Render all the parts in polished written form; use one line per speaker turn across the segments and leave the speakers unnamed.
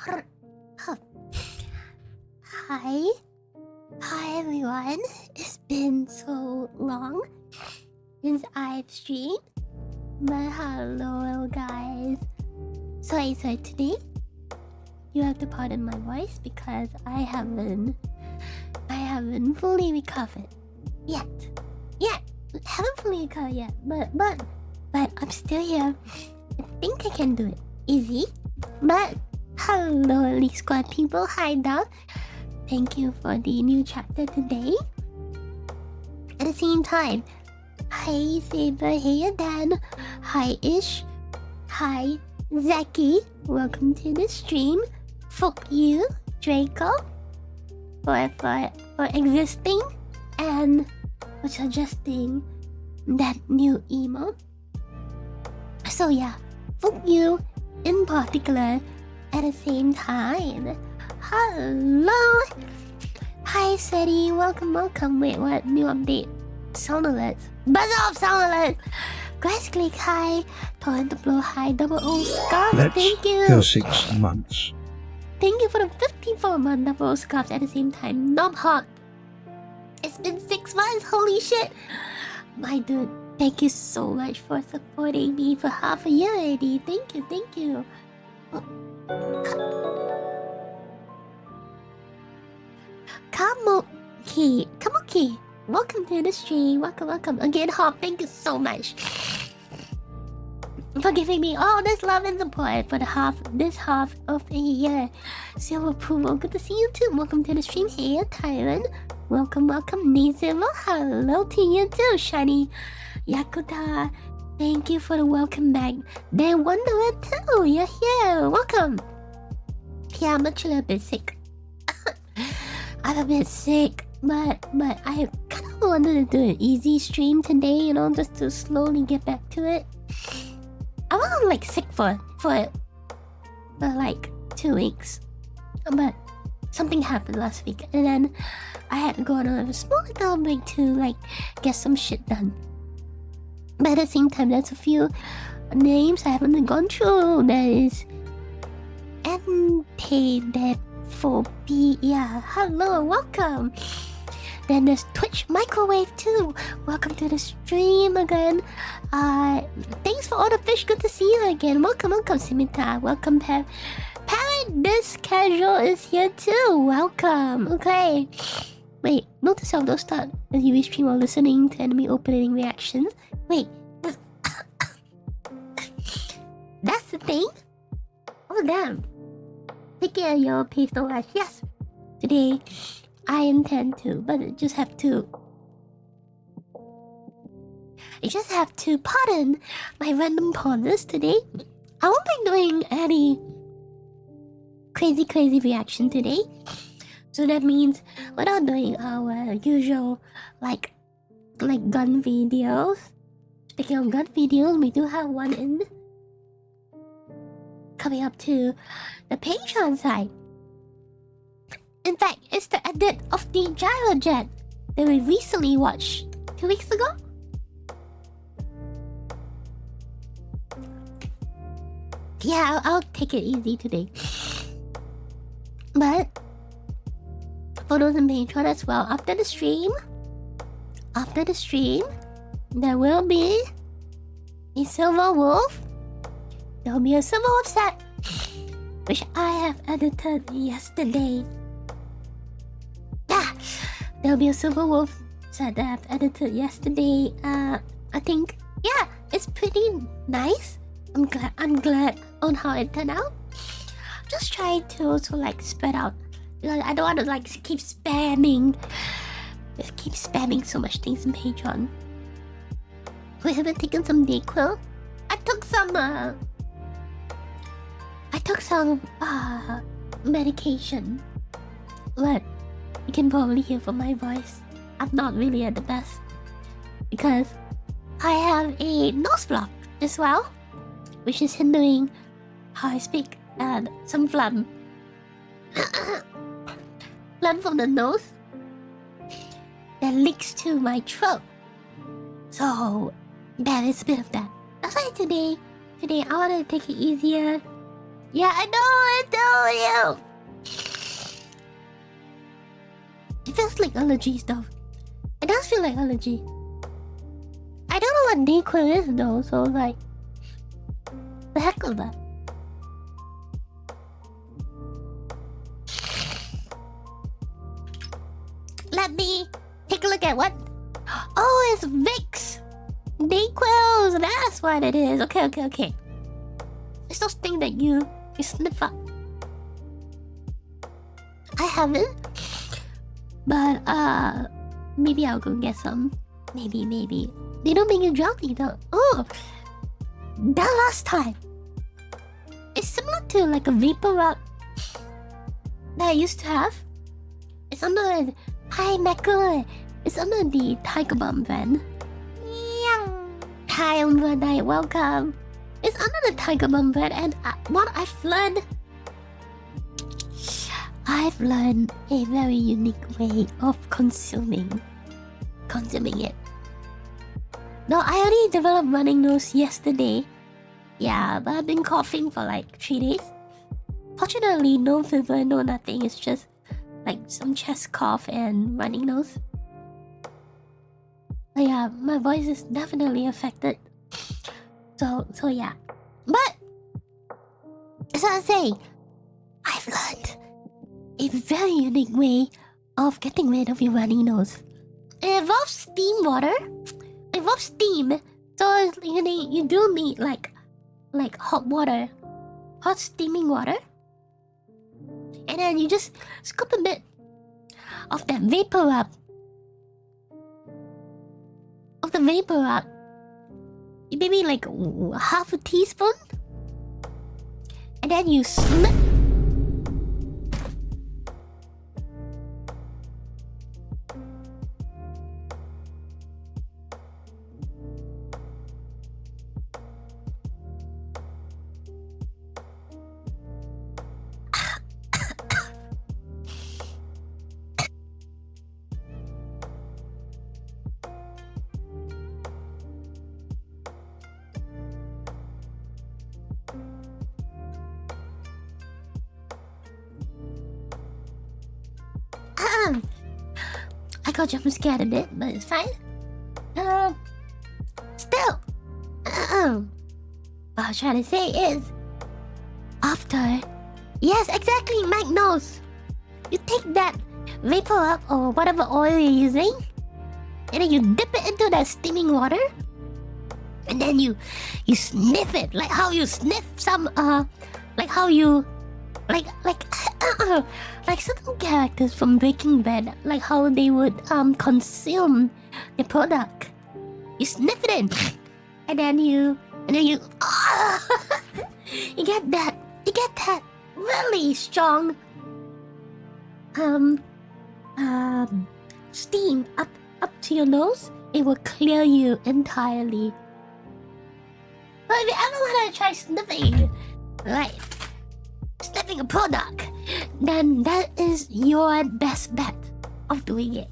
Hi. Hi everyone. It's been so long since I've streamed. But hello guys. So today you have to pardon my voice because I haven't fully recovered yet. Haven't fully recovered yet. But I'm still here. I think I can do it. Easy. But hello Elite Squad people. Hi Doug. Thank you for the new chapter today. At the same time, hi Saber, hey Dan, hi Ish, hi Zaki. Welcome to the stream. Fuck you, Draco, for existing and for suggesting that new emo. So yeah, fuck you in particular at the same time. Hello! Hi Seti, welcome. Wait, what? New update? Sound alerts. Buzz off sound alerts! Grass click, hi. Torrent to blow, hi. Double O scarf, thank you.
Let's go 6 months.
Thank you for the 54-month double O scarves at the same time. Knob hot. It's been 6 months, holy shit! My dude, thank you so much for supporting me for half a year already. Thank you. Kamuki, welcome to the stream. Welcome again, Hop. Thank you so much for giving me all this love and support for this half of the year. Silver approval, good to see you too. Welcome to the stream. Hey, Tyron. Welcome. Nizima. Hello to you too, Shiny Yakuta. Thank you for the welcome back. They Wonderer too. You're here. Welcome. Yeah, I'm actually a bit sick. I'm a bit sick, but I kind of wanted to do an easy stream today, you know, just to slowly get back to it. I was like sick for like 2 weeks, but something happened last week, and then I had to go on a small little break to like get some shit done. But at the same time, there's a few names I haven't gone through. There is Antidephobia. Hello, welcome. Then there's Twitch Microwave too. Welcome to the stream again. Thanks for all the fish. Good to see you again. Welcome, Simita. Welcome, Parrot. This casual is here too. Welcome. Okay. Wait, notice how those start as you stream while listening to enemy opening reactions. Wait. That's the thing? Oh damn. Take care of your pastel lash. Yes. Today, I intend to, but I just have to pardon my random pauses today. I won't be doing any crazy reaction today. So that means we're not doing our usual like gun videos. Speaking of gun videos, we do have one in coming up to the Patreon side. In fact, it's the edit of the Gyrojet that we recently watched 2 weeks ago. Yeah, I'll take it easy today. But for those in Patreon as well, after the stream, there will be a Silver Wolf. There will be a Silver Wolf set, which I have edited yesterday. Yeah, there'll be a Silver Wolf set that I've edited yesterday. I think, yeah, it's pretty nice. I'm glad on how it turned out. Just trying to also like spread out. I don't want to like keep spamming so much things in Patreon. We haven't taken some Dayquil. I took some medication, but you can probably hear from my voice, I'm not really at the best because I have a nose block as well, which is hindering how I speak, and some phlegm. Phlegm from the nose that leaks to my throat. So there is a bit of that. That's why today I want to take it easier. Yeah, I know you. It feels like allergy stuff. It does feel like allergy. I don't know what Dayquil is though, so like, the heck of that. Let me take a look at what. Oh, it's Vicks. Dayquils. That's what it is. Okay. It's those things that you sniff up. I haven't, but maybe I'll go get some. Maybe. They don't make you drowsy though. Oh, that last time. It's similar to like a vapor rub that I used to have. It's under Hi Michael. It's under the Tiger Balm brand. Hi, Umbrella, welcome. It's under the Tiger Balm brand, and what I've learned a very unique way of consuming it. No, I already developed running nose yesterday. Yeah, but I've been coughing for like 3 days. Fortunately, no fever, no nothing. It's just like some chest cough and running nose. But yeah, my voice is definitely affected. So yeah. But as I say, I've learned a very unique way of getting rid of your runny nose. It involves steam water. It involves steam. So you do need like hot water, hot steaming water, and then you just scoop a bit of that vapor up. Maybe like half a teaspoon, and then you snip. I got jump scared a bit, but it's fine. Still, what I was trying to say is, after, yes, exactly, Mike knows. You take that vapor up or whatever oil you're using, and then you dip it into that steaming water, and then you sniff it like how you sniff some like how you like certain characters from Breaking Bad, like how they would consume the product. You sniff it in, and then you you get that really strong steam up to your nose. It will clear you entirely. But if you ever want to try sniffing, like sniffing a product, then that is your best bet of doing it.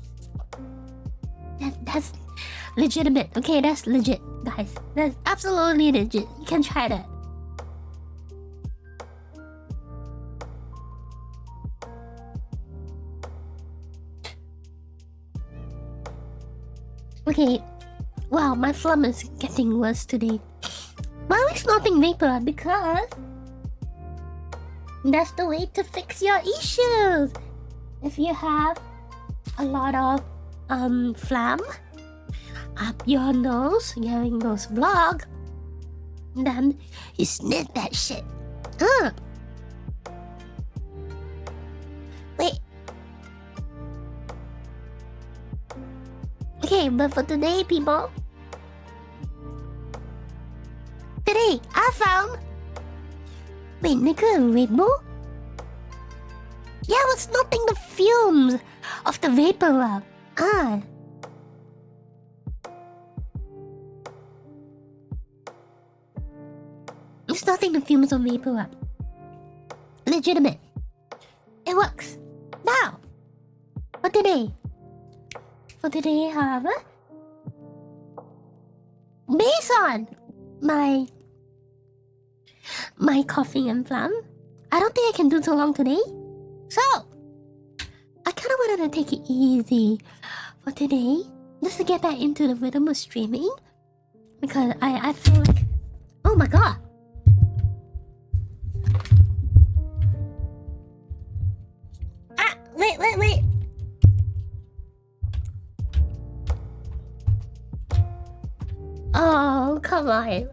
That's legitimate. Okay, that's legit, guys. That's absolutely legit. You can try that. Okay, wow, my phlegm is getting worse today. Why are we snorting vapor? Because that's the way to fix your issues. If you have a lot of phlegm up your nose, you're having nose block, then you sniff that shit. Wait. Okay, but for today, people, today I found. Wait, nigga, Red Bull? Yeah, I was snorting the fumes of the vapor rub. I'm snorting the fumes of vapor rub. Legitimate. It works. Now, for today, however, based on my my coughing and phlegm. I don't think I can do too long today. So, I kind of wanted to take it easy for today. Just to get back into the rhythm of streaming. Because I feel like... Oh my god! Ah! Wait! Oh, come on.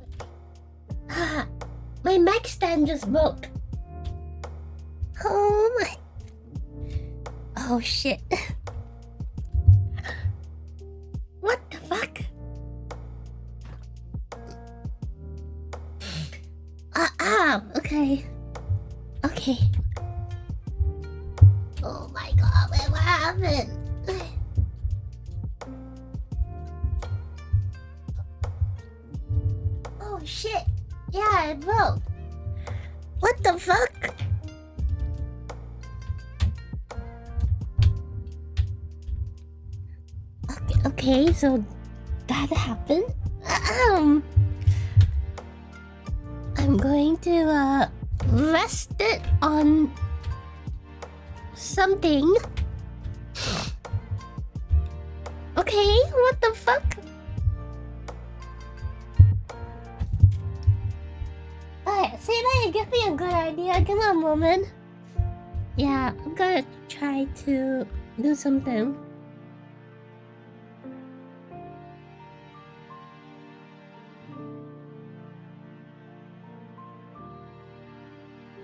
My mic stand just broke. Oh my... Oh shit. What the fuck? Okay. Okay. Oh my god, what happened? Oh shit. Yeah, it broke. What the fuck? Okay, so that happened. I'm going to rest it on something. Okay, what the fuck? Alright, see if I can give me a good idea. Give me a moment. Yeah, I'm gonna try to do something.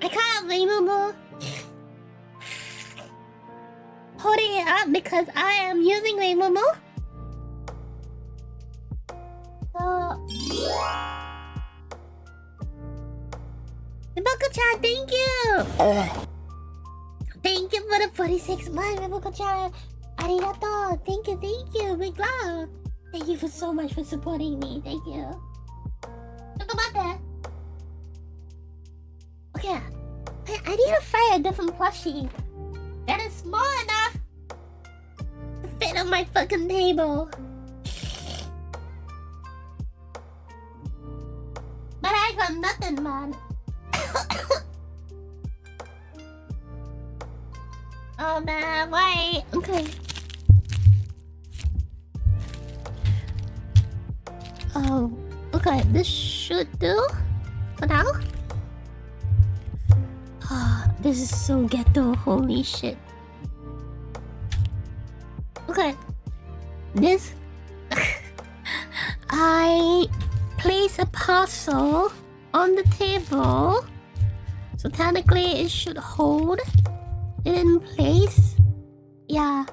I can't remember holding it up because I am using Rainbow. So, Rebecca-chan, thank you! Thank you for the 46 months, Rebecca-chan! Arigato! Thank you! Big love! Thank you so much for supporting me, thank you. Look about that! Okay, I need to find a different plushie that is small enough to fit on my fucking table. But I got nothing, man. Oh man, wait. Okay. Oh, okay, this should do for now. This is so ghetto, holy shit. Okay. This... I place a parcel on the table. So technically it should hold it in place. Yeah.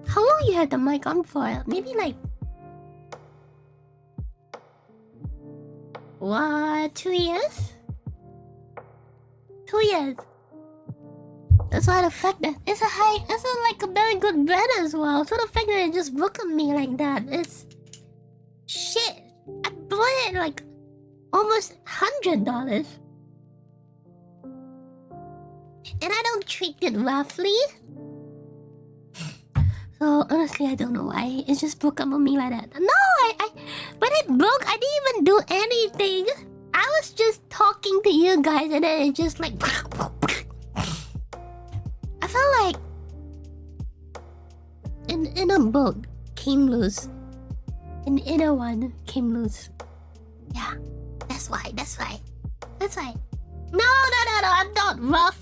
How long you had the mic on for? Maybe like... What? 2 years? 2 years. That's why the fact that it's like a very good brand as well. So the fact that it just broke on me like that is shit. I bought it like almost $100, and I don't treat it roughly. So honestly, I don't know why it just broke up on me like that. No, when it broke, I didn't even do anything. I was just talking to you guys and then it just like... I felt like... an inner bolt came loose. An inner one came loose. Yeah, that's why. No, I'm not rough.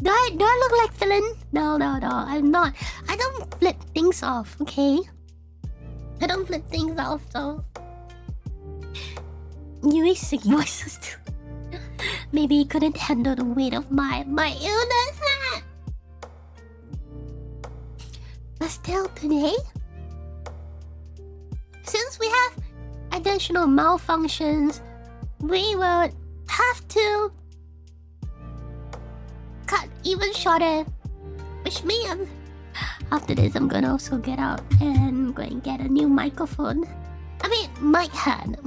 Do I look like villain? No, I'm not. I don't flip things off, okay? I don't flip things off, so... You sick voices too. Maybe he couldn't handle the weight of my illness. But still today, since we have additional malfunctions, we will have to cut even shorter. Which means after this I'm gonna also get out and go and get a new microphone. I mean mic hand.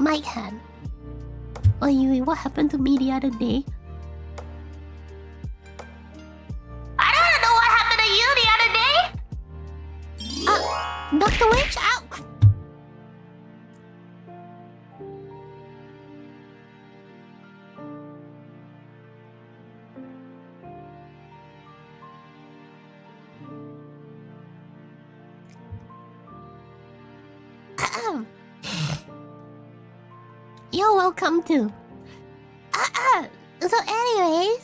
Oh, Yui, what happened to me the other day? I don't know what happened to you the other day! Dr. Witch, out! You're welcome too. So anyways,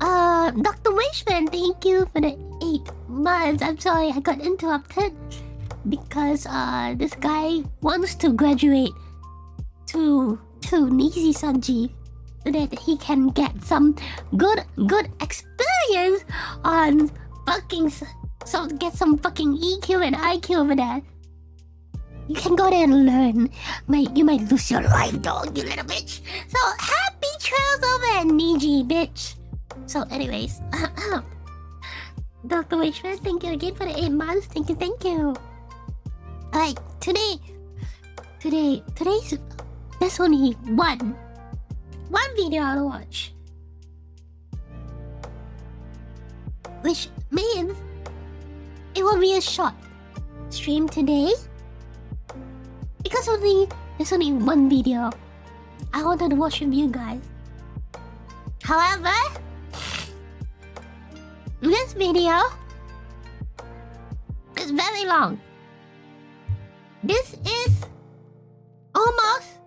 Dr. Wishman, thank you for the 8 months. I'm sorry I got interrupted because this guy wants to graduate to Nisi Sanji so that he can get some good experience on fucking get some fucking EQ and IQ over there. You can go there and learn. You might lose your life, dog, you little bitch. So happy trails over at Niji, bitch. So anyways, Dr. Wishman, thank you again for the 8 months. Thank you. Alright, today's there's only one video I'll watch, which means it will be a short stream today because there's only one video I wanted to watch with you guys. However, this video is very long. This is almost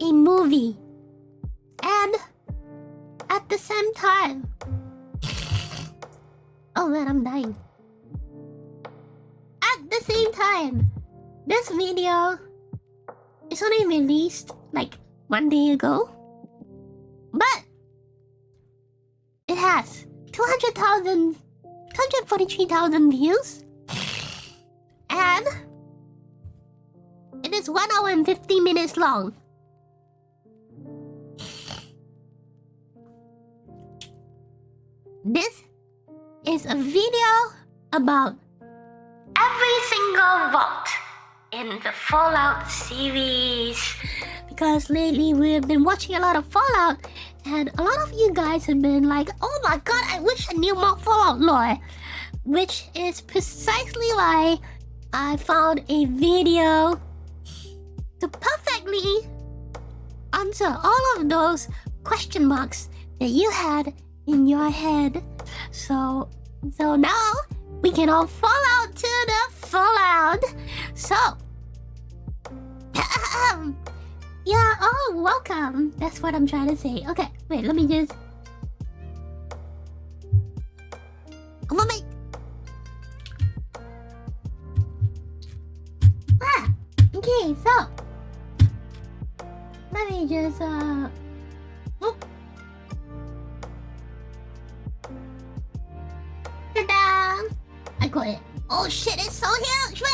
a movie, and at the same time, oh man, I'm dying. At the same time, this video is only released like 1 day ago, but it has 243,000 views, and it is 1 hour and 50 minutes long. This is a video about every single vault in the Fallout series, because lately we've been watching a lot of Fallout, and a lot of you guys have been like, oh my god, I wish I knew more Fallout lore, which is precisely why I found a video to perfectly answer all of those question marks that you had in your head. So now we can all fall out to the Fallout. So yeah, oh, welcome. That's what I'm trying to say. Okay, wait, let me just... Come on, mate. Okay, so... Let me just, oh. Ta-da! I got it. Oh shit, it's so huge! Wait.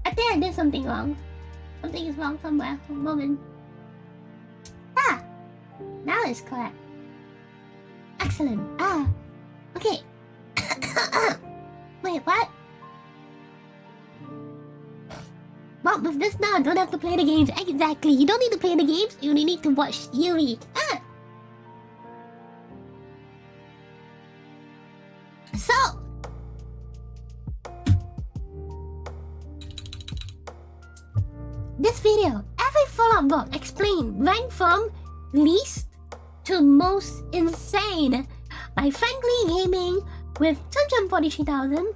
I think I did something wrong. Something is wrong somewhere. For a moment. Ah! Now it's correct. Excellent. Ah! Okay. Wait, what? Well, with this now, I don't have to play the games. Exactly. You don't need to play the games. You only need to watch Yuri. Ah! So... this video, every Fallout vault explained, ranked from least to most insane by Frankly Gaming with 243,000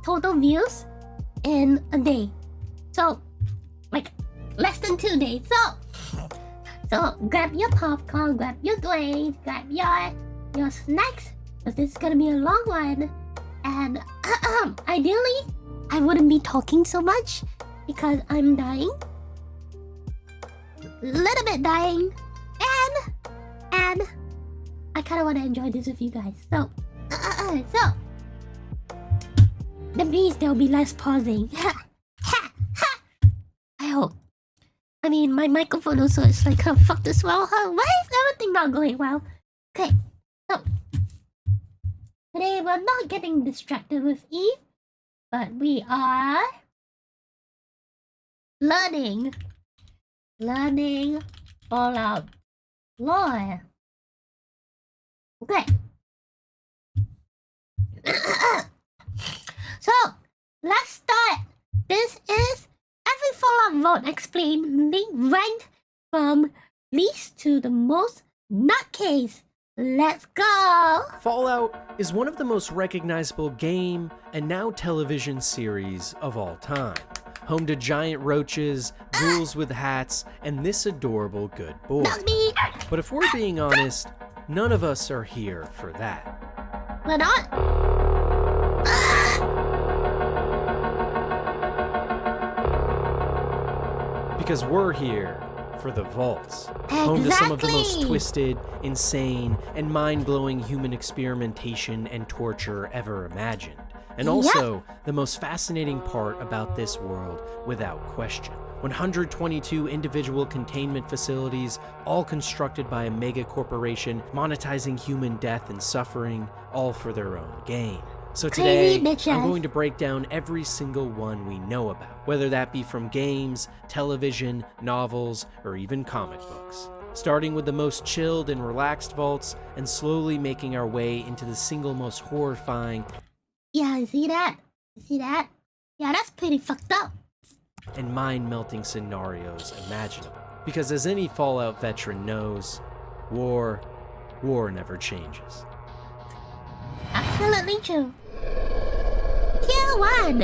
total views in a day. So, like, less than 2 days. So grab your popcorn, grab your drinks, grab your snacks, because this is gonna be a long one. And ideally, I wouldn't be talking so much because I'm dying. Little bit dying. And I kinda wanna enjoy this with you guys. So then please there'll be less pausing. I hope. I mean, my microphone also is like kind of fucked as well. Why is everything not going well? Okay, so today we're not getting distracted with Eve, but we are learning Fallout lore. Okay. So let's start. This is every Fallout vault explained, ranked from least to the most nutcase. Let's go!
Fallout is one of the most recognizable game and now television series of all time. Home to giant roaches, ghouls with hats, and this adorable good boy.
That's me!
But if we're being honest, none of us are here for that.
We're not?
Because we're here for the vaults. Home to some of the most twisted, insane, and mind-blowing human experimentation and torture ever imagined. And also, the most fascinating part about this world, without question. 122 individual containment facilities, all constructed by a mega corporation, monetizing human death and suffering, all for their own gain. So today, I'm going to break down every single one we know about, whether that be from games, television, novels, or even comic books. Starting with the most chilled and relaxed vaults, and slowly making our way into the single most horrifying...
Yeah, see that? See that? Yeah, that's pretty fucked up.
...and mind-melting scenarios imaginable. Because as any Fallout veteran knows, war never changes.
Absolutely true. Tier 1!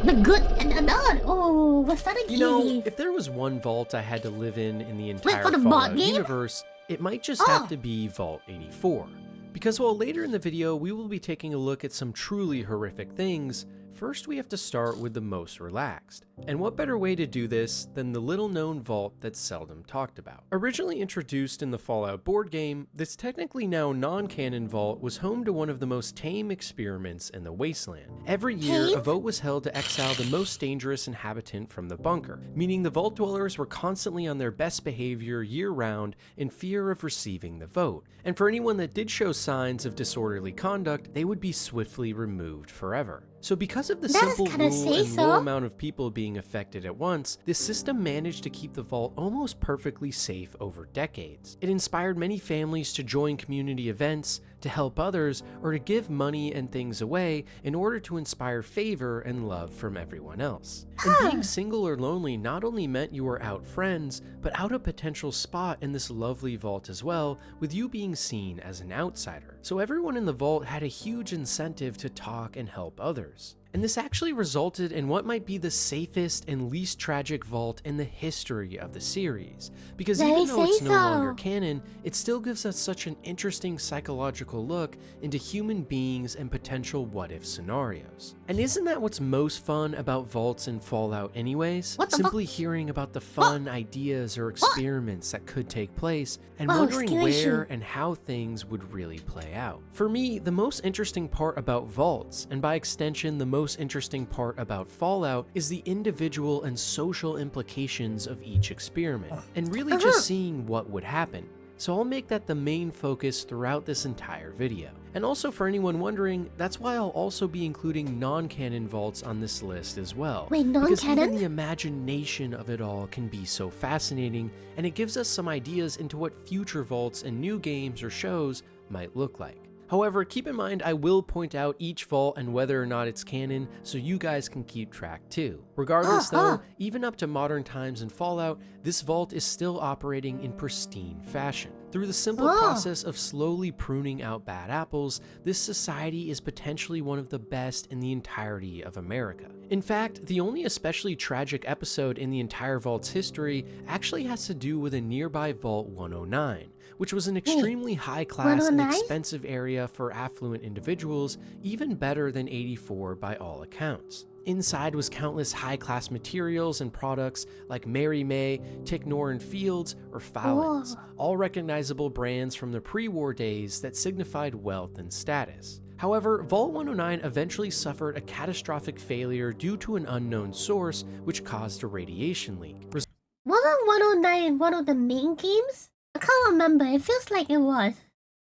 The good and the bad. Oh, we're starting easy.
You know, if there was one vault I had to live in the entire Fallout universe, it might just have to be Vault 84. Because while later in the video we will be taking a look at some truly horrific things, first we have to start with the most relaxed. And what better way to do this than the little-known vault that's seldom talked about. Originally introduced in the Fallout board game, this technically now non-canon vault was home to one of the most tame experiments in the wasteland. Every year, a vote was held to exile the most dangerous inhabitant from the bunker, meaning the vault dwellers were constantly on their best behavior year-round in fear of receiving the vote. And for anyone that did show signs of disorderly conduct, they would be swiftly removed forever. So because of the simple rule and low amount of people being affected at once, this system managed to keep the vault almost perfectly safe over decades. It inspired many families to join community events, to help others, or to give money and things away in order to inspire favor and love from everyone else. And being single or lonely not only meant you were out friends, but out a potential spot in this lovely vault as well, with you being seen as an outsider. So everyone in the vault had a huge incentive to talk and help others. And this actually resulted in what might be the safest and least tragic vault in the history of the series. Because even though it's no longer canon, it still gives us such an interesting psychological look into human beings and potential what-if scenarios. And isn't that what's most fun about vaults in Fallout anyways? Simply hearing about the fun ideas or experiments that could take place, and wondering where and how things would really play out. For me, the most interesting part about vaults, and by extension the most interesting part about Fallout, is the individual and social implications of each experiment, and really just seeing what would happen. So I'll make that the main focus throughout this entire video. And also for anyone wondering, that's why I'll also be including non-canon vaults on this list as well.
Wait, non-canon?
Because even the imagination of it all can be so fascinating, and it gives us some ideas into what future vaults and new games or shows might look like. However, keep in mind I will point out each vault and whether or not it's canon, so you guys can keep track too. Regardless though, even up to modern times in Fallout, this vault is still operating in pristine fashion. Through the simple process of slowly pruning out bad apples, this society is potentially one of the best in the entirety of America. In fact, the only especially tragic episode in the entire vault's history actually has to do with a nearby Vault 109, which was an extremely high-class and expensive area for affluent individuals, even better than 84 by all accounts. Inside was countless high-class materials and products like Mary May, Ticknoran Fields, or Fallon's, all recognizable brands from the pre-war days that signified wealth and status. However, Vault 109 eventually suffered a catastrophic failure due to an unknown source which caused a radiation leak.
Wasn't 109 one of the main games? I can't remember, it feels like it was.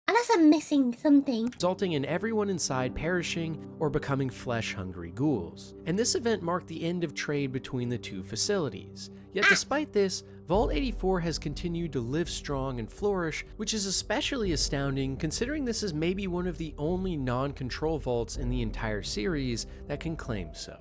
Unless I'm missing something.
Resulting in everyone inside perishing or becoming flesh-hungry ghouls. And this event marked the end of trade between the two facilities. Yet despite this, Vault 84 has continued to live strong and flourish, which is especially astounding considering this is maybe one of the only non-control vaults in the entire series that can claim so.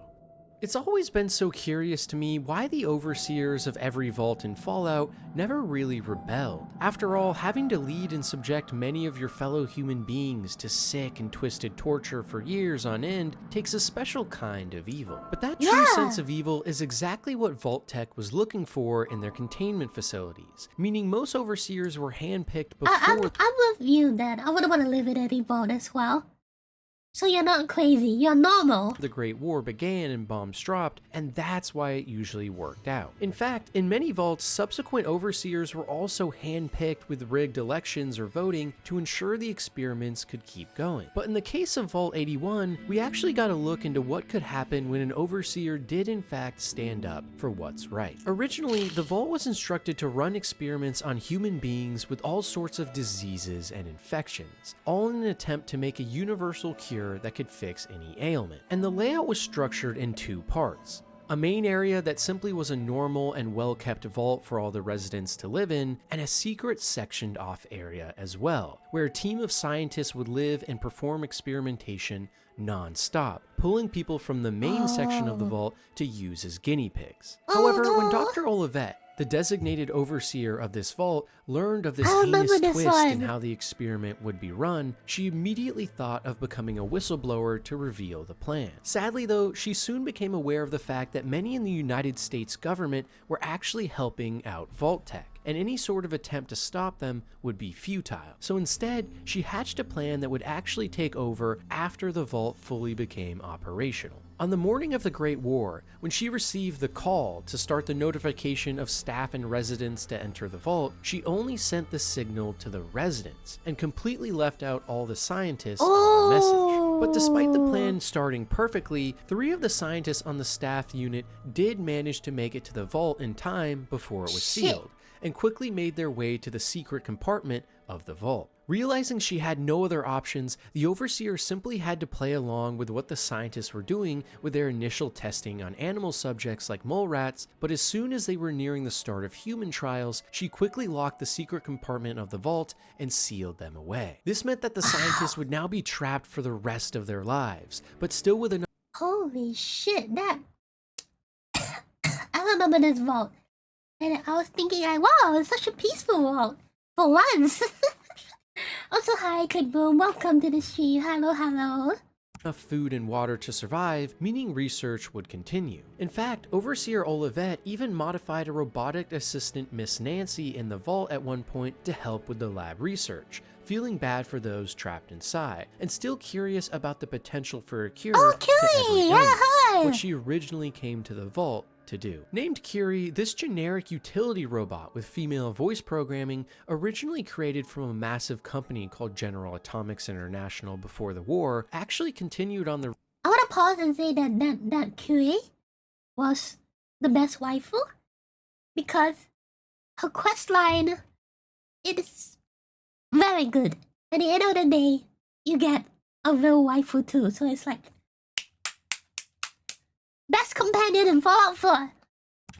It's always been so curious to me why the overseers of every vault in Fallout never really rebelled. After all, having to lead and subject many of your fellow human beings to sick and twisted torture for years on end takes a special kind of evil. But that true sense of evil is exactly what Vault Tech was looking for in their containment facilities, meaning most overseers were handpicked before—
I'm with you then. I wouldn't want to live in any vault as well. So you're not crazy, you're normal.
The Great War began and bombs dropped, and that's why it usually worked out. In fact, in many vaults, subsequent overseers were also handpicked with rigged elections or voting to ensure the experiments could keep going. But in the case of Vault 81, we actually got a look into what could happen when an overseer did in fact stand up for what's right. Originally, the vault was instructed to run experiments on human beings with all sorts of diseases and infections, all in an attempt to make a universal cure that could fix any ailment. And the layout was structured in two parts. A main area that simply was a normal and well-kept vault for all the residents to live in, and a secret sectioned off area as well, where a team of scientists would live and perform experimentation non-stop, pulling people from the main section of the vault to use as guinea pigs. However, when Dr. Olivet, the designated overseer of this vault, learned of this heinous twist in how the experiment would be run, she immediately thought of becoming a whistleblower to reveal the plan. Sadly though, she soon became aware of the fact that many in the United States government were actually helping out Vault Tech, and any sort of attempt to stop them would be futile. So instead, she hatched a plan that would actually take over after the vault fully became operational. On the morning of the Great War, when she received the call to start the notification of staff and residents to enter the vault, she only sent the signal to the residents and completely left out all the scientists on the message. But despite the plan starting perfectly, 3 of the scientists on the staff unit did manage to make it to the vault in time before it was sealed, and quickly made their way to the secret compartment of the vault. Realizing she had no other options, the overseer simply had to play along with what the scientists were doing with their initial testing on animal subjects like mole rats, but as soon as they were nearing the start of human trials, she quickly locked the secret compartment of the vault and sealed them away. This meant that the scientists would now be trapped for the rest of their lives, but still with enough—
Holy shit, that... I remember this vault. And I was thinking, like, wow, it's such a peaceful vault. For once. Also, hi, Good Boom. Welcome to the stream. Hello, hello.
enough food and water to survive, meaning research would continue. In fact, Overseer Olivet even modified a robotic assistant, Miss Nancy, in the vault at one point to help with the lab research, feeling bad for those trapped inside, and still curious about the potential for a cure to every illness, what she originally came to the vault to do. Named Curie, this generic utility robot with female voice programming, originally created from a massive company called General Atomics International before the war, actually continued on the—
I want to pause and say that Curie was the best waifu, because her questline is very good. At the end of the day, you get a real waifu too, so it's like best companion in Fallout 4.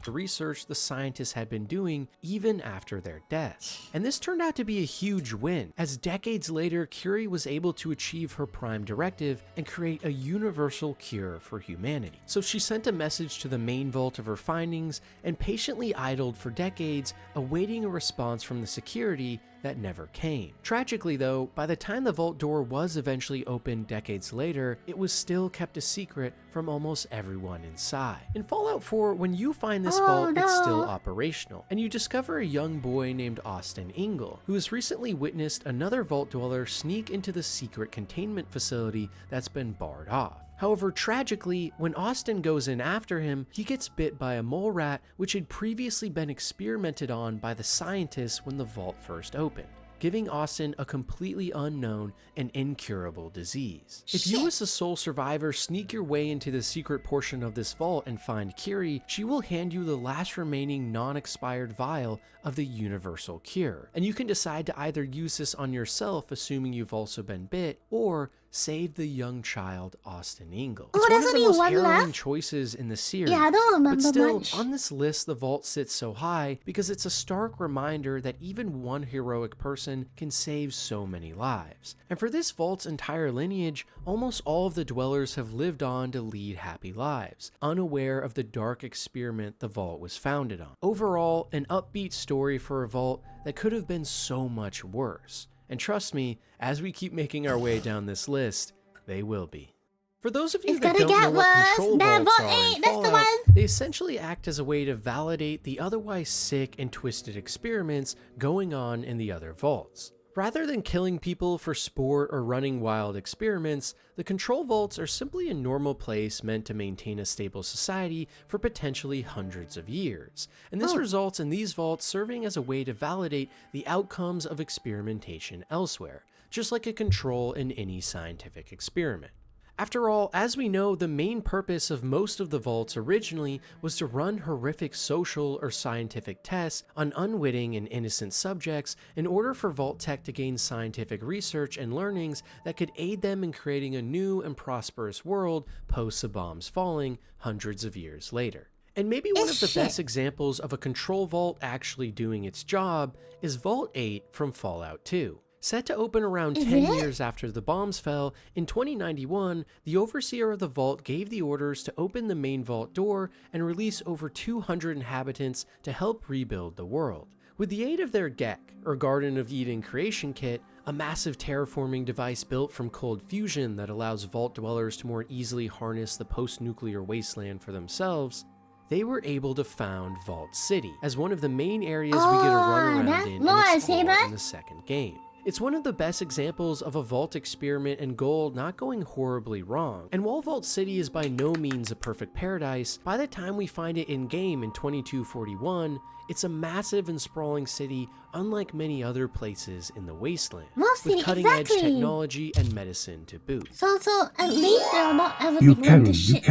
The research the scientists had been doing even after their deaths. And this turned out to be a huge win, as decades later, Curie was able to achieve her prime directive and create a universal cure for humanity. So she sent a message to the main vault of her findings and patiently idled for decades, awaiting a response from the security that never came. Tragically though, by the time the vault door was eventually opened decades later, it was still kept a secret from almost everyone inside. In Fallout 4, when you find this vault, it's still operational, and you discover a young boy named Austin Ingle, who has recently witnessed another vault dweller sneak into the secret containment facility that's been barred off. However, tragically, when Austin goes in after him, he gets bit by a mole rat which had previously been experimented on by the scientists when the vault first opened, giving Austin a completely unknown and incurable disease. If you as the sole survivor sneak your way into the secret portion of this vault and find Curie, she will hand you the last remaining non-expired vial of the universal cure, and you can decide to either use this on yourself, assuming you've also been bit, or saved the young child Austin Ingalls.
Oh,
It's one
there's
of the
only
most
one
harrowing
left?
choices in the series.
Yeah, I don't remember
but still,
much.
on this list, the vault sits so high because it's a stark reminder that even one heroic person can save so many lives. And for this vault's entire lineage, almost all of the dwellers have lived on to lead happy lives, unaware of the dark experiment the vault was founded on. Overall, an upbeat story for a vault that could have been so much worse. And trust me, as we keep making our way down this list, they will be. For those of you that don't know what control vaults are in Fallout, they essentially act as a way to validate the otherwise sick and twisted experiments going on in the other vaults. Rather than killing people for sport or running wild experiments, the control vaults are simply a normal place meant to maintain a stable society for potentially hundreds of years, and this results in these vaults serving as a way to validate the outcomes of experimentation elsewhere, just like a control in any scientific experiment. After all, as we know, the main purpose of most of the vaults originally was to run horrific social or scientific tests on unwitting and innocent subjects in order for Vault Tech to gain scientific research and learnings that could aid them in creating a new and prosperous world post the bombs falling hundreds of years later. And maybe one of the best examples of a control vault actually doing its job is Vault 8 from Fallout 2. Set to open around 10 years after the bombs fell, in 2091, the overseer of the vault gave the orders to open the main vault door and release over 200 inhabitants to help rebuild the world. With the aid of their GEC, or Garden of Eden Creation Kit, a massive terraforming device built from cold fusion that allows vault dwellers to more easily harness the post-nuclear wasteland for themselves, they were able to found Vault City as one of the main areas we get to run around in and explore in the second game. It's one of the best examples of a vault experiment and goal not going horribly wrong, and while Vault City is by no means a perfect paradise, by the time we find it in-game in 2241, it's a massive and sprawling city unlike many other places in the wasteland, with cutting-edge technology and medicine to boot.
So at least they're not everything went to shit.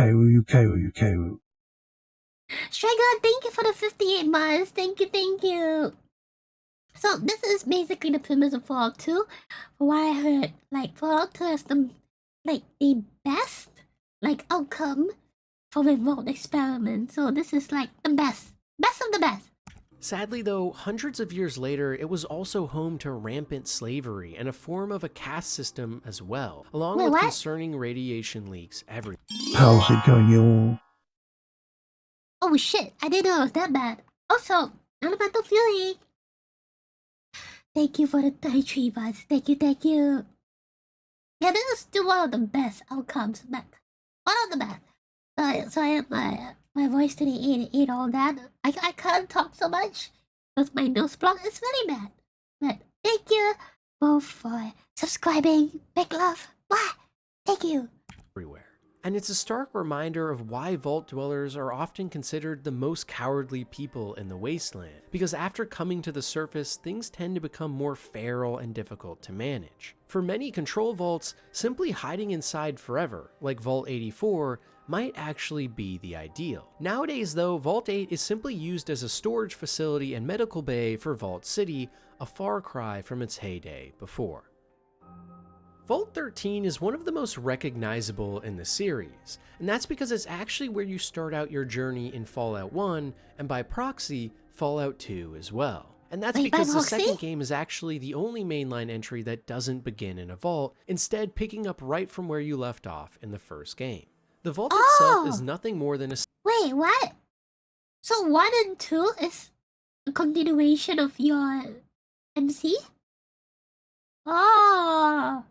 Striker, thank you for the 58 months. Thank you. So this is basically the premise of Fallout 2. Why I heard Fallout 2 has the best outcome from a vault experiment. So this is the best of the best.
Sadly though, hundreds of years later, it was also home to rampant slavery and a form of a caste system as well, along with concerning radiation leaks everywhere.
How's it going, y'all?
Oh shit, I didn't know it was that bad. Also, not about the feeling. Thank you for the 33 months. Thank you. Yeah, this is still one of the best outcomes. One of the best. So I have my voice today ate all that. I can't talk so much because my nose block is really bad. But thank you both for subscribing. Big love. Bye. Thank you.
Everywhere. And it's a stark reminder of why vault dwellers are often considered the most cowardly people in the wasteland, because after coming to the surface, things tend to become more feral and difficult to manage. For many control vaults, simply hiding inside forever, like Vault 84, might actually be the ideal. Nowadays though, Vault 8 is simply used as a storage facility and medical bay for Vault City, a far cry from its heyday before. Vault 13 is one of the most recognizable in the series, and that's because it's actually where you start out your journey in Fallout 1, and by proxy, Fallout 2 as well. And that's because the second game is actually the only mainline entry that doesn't begin in a vault, instead picking up right from where you left off in the first game. The vault itself is nothing more than a...
Wait, what? So 1 and 2 is a continuation of your MC? Oh!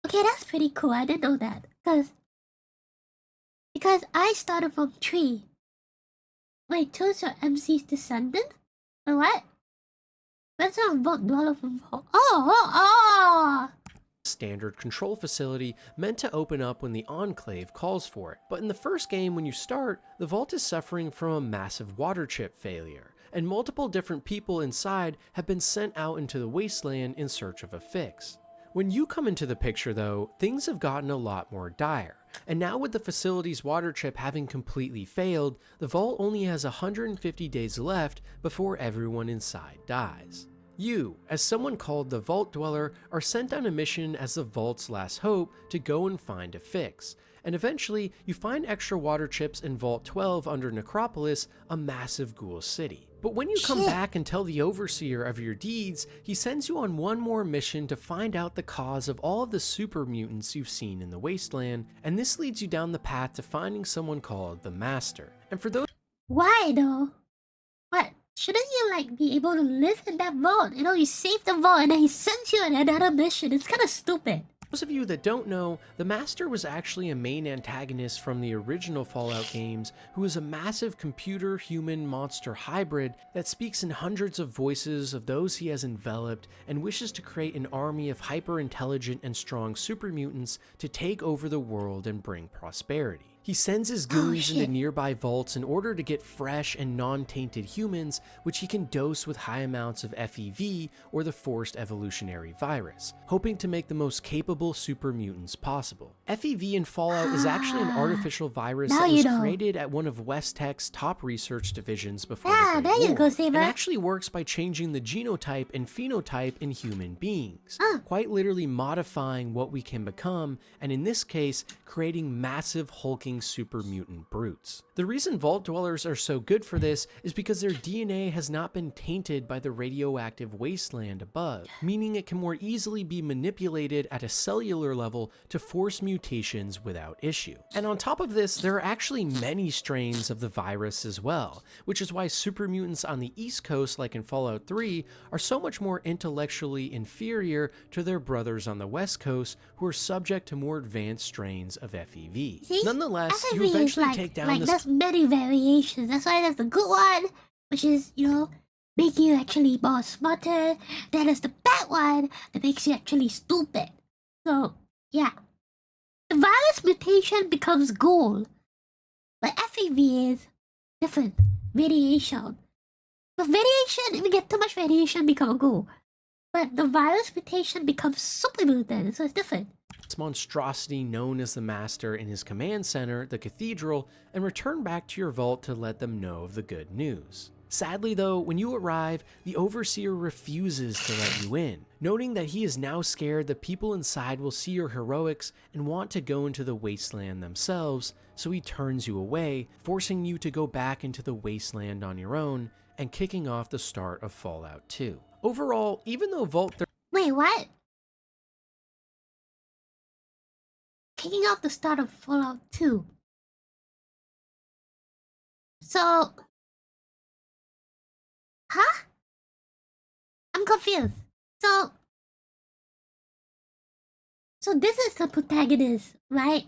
Okay, that's pretty cool. I didn't know that. Because I started from 3. Wait, 2's your MC's descendant? Or what? That's not Vault Dweller from Vault. Oh!
Standard control facility meant to open up when the Enclave calls for it. But in the first game, when you start, the vault is suffering from a massive water chip failure, and multiple different people inside have been sent out into the wasteland in search of a fix. When you come into the picture though, things have gotten a lot more dire, and now with the facility's water chip having completely failed, the vault only has 150 days left before everyone inside dies. You, as someone called the Vault Dweller, are sent on a mission as the Vault's last hope to go and find a fix. And eventually, you find extra water chips in Vault 12 under Necropolis, a massive ghoul city. But when you come back and tell the Overseer of your deeds, he sends you on one more mission to find out the cause of all of the super mutants you've seen in the Wasteland, and this leads you down the path to finding someone called the Master. And for those—
Why though? What? Shouldn't you like be able to live in that vault? You know, you save the vault and then he sends you on another mission. It's kind of stupid.
Those of you that don't know, the Master was actually a main antagonist from the original Fallout games, who is a massive computer-human-monster hybrid that speaks in hundreds of voices of those he has enveloped and wishes to create an army of hyper-intelligent and strong super mutants to take over the world and bring prosperity. He sends his goons into nearby vaults in order to get fresh and non-tainted humans, which he can dose with high amounts of FEV, or the Forced Evolutionary Virus, hoping to make the most capable super mutants possible. FEV in Fallout is actually an artificial virus that was created at one of West Tech's top research divisions before the Great War, and actually works by changing the genotype and phenotype in human beings, quite literally modifying what we can become, and in this case, creating massive hulking super mutant brutes. The reason Vault Dwellers are so good for this is because their DNA has not been tainted by the radioactive wasteland above, meaning it can more easily be manipulated at a cellular level to force mutations without issue. And on top of this, there are actually many strains of the virus as well, which is why super mutants on the East Coast, like in Fallout 3, are so much more intellectually inferior to their brothers on the West Coast, who are subject to more advanced strains of FEV.
See?
Nonetheless, you eventually take down this—
there's many variations. That's why there's the good one, which is, you know, make you actually more smarter. Then there's the bad one that makes you actually stupid. So, yeah. The virus mutation becomes gold. But FEV is different. Radiation. With radiation, if you get too much radiation, become a ghoul. But the virus mutation becomes super mutant, so it's different.
Monstrosity known as the Master in his command center, the Cathedral, and return back to your vault to let them know of the good news. Sadly though, when you arrive, the Overseer refuses to let you in, noting that he is now scared that people inside will see your heroics and want to go into the wasteland themselves, so he turns you away, forcing you to go back into the wasteland on your own, and kicking off the start of Fallout 2. Overall, even though Vault 13—
Wait, what? Kicking off the start of Fallout 2. So... Huh? I'm confused. So this is the protagonist, right?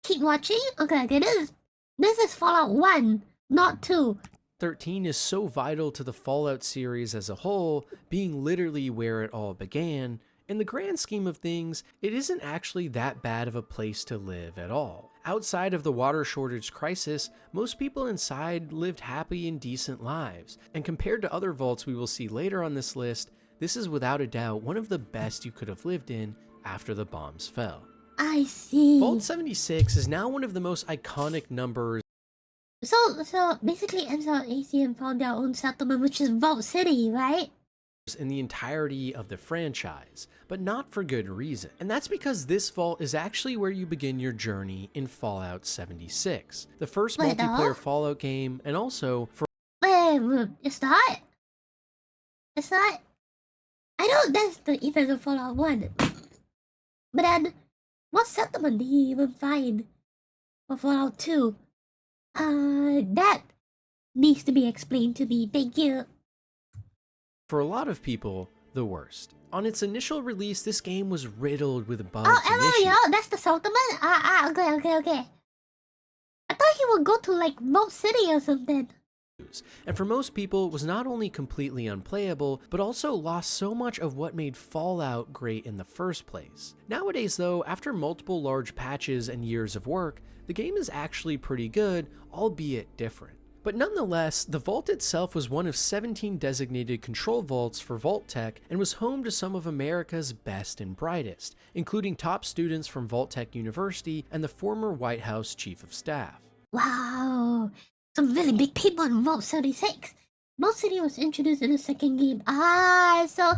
Keep watching? Okay, this is Fallout 1, not 2.
13 is so vital to the Fallout series as a whole, being literally where it all began. In the grand scheme of things, it isn't actually that bad of a place to live at all. Outside of the water shortage crisis, most people inside lived happy and decent lives, and compared to other vaults we will see later on this list, this is without a doubt one of the best you could have lived in after the bombs fell.
I see.
Vault 76 is now one of the most iconic numbers.
So basically MSL and ACM found their own settlement, which is Vault City, right?
In the entirety of the franchise, but not for good reason. And that's because this vault is actually where you begin your journey in Fallout 76, the first multiplayer Fallout game, and also for—
Wait, it's not? It's not? I know that's the event of Fallout 1. But then, what settlement did he even find for Fallout 2? That needs to be explained to me, thank you.
For a lot of people, the worst. On its initial release, this game was riddled with bugs and issues.
Oh, that's the settlement? Okay. I thought he would go to, like, Vault City or something.
And for most people, it was not only completely unplayable, but also lost so much of what made Fallout great in the first place. Nowadays though, after multiple large patches and years of work, the game is actually pretty good, albeit different. But nonetheless, the vault itself was one of 17 designated control vaults for Vault-Tec and was home to some of America's best and brightest, including top students from Vault-Tec University and the former White House Chief of Staff.
Wow, some really big people in Vault 76. Most City was introduced in the second game. So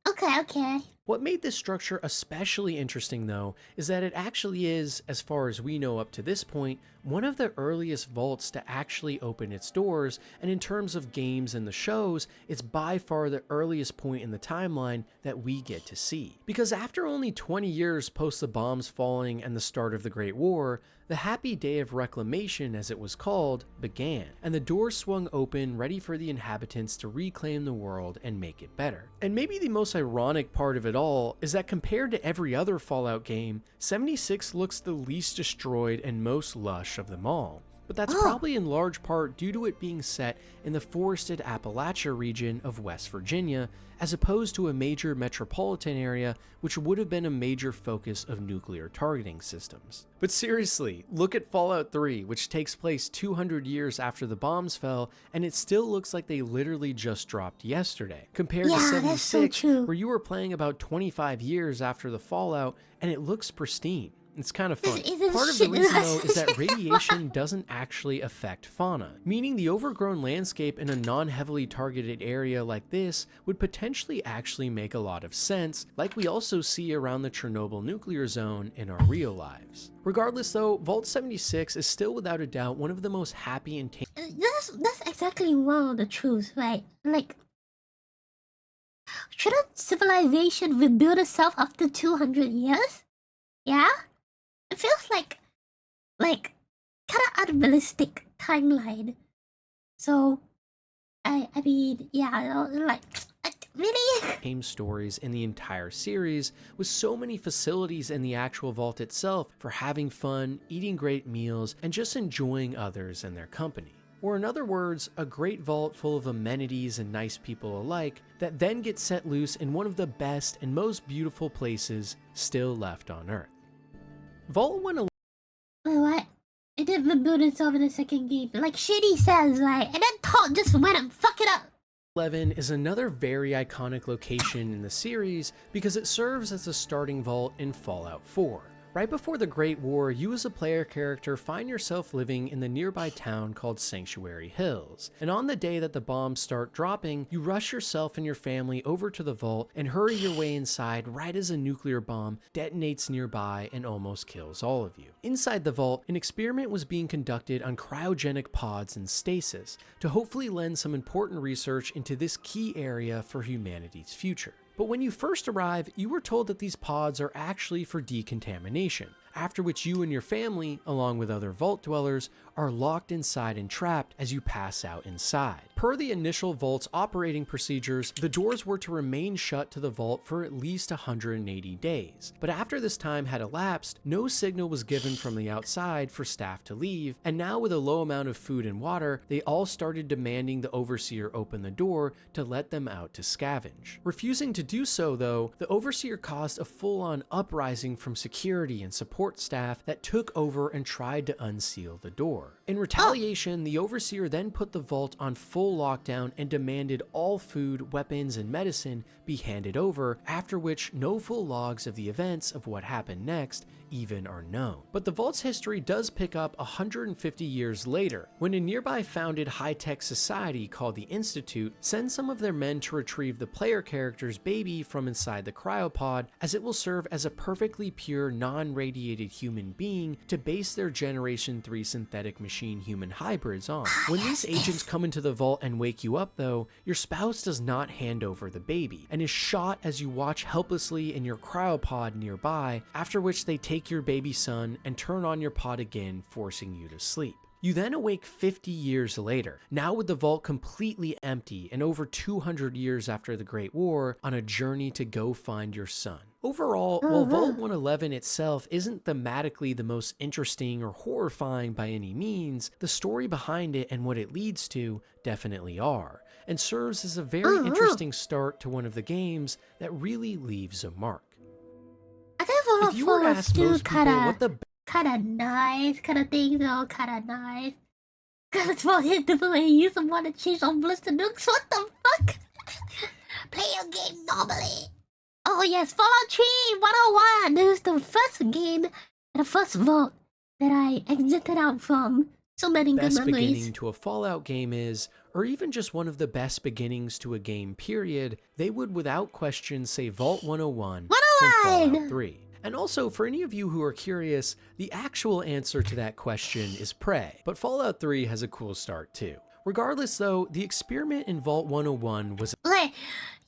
okay.
What made this structure especially interesting, though, is that it actually is, as far as we know up to this point, one of the earliest vaults to actually open its doors, and in terms of games and the shows, it's by far the earliest point in the timeline that we get to see. Because after only 20 years post the bombs falling and the start of the Great War, the happy day of reclamation, as it was called, began, and the doors swung open ready for the inhabitants to reclaim the world and make it better. And maybe the most ironic part of it all is that compared to every other Fallout game, 76 looks the least destroyed and most lush of them all. But that's probably in large part due to it being set in the forested Appalachia region of West Virginia, as opposed to a major metropolitan area which would have been a major focus of nuclear targeting systems. But seriously, look at Fallout 3, which takes place 200 years after the bombs fell, and it still looks like they literally just dropped yesterday, compared to 76, where you were playing about 25 years after the fallout, and it looks pristine. It's kind of fun. Part of the reason, though, is that radiation doesn't actually affect fauna, meaning the overgrown landscape in a non-heavily targeted area like this would potentially actually make a lot of sense, like we also see around the Chernobyl nuclear zone in our real lives. Regardless, though, Vault 76 is still without a doubt one of the most happy and
That's exactly one of the truths, right? Like, shouldn't civilization rebuild itself after 200 years? Yeah? It feels like kind of unrealistic timeline. So, I mean, yeah, like, really?
Game stories in the entire series, with so many facilities in the actual vault itself for having fun, eating great meals, and just enjoying others and their company. Or in other words, a great vault full of amenities and nice people alike that then gets set loose in one of the best and most beautiful places still left on Earth. Vault 111.
Wait, what? It didn't rebuild itself in the second game, like Shitty says, right? And then Todd just went and fucked it up.
11 is another very iconic location in the series because it serves as a starting vault in Fallout 4. Right before the Great War, you as a player character find yourself living in the nearby town called Sanctuary Hills, and on the day that the bombs start dropping, you rush yourself and your family over to the vault and hurry your way inside right as a nuclear bomb detonates nearby and almost kills all of you. Inside the vault, an experiment was being conducted on cryogenic pods in stasis to hopefully lend some important research into this key area for humanity's future. But when you first arrive, you were told that these pods are actually for decontamination, after which you and your family, along with other vault dwellers, are locked inside and trapped as you pass out inside. Per the initial vault's operating procedures, the doors were to remain shut to the vault for at least 180 days. But after this time had elapsed, no signal was given from the outside for staff to leave, and now with a low amount of food and water, they all started demanding the overseer open the door to let them out to scavenge. Refusing to do so, though, the overseer caused a full-on uprising from security and support staff that took over and tried to unseal the door. In retaliation, the overseer then put the vault on full lockdown and demanded all food, weapons, and medicine be handed over, after which no full logs of the events of what happened next even are known. But the vault's history does pick up 150 years later, when a nearby founded high-tech society called the Institute sends some of their men to retrieve the player character's baby from inside the cryopod, as it will serve as a perfectly pure, non-radiated human being to base their Generation 3 synthetic machine-human hybrids on. When these agents come into the vault and wake you up, though, your spouse does not hand over the baby, and is shot as you watch helplessly in your cryopod nearby, after which they take your baby son and turn on your pod again, forcing you to sleep. You then awake 50 years later, now with the vault completely empty and over 200 years after the Great War, on a journey to go find your son. Overall, while Vault 111 itself isn't thematically the most interesting or horrifying by any means, the story behind it and what it leads to definitely are, and serves as a very interesting start to one of the games that really leaves a mark.
I think Fallout 4 was still
kinda
nice, kinda nice. Cause for him to play, you want to change on Blister Nukes, what the fuck? Play your game normally. Oh yes, Fallout 3 101! This is the first game, the first vault that I exited out from So many good
best
memories.
beginning to a Fallout game is, or even just one of the best beginnings to a game period, they would without question say Vault 101 from Fallout 3. And also, for any of you who are curious, the actual answer to that question is Prey, but Fallout 3 has a cool start too. Regardless though, the experiment in Vault 101 was
Okay,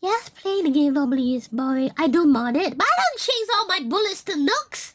yes, playing the game normally is boring. I do mod it, but I don't change all my bullets to nukes.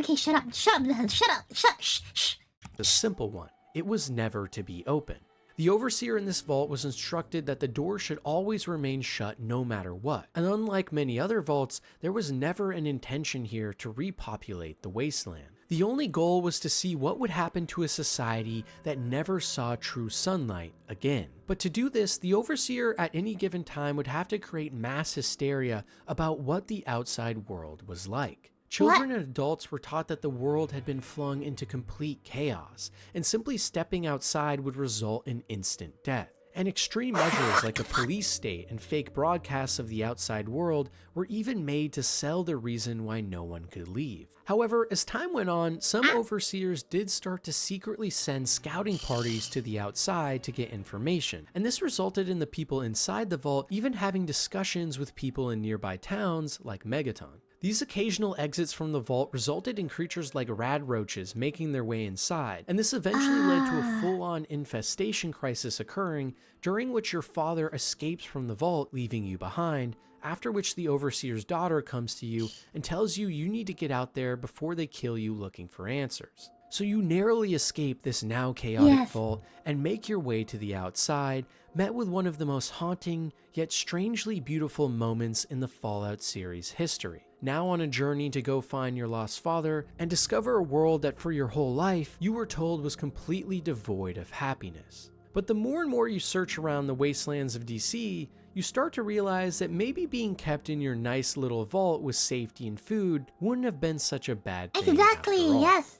Okay, shut up, shut up, shh.
a simple one. It was never to be open. The overseer in this vault was instructed that the door should always remain shut no matter what, and unlike many other vaults, there was never an intention here to repopulate the wasteland. The only goal was to see what would happen to a society that never saw true sunlight again. But to do this, the overseer at any given time would have to create mass hysteria about what the outside world was like. Children and adults were taught that the world had been flung into complete chaos, and simply stepping outside would result in instant death. And extreme measures like a police state and fake broadcasts of the outside world were even made to sell the reason why no one could leave. However, as time went on, some overseers did start to secretly send scouting parties to the outside to get information, and this resulted in the people inside the vault even having discussions with people in nearby towns like Megaton. These occasional exits from the vault resulted in creatures like rad roaches making their way inside, and this eventually led to a full-on infestation crisis occurring, during which your father escapes from the vault, leaving you behind, after which the overseer's daughter comes to you and tells you you need to get out there before they kill you looking for answers. So you narrowly escape this now chaotic vault and make your way to the outside, met with one of the most haunting yet strangely beautiful moments in the Fallout series history. Now on a journey to go find your lost father and discover a world that for your whole life you were told was completely devoid of happiness. But the more and more you search around the wastelands of DC, you start to realize that maybe being kept in your nice little vault with safety and food wouldn't have been such a bad thing.
Exactly,
after all.
yes.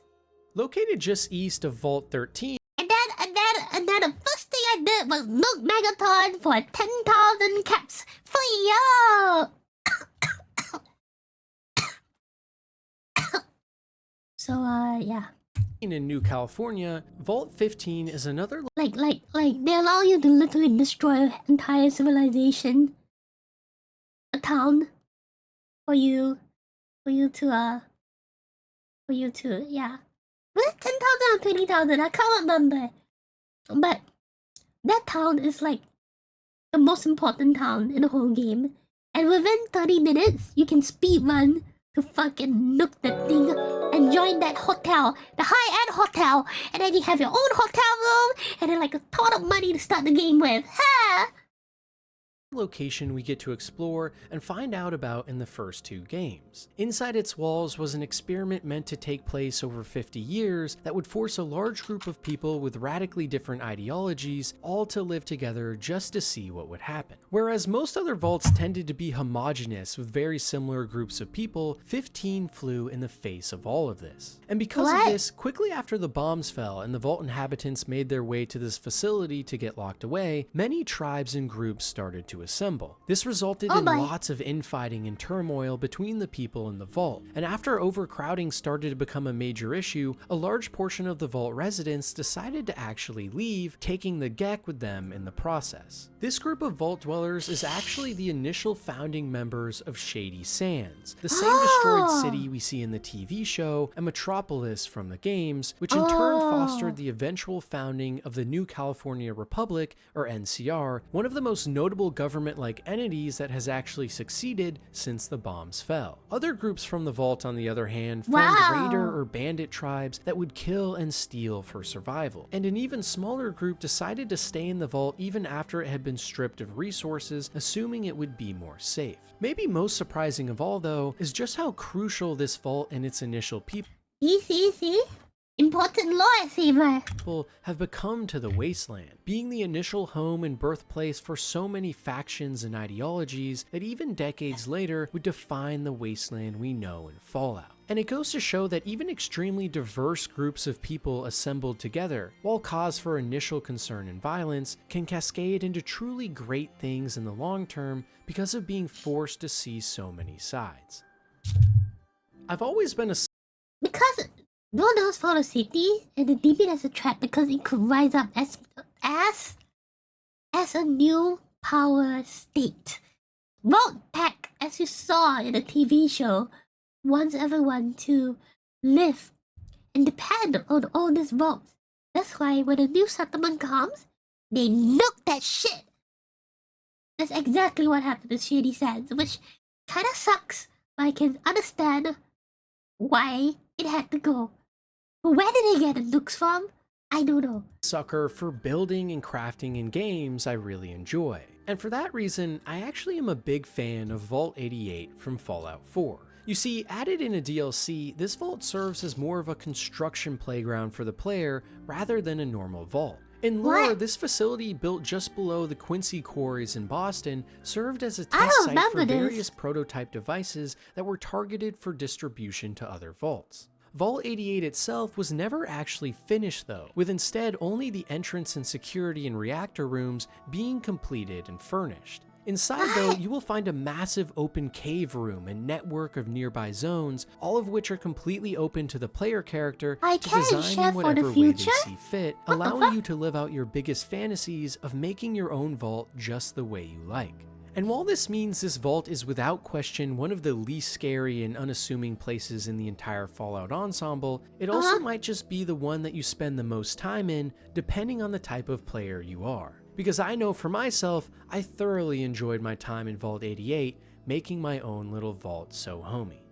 Located just east of Vault 13,
And then the first thing I did was nuke Megaton for 10,000 caps for you. So, yeah.
in New California, Vault 15 is another
Like, they allow you to literally destroy an entire civilization. A town. For you to, yeah. Was it 10,000 or 20,000? I can't remember. But that town is like the most important town in the whole game. And within 30 minutes, you can speed run to fucking nuke that thing and join that hotel, the high-end hotel. And then you have your own hotel room and then like a ton of money to start the game with. Ha!
location we get to explore and find out about in the first two games. Inside its walls was an experiment meant to take place over 50 years that would force a large group of people with radically different ideologies all to live together just to see what would happen. Whereas most other vaults tended to be homogenous with very similar groups of people, 15 flew in the face of all of this. And because of this, quickly after the bombs fell and the vault inhabitants made their way to this facility to get locked away, many tribes and groups started to assemble. This resulted in lots of infighting and turmoil between the people in the vault, and after overcrowding started to become a major issue, a large portion of the vault residents decided to actually leave, taking the Gek with them in the process. This group of vault dwellers is actually the initial founding members of Shady Sands, the same destroyed city we see in the TV show and Metropolis from the games, which in turn fostered the eventual founding of the New California Republic, or NCR, one of the most notable government-like entities that has actually succeeded since the bombs fell. Other groups from the vault, on the other hand, formed raider or bandit tribes that would kill and steal for survival. And an even smaller group decided to stay in the vault even after it had been stripped of resources, assuming it would be more safe. Maybe most surprising of all, though, is just how crucial this vault and its initial people
important lore
have become to the wasteland, being the initial home and birthplace for so many factions and ideologies that even decades later would define the wasteland we know in Fallout. And it goes to show that even extremely diverse groups of people assembled together, while cause for initial concern and violence, can cascade into truly great things in the long term because of being forced to see so many sides. I've always been a
No one else found a safety, and they deemed it as a trap because it could rise up as a new power state. Vault Tech, as you saw in the TV show, wants everyone to live and depend on all these vaults. That's why when a new settlement comes, they nuke that shit. That's exactly what happened to Shady Sands, which kinda sucks, but I can understand why it had to go. But where did they get the nukes from? I don't know.
Sucker for building and crafting in games I really enjoy. And for that reason, I actually am a big fan of Vault 88 from Fallout 4. You see, added in a DLC, this vault serves as more of a construction playground for the player rather than a normal vault. In lore, this facility built just below the Quincy Quarries in Boston served as a test site for various prototype devices that were targeted for distribution to other vaults. Vault 88 itself was never actually finished though, with instead only the entrance and security and reactor rooms being completed and furnished. Inside though, you will find a massive open cave room and network of nearby zones, all of which are completely open to the player character to design in whatever way they see fit, allowing you to live out your biggest fantasies of making your own vault just the way you like. And while this means this vault is without question one of the least scary and unassuming places in the entire Fallout ensemble, it also might just be the one that you spend the most time in, depending on the type of player you are. Because I know for myself, I thoroughly enjoyed my time in Vault 88, making my own little vault so homey.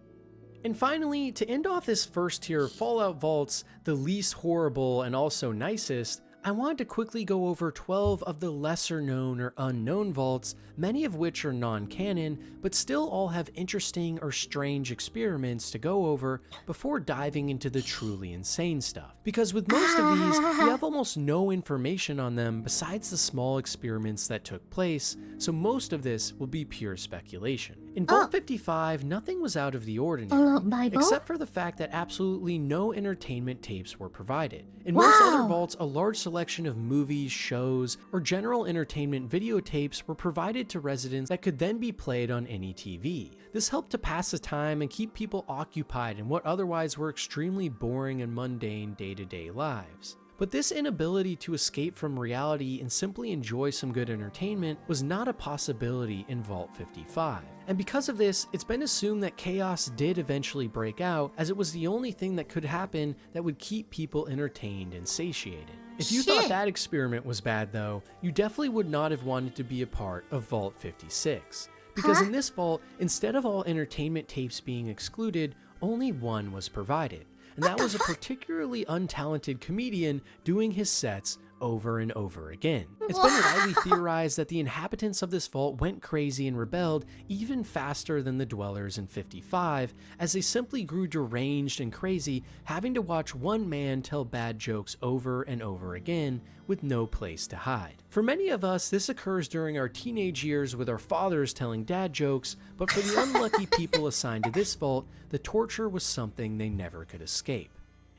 And finally, to end off this first tier of Fallout vaults, the least horrible and also nicest, I wanted to quickly go over 12 of the lesser known or unknown vaults, many of which are non-canon, but still all have interesting or strange experiments to go over before diving into the truly insane stuff. Because with most of these, we have almost no information on them besides the small experiments that took place, so most of this will be pure speculation. In Vault 55, nothing was out of the ordinary, except for the fact that absolutely no entertainment tapes were provided. In most other vaults, a large selection of movies, shows, or general entertainment videotapes were provided to residents that could then be played on any TV. This helped to pass the time and keep people occupied in what otherwise were extremely boring and mundane day-to-day lives. But this inability to escape from reality and simply enjoy some good entertainment was not a possibility in Vault 55. And because of this, it's been assumed that chaos did eventually break out, as it was the only thing that could happen that would keep people entertained and satiated. If you thought that experiment was bad though, you definitely would not have wanted to be a part of Vault 56. Because in this vault, instead of all entertainment tapes being excluded, only one was provided. And that was a particularly untalented comedian doing his sets over and over again. It's been widely theorized that the inhabitants of this vault went crazy and rebelled even faster than the dwellers in 55, as they simply grew deranged and crazy, having to watch one man tell bad jokes over and over again with no place to hide. For many of us, this occurs during our teenage years with our fathers telling dad jokes, but for the unlucky people assigned to this vault, the torture was something they never could escape.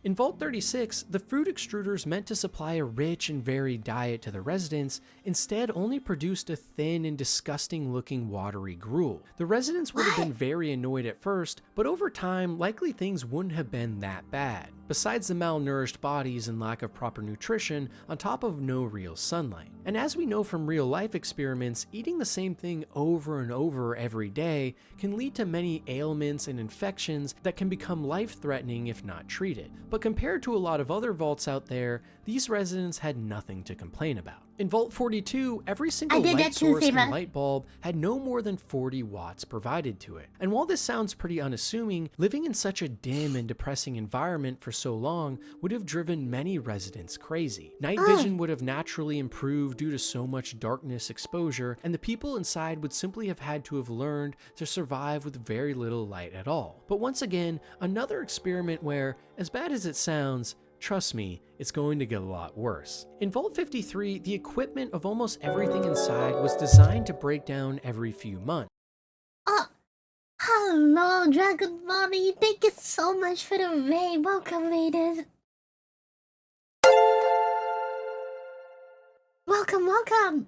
In Vault 36, the fruit extruders meant to supply a rich and varied diet to the residents instead only produced a thin and disgusting looking watery gruel. The residents would have been very annoyed at first, but over time, likely things wouldn't have been that bad, besides the malnourished bodies and lack of proper nutrition on top of no real sunlight. And as we know from real life experiments, eating the same thing over and over every day can lead to many ailments and infections that can become life-threatening if not treated. But compared to a lot of other vaults out there, these residents had nothing to complain about. In Vault 42, every single light source and light bulb had no more than 40 watts provided to it. And while this sounds pretty unassuming, living in such a dim and depressing environment for so long would have driven many residents crazy. Night vision would have naturally improved due to so much darkness exposure, and the people inside would simply have had to have learned to survive with very little light at all. But once again, another experiment where, as bad as it sounds, trust me, it's going to get a lot worse. In Vault 53, the equipment of almost everything inside was designed to break down every few months.
Hello, Dragon Mommy. Thank you so much for the raid. Welcome, ladies. Welcome.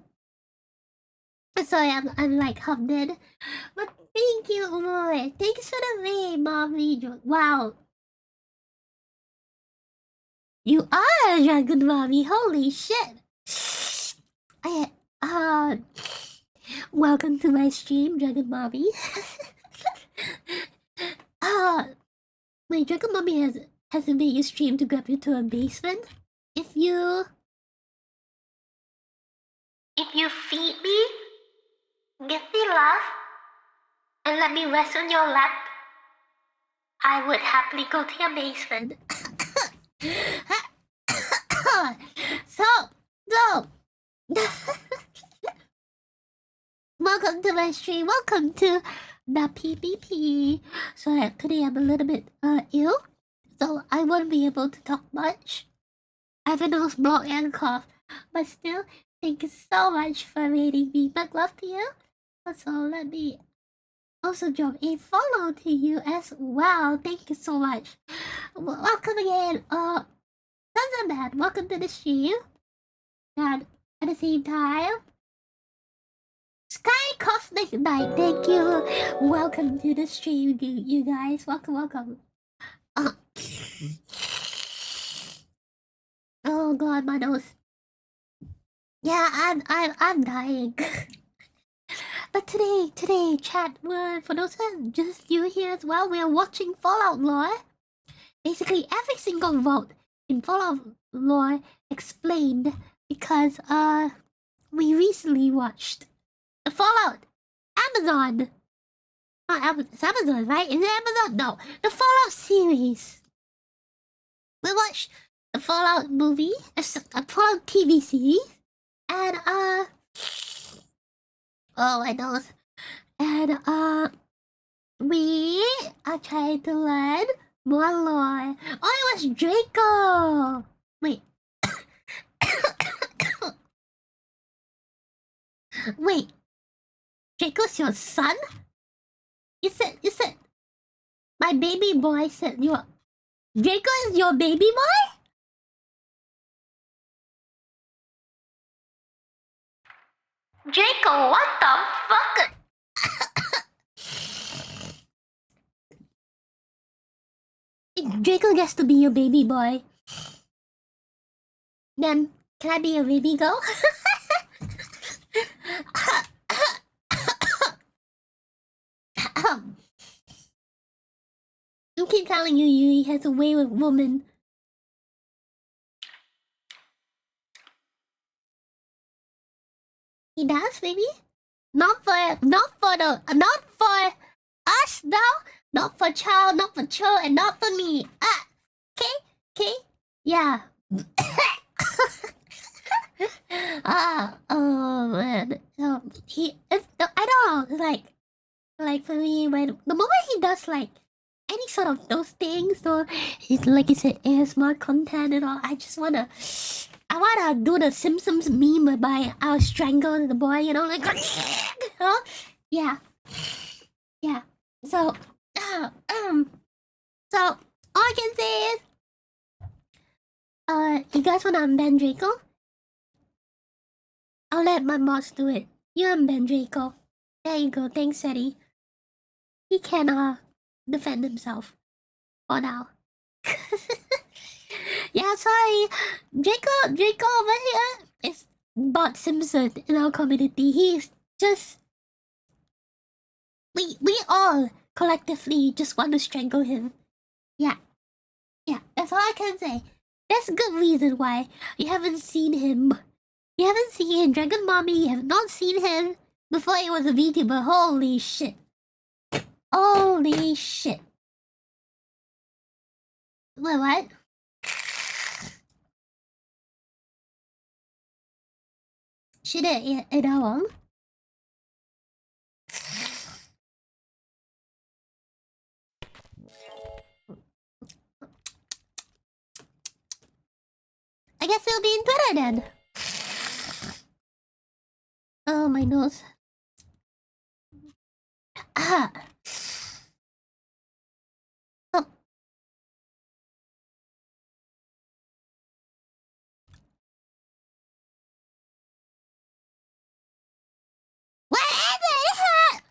Sorry, I'm like hummed in. But thank you, Umoe. Thanks for the raid, Mommy. Wow. You are a dragon mommy. Holy shit. Welcome to my stream, Dragon Mommy. Wait, Dragon Mommy hasn't made you stream to grab you to a basement? If you feed me, give me love, and let me rest on your lap, I would happily go to your basement. So, welcome to my stream. Welcome to the PPP. So today I'm a little bit ill, so I won't be able to talk much. I have a nose block and cough, but still, thank you so much for rating me. Much love to you. Also, let me also drop a follow to you as well. Thank you so much. Welcome again. Thunderbad, welcome to the stream. And at the same time, Sky Cosmic Night, thank you. Welcome to the stream, you guys. Welcome. Oh god, my nose. Yeah, I'm dying. But today, chat, for those who just you here as well, we are watching Fallout lore. Basically, every single vote in Fallout lore explained because we recently watched the Fallout Amazon. It's Amazon, right? Is it Amazon? No, the Fallout series. We watched the Fallout movie, a Fallout TV series, and oh my nose, and we are trying to learn more lore. Oh, it was Draco. Wait. Wait. Draco's your son? You said my baby boy said Draco is your baby boy? Draco, what the fuck? If Draco gets to be your baby boy, then can I be a baby girl? I keep telling you, he has a way with women. He does, maybe? Not for us though. Not for Chow, not for Cho, and not for me. Okay, yeah. Oh man. I don't know. Like for me, when the moment he does like any sort of those things, so it's like you said, ASMR content and all. I wanna do the Simpsons meme whereby I'll strangle the boy, you know, like yeah. So all I can say is, you guys wanna unban Draco? I'll let my boss do it. You unban Draco. There you go. Thanks, Eddie. He can defend himself for now. Yeah, sorry. Draco over here is Bot Simpson in our community. He's just we all collectively just want to strangle him. Yeah, that's all I can say. There's a good reason why you haven't seen him. You haven't seen Dragon Mommy, you have not seen him before he was a VTuber. Holy shit. Holy shit. Wait, what? Should I eat along? I guess it'll be in Twitter then. Oh, my nose. Ah. Oh. What is it?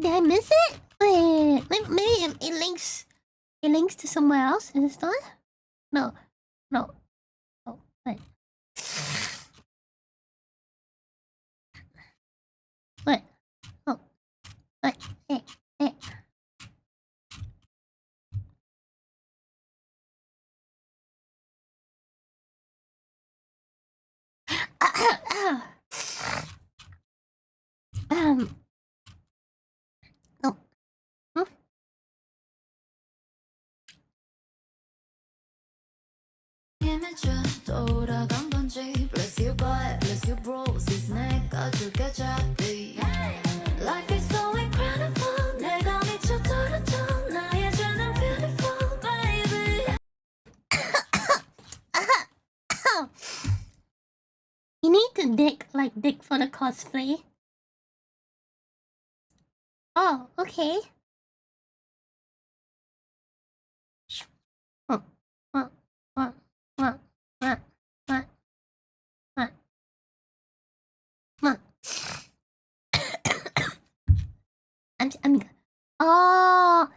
Did I miss it? Wait, maybe it links It links to somewhere else. Is it not? No. No. Oh, wait. What? Oh. What? Hey. Hey. No. Hmm?
돌아간 건지 bless you boy bless you bro 내가 줄게 잡히 Life is so incredible 내가 미쳐 떨어져 나의 죄는 beautiful baby
You need to dig for the cosplay. Oh, okay. Oh, oh, oh, oh, oh, oh, oh, oh. I'm. Oh.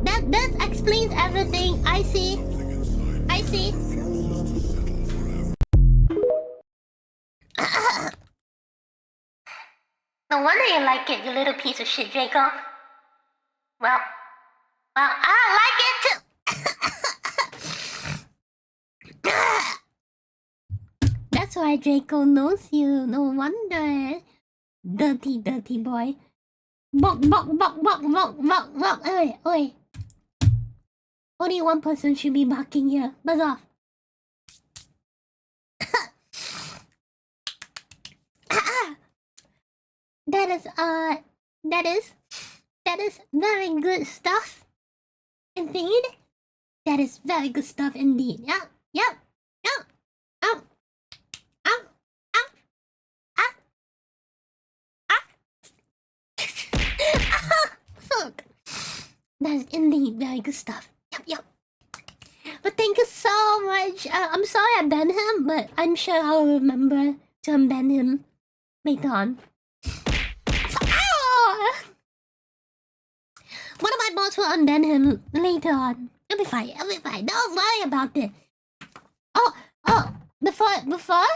That explains everything. I see. I see. No wonder you like it, you little piece of shit, Draco. Well, I like it too. That's why Draco knows you. No wonder. Dirty, dirty boy. Bok, bok, bok, bok, bok, bok, bok. Oi, oi. Only one person should be barking here. Buzz off. That is very good stuff. Indeed. That is very good stuff indeed. Yeah, yeah, yeah. Fuck. That is indeed very good stuff. Yep. But thank you so much. I'm sorry I banned him, but I'm sure I'll remember to unban him later on. One of my bots will unban him later on. It'll be fine. Don't worry about it. Oh, before.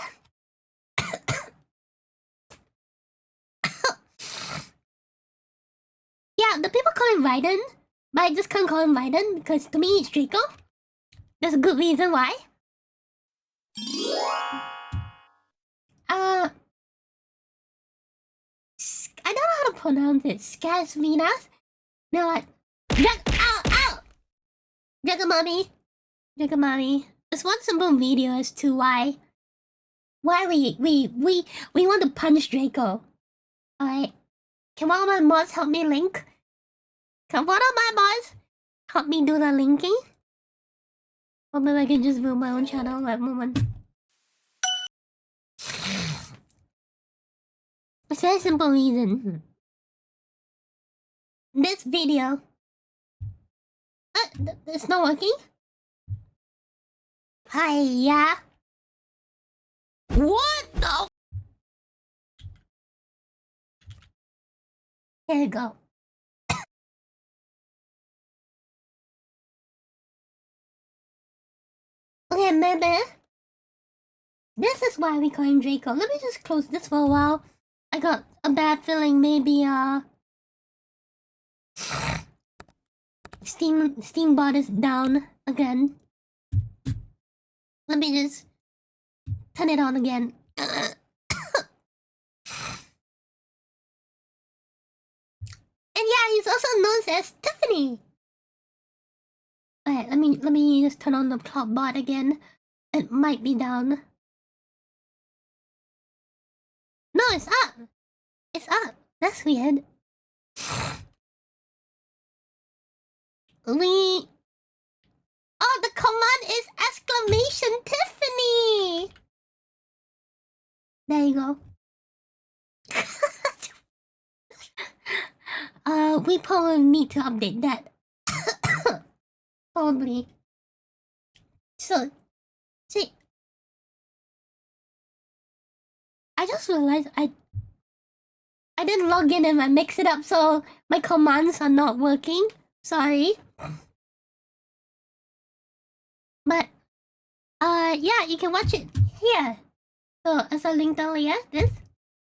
Yeah, the people call him Raiden, but I just can't call him Raiden because to me it's Draco. There's a good reason why. I don't know how to pronounce it. Skasvinas? No, what? Ow! Jagamami. Just one simple video as to why we want to punch Draco. Alright. Can one of my mods help me link? Can one of my mods help me do the linking? Or maybe I can just build my own channel at the moment. It's a very simple reason. This video... it's not working? Hiya! What the... Here you go. Okay, maybe. This is why we call him Draco. Let me just close this for a while. I got a bad feeling maybe, Steambot is down again. Let me just turn it on again. And yeah, he's also known as Tiffany. Alright, let me just turn on the top bot again. It might be down. No, it's up. It's up. That's weird. Oh, the command is exclamation Tiffany. There you go. We probably need to update that. Probably. So, see, I just realized I didn't log in and I mixed it up, so my commands are not working. Sorry. But, yeah, you can watch it here. So, as I linked earlier, this.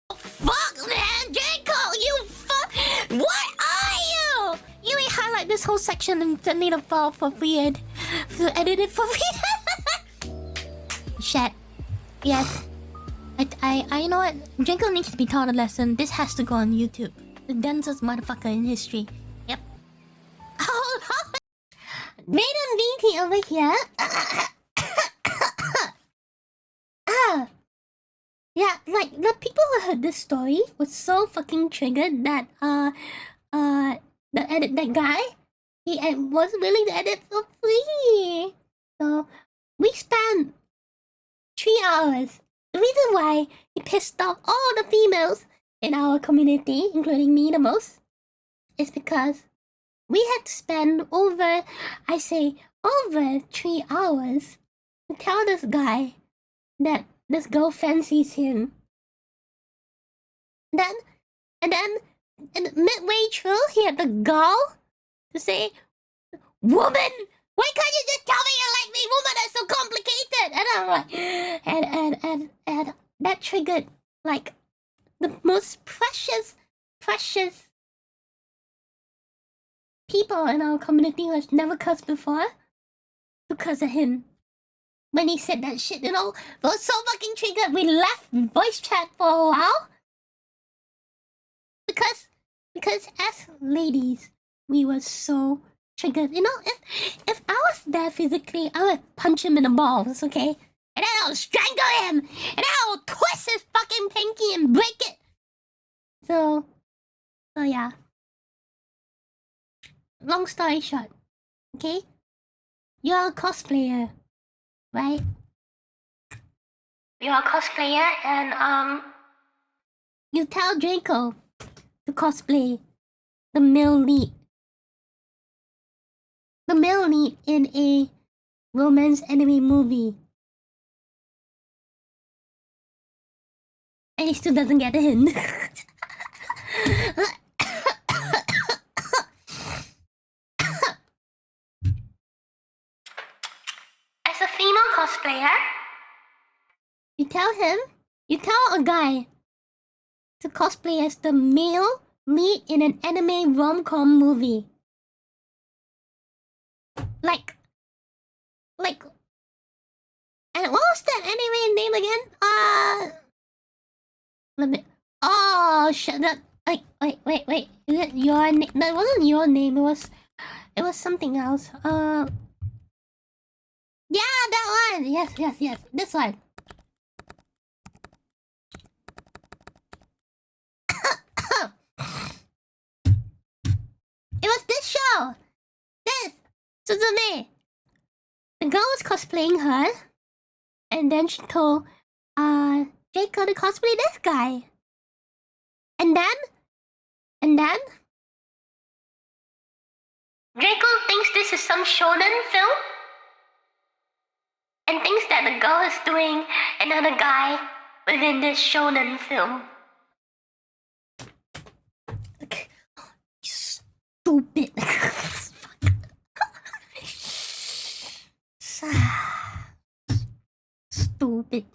Oh, fuck, man! Jacob, you fuck! What are you? You may highlight this whole section and delete a file for weird. To edit it for weird. Shit. Yes. I you know what? Jacob needs to be taught a lesson. This has to go on YouTube. The densest motherfucker in history. Yep. Hold on. Maiden VT over here. Yeah, like the people who heard this story was so fucking triggered that that guy he was willing to edit for free. So we spent 3 hours. The reason why he pissed off all the females in our community, including me the most, is because we had to spend over 3 hours to tell this guy that this girl fancies him. And midway through, he had the gall to say, "Woman, why can't you just tell me you like me? Woman, that's so complicated." And I'm like, and that triggered like the most precious people in our community who has never cursed before because of him. When he said that shit, you know, we were so fucking triggered. We left voice chat for a while because as ladies, we were so triggered. You know, if I was there physically, I would punch him in the balls, okay? And then I'll strangle him, and then I'll twist his fucking pinky and break it. So yeah. Long story short, okay? You're a cosplayer, right? You're a cosplayer, and you tell Draco to cosplay the male lead. The male lead in a romance anime movie. And he still doesn't get the hint. As a female cosplayer, you tell a guy to cosplay as the male lead in an anime rom-com movie. Like, and what was that anime name again? Let me. Oh, shut up! Wait. Is it your name? That wasn't your name. It was something else. Yeah, that one. Yes. This one. It was this show. This Suzume. The girl was cosplaying her, and then she told Jacob to cosplay this guy. And then Draco thinks this is some shonen film and thinks that the girl is doing another guy within this shonen film. Stupid. Stupid.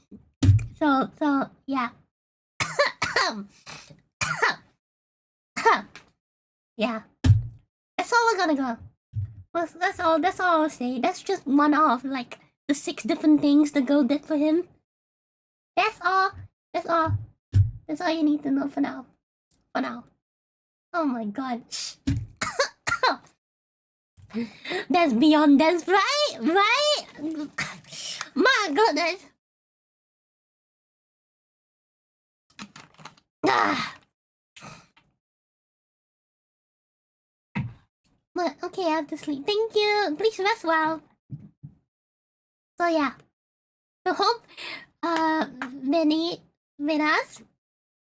So yeah. Yeah. That's all we're gonna go. Well, that's all I'll say. That's just one of like the 6 different things the girl did for him. That's all you need to know for now. Oh my god. That's beyond dance, right? My goodness. But okay, I have to sleep. Thank you. Please rest well. So yeah. So hope Venas,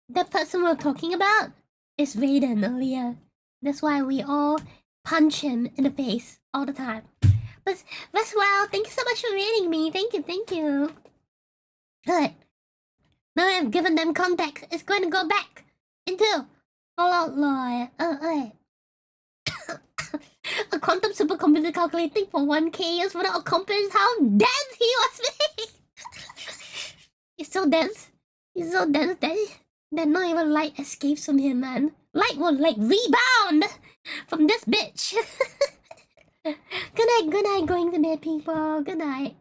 the person we're talking about, is Raiden earlier. That's why we all punch him in the face all the time. But But well, thank you so much for reading me. Thank you. Good. Now I've given them context. It's going to go back into Fallout lore. Alright. A quantum supercomputer calculating for 1K years without accomplish how dense he was made. He's so dense that not even light escapes from him, man. Light will like rebound from this bitch. Good night, going to bed, people. Good night.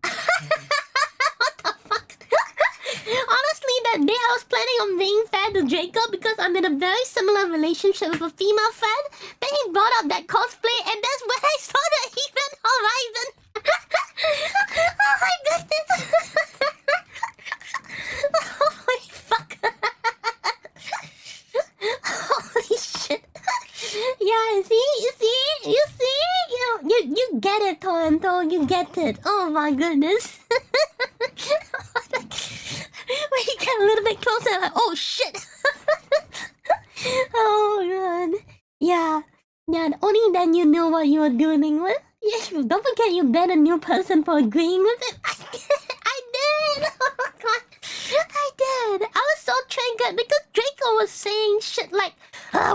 What the fuck? Honestly, that day I was planning on being fair to Jacob because I'm in a very similar relationship with a female friend. Then he brought up that cosplay, and that's when I saw the event horizon. Oh my goodness. Holy fuck. Holy shit. Yeah, you see? You get it, Toronto. You get it. Oh my goodness. When you get a little bit closer, like, oh shit. Oh god. Yeah, only then you knew what you were dealing with. Yes, don't forget you bet a new person for agreeing with it. I did. Oh god. I did. I was so triggered because Draco was saying shit like,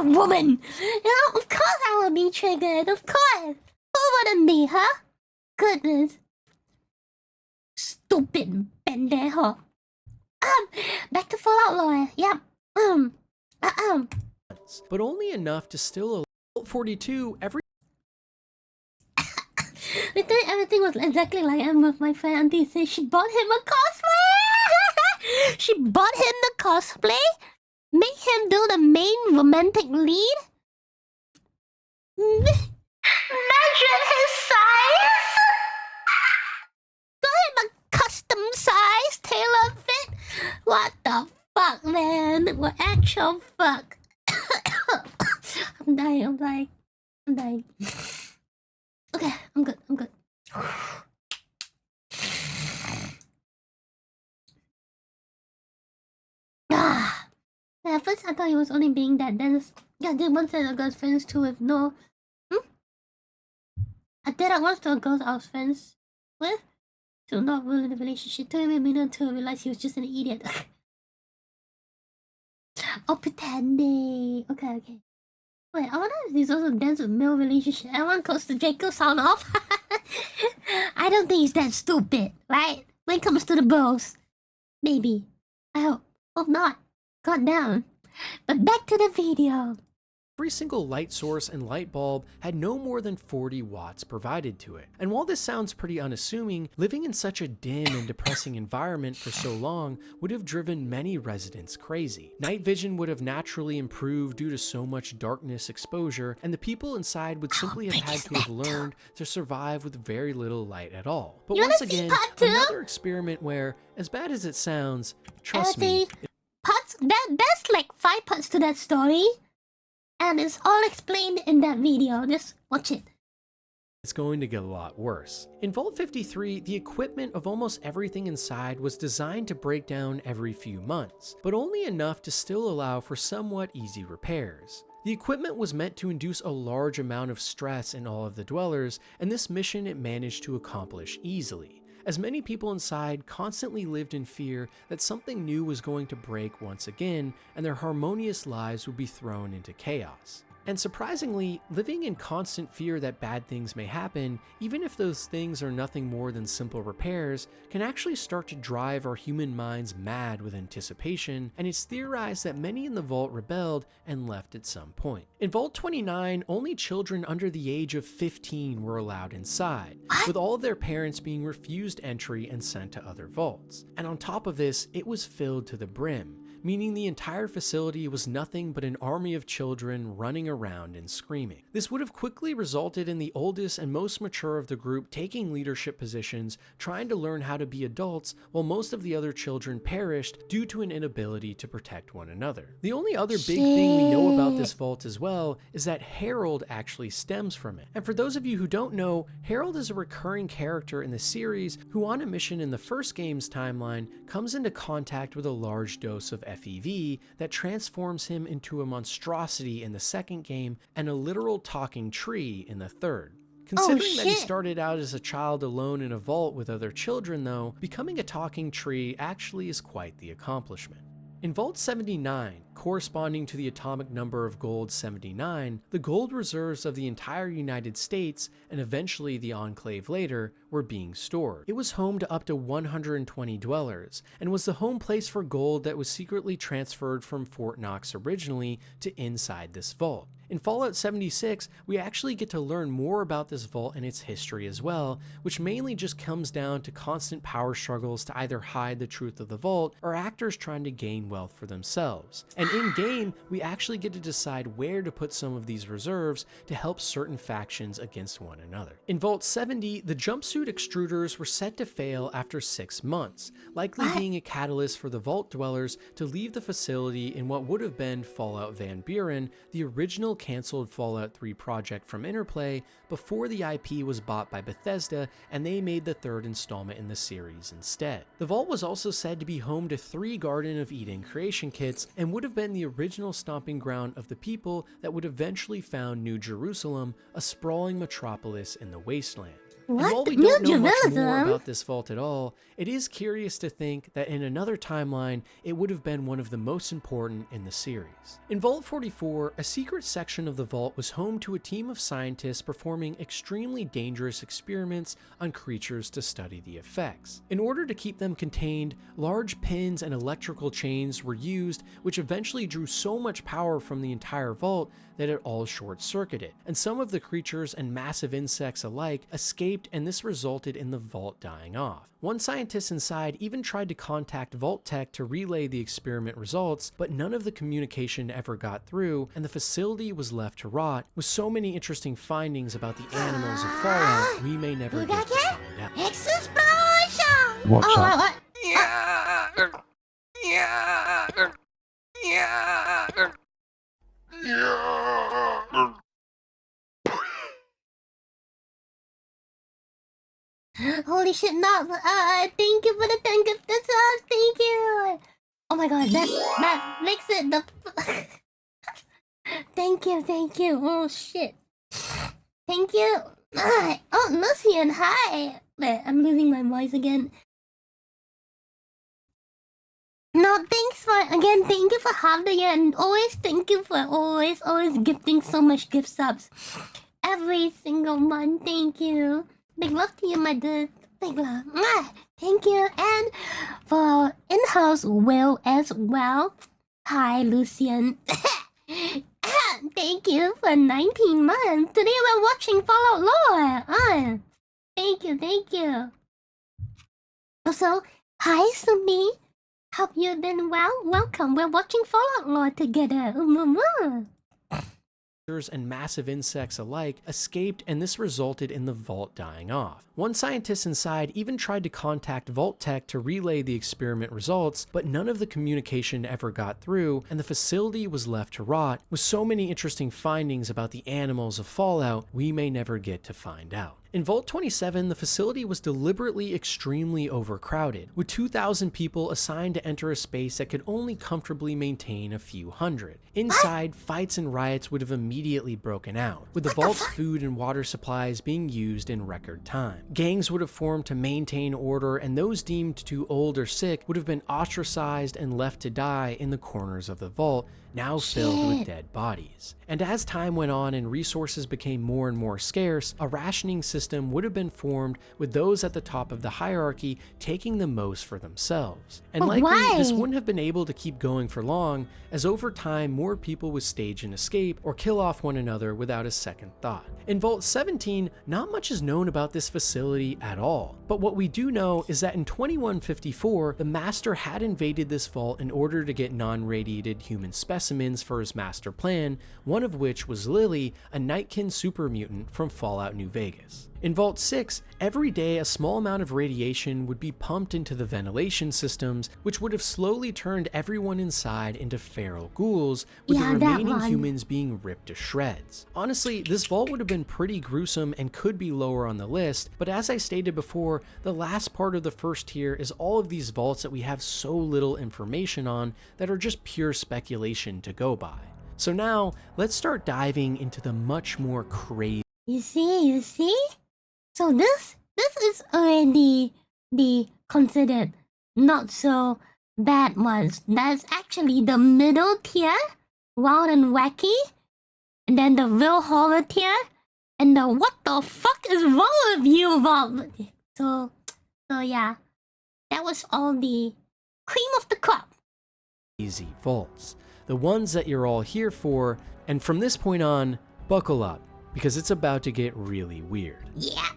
woman. You know, of course I will be triggered. Of course. Who wouldn't be, huh? Goodness. Stupid pendejo. Back to Fallout lore. Yep.
But only enough to still allow 42 every.
Literally everything was exactly like I'm with my friend. Auntie said she bought him a cosplay. She bought him the cosplay, made him do the main romantic lead. Measured his size. Got him a custom size tailor fit. What the fuck, man? What actual fuck? I'm dying. Okay, I'm good. At first I thought he was only being that dense. Yeah, I did once that I got friends too with no... I did that once to a girl I was friends with. So not ruin the relationship. Took me a minute to realize he was just an idiot. Oh, pretending. Okay. Wait, I wonder if he's also dense with male relationship. Everyone close to Draco sound off. I don't think he's that stupid, right? When it comes to the bros. Maybe. I hope not. God damn. But back to the video.
Every single light source and light bulb had no more than 40 watts provided to it. And while this sounds pretty unassuming, living in such a dim and depressing environment for so long would have driven many residents crazy. Night vision would have naturally improved due to so much darkness exposure, and the people inside would simply have had to have learned to survive with very little light at all. But once again, another experiment where, as bad as it sounds, trust me...
There's like 5 parts to that story. And it's all explained in that video. Just watch it.
It's going to get a lot worse. In Vault 53, the equipment of almost everything inside was designed to break down every few months, but only enough to still allow for somewhat easy repairs. The equipment was meant to induce a large amount of stress in all of the dwellers, and this mission it managed to accomplish easily, as many people inside constantly lived in fear that something new was going to break once again and their harmonious lives would be thrown into chaos. And surprisingly, living in constant fear that bad things may happen, even if those things are nothing more than simple repairs, can actually start to drive our human minds mad with anticipation, and it's theorized that many in the vault rebelled and left at some point. In Vault 29, only children under the age of 15 were allowed inside, with all of their parents being refused entry and sent to other vaults. And on top of this, it was filled to the brim, meaning the entire facility was nothing but an army of children running around and screaming. This would have quickly resulted in the oldest and most mature of the group taking leadership positions, trying to learn how to be adults, while most of the other children perished due to an inability to protect one another. The only other big thing we know about this vault as well is that Harold actually stems from it. And for those of you who don't know, Harold is a recurring character in the series who on a mission in the first game's timeline comes into contact with a large dose of FEV that transforms him into a monstrosity in the second game and a literal talking tree in the third. Considering that he started out as a child alone in a vault with other children though, becoming a talking tree actually is quite the accomplishment. In Vault 79, corresponding to the atomic number of gold 79, the gold reserves of the entire United States, and eventually the Enclave later, were being stored. It was home to up to 120 dwellers, and was the home place for gold that was secretly transferred from Fort Knox originally to inside this vault. In Fallout 76, we actually get to learn more about this vault and its history as well, which mainly just comes down to constant power struggles to either hide the truth of the vault or actors trying to gain wealth for themselves. And in-game, we actually get to decide where to put some of these reserves to help certain factions against one another. In Vault 70, the jumpsuit extruders were set to fail after 6 months, likely being a catalyst for the vault dwellers to leave the facility in what would have been Fallout Van Buren, the original canceled Fallout 3 project from Interplay, before the IP was bought by Bethesda and they made the third installment in the series instead. The vault was also said to be home to 3 Garden of Eden creation kits and would have been the original stomping ground of the people that would eventually found New Jerusalem, a sprawling metropolis in the wasteland. And while we don't know much more about this vault at all, it is curious to think that in another timeline, it would have been one of the most important in the series. In Vault 44, a secret section of the vault was home to a team of scientists performing extremely dangerous experiments on creatures to study the effects. In order to keep them contained, large pins and electrical chains were used, which eventually drew so much power from the entire vault that it all short-circuited, and some of the creatures and massive insects alike escaped, and this resulted in the vault dying off. One scientist inside even tried to contact Vault Tech to relay the experiment results, but none of the communication ever got through, and the facility was left to rot, with so many interesting findings about the animals of Fallout we may never get to find out.
Explosion!
What's up?
Holy shit, not thank you for the 10 gift subs, thank you! Oh my god, that makes it the thank you, oh shit. Thank you. Oh, Lucian, hi! Wait, I'm losing my voice again. No, thanks for, again, thank you for half the year, and always thank you for always gifting so much gift subs. Every single month, thank you. Big love to you, my dude. Big love. Thank you. And for in-house Will as well. Hi, Lucian. Thank you for 19 months. Today we're watching Fallout Lore. Thank you. Also, hi, Sumi. Hope you've been well. Welcome. We're watching Fallout Lore together.
And massive insects alike escaped, and this resulted in the vault dying off. One scientist inside even tried to contact Vault Tech to relay the experiment results, but none of the communication ever got through, and the facility was left to rot, with so many interesting findings about the animals of Fallout we may never get to find out. In Vault 27, the facility was deliberately extremely overcrowded, with 2,000 people assigned to enter a space that could only comfortably maintain a few hundred. Inside, fights and riots would have immediately broken out, with the vault's food and water supplies being used in record time. Gangs would have formed to maintain order, and those deemed too old or sick would have been ostracized and left to die in the corners of the vault, now filled with dead bodies. And as time went on and resources became more and more scarce, a rationing system would have been formed, with those at the top of the hierarchy taking the most for themselves. And likely this wouldn't have been able to keep going for long, as over time more people would stage an escape or kill off one another without a second thought. In Vault 17, not much is known about this facility at all, but what we do know is that in 2154, the Master had invaded this vault in order to get non-radiated human specimens for his master plan, one of which was Lily, a Nightkin super mutant from Fallout New Vegas. In Vault 6, every day a small amount of radiation would be pumped into the ventilation systems, which would have slowly turned everyone inside into feral ghouls, with the remaining humans being ripped to shreds. Honestly, this vault would have been pretty gruesome and could be lower on the list, but as I stated before, the last part of the first tier is all of these vaults that we have so little information on that are just pure speculation to go by. So now, let's start diving into the much more crazy.
You see? So this is already the considered not so bad ones. That's actually the middle tier, wild and wacky, and then the real horror tier, and the what the fuck is wrong with you, Bob? So yeah, that was all the cream of the crop.
Easy vaults, the ones that you're all here for, and from this point on, buckle up, because it's about to get really weird.
Yeah.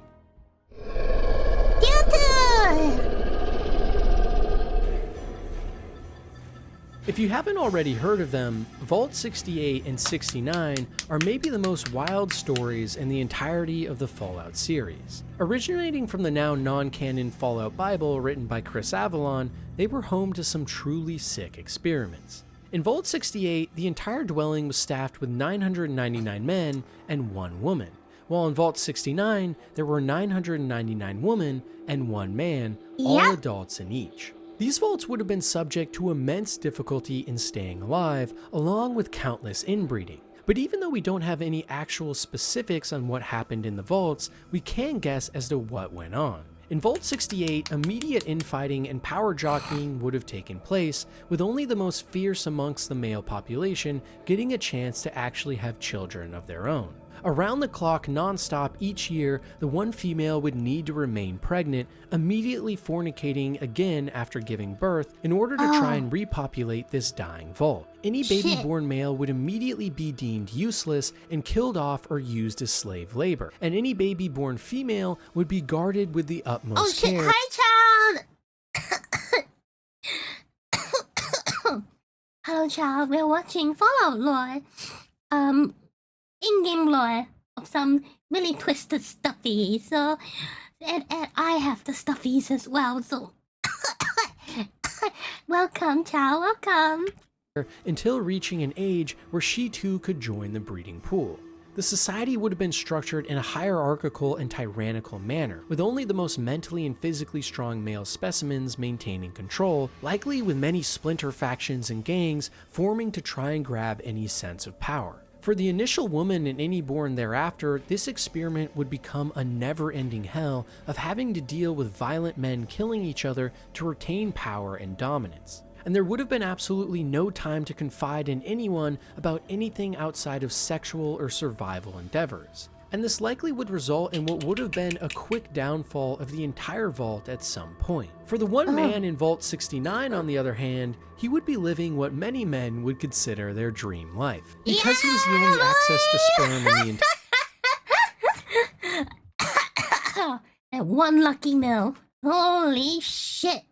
If you haven't already heard of them, Vault 68 and 69 are maybe the most wild stories in the entirety of the Fallout series. Originating from the now non-canon Fallout Bible written by Chris Avellone, they were home to some truly sick experiments. In Vault 68, the entire dwelling was staffed with 999 men and 1 woman, while in Vault 69, there were 999 women and 1 man, all adults in each. These vaults would have been subject to immense difficulty in staying alive, along with countless inbreeding. But even though we don't have any actual specifics on what happened in the vaults, we can guess as to what went on. In Vault 68, immediate infighting and power jockeying would have taken place, with only the most fierce amongst the male population getting a chance to actually have children of their own. Around the clock, non-stop each year, the one female would need to remain pregnant, immediately fornicating again after giving birth in order to try and repopulate this dying vault. Any baby-born male would immediately be deemed useless and killed off or used as slave labor, and any baby-born female would be guarded with the utmost care.
Hi, child! Hello, child. We're watching Fallout lore. In-game lore of some really twisted stuffies. So, and I have the stuffies as well. So, welcome, child. Welcome.
Until reaching an age where she too could join the breeding pool. The society would have been structured in a hierarchical and tyrannical manner, with only the most mentally and physically strong male specimens maintaining control, likely with many splinter factions and gangs forming to try and grab any sense of power. For the initial woman and any born thereafter, this experiment would become a never-ending hell of having to deal with violent men killing each other to retain power and dominance. And there would have been absolutely no time to confide in anyone about anything outside of sexual or survival endeavors. And this likely would result in what would have been a quick downfall of the entire vault at some point. For the one man in Vault 69, on the other hand, he would be living what many men would consider their dream life, because he was the only access to sperm in the
That one lucky male. Holy shit.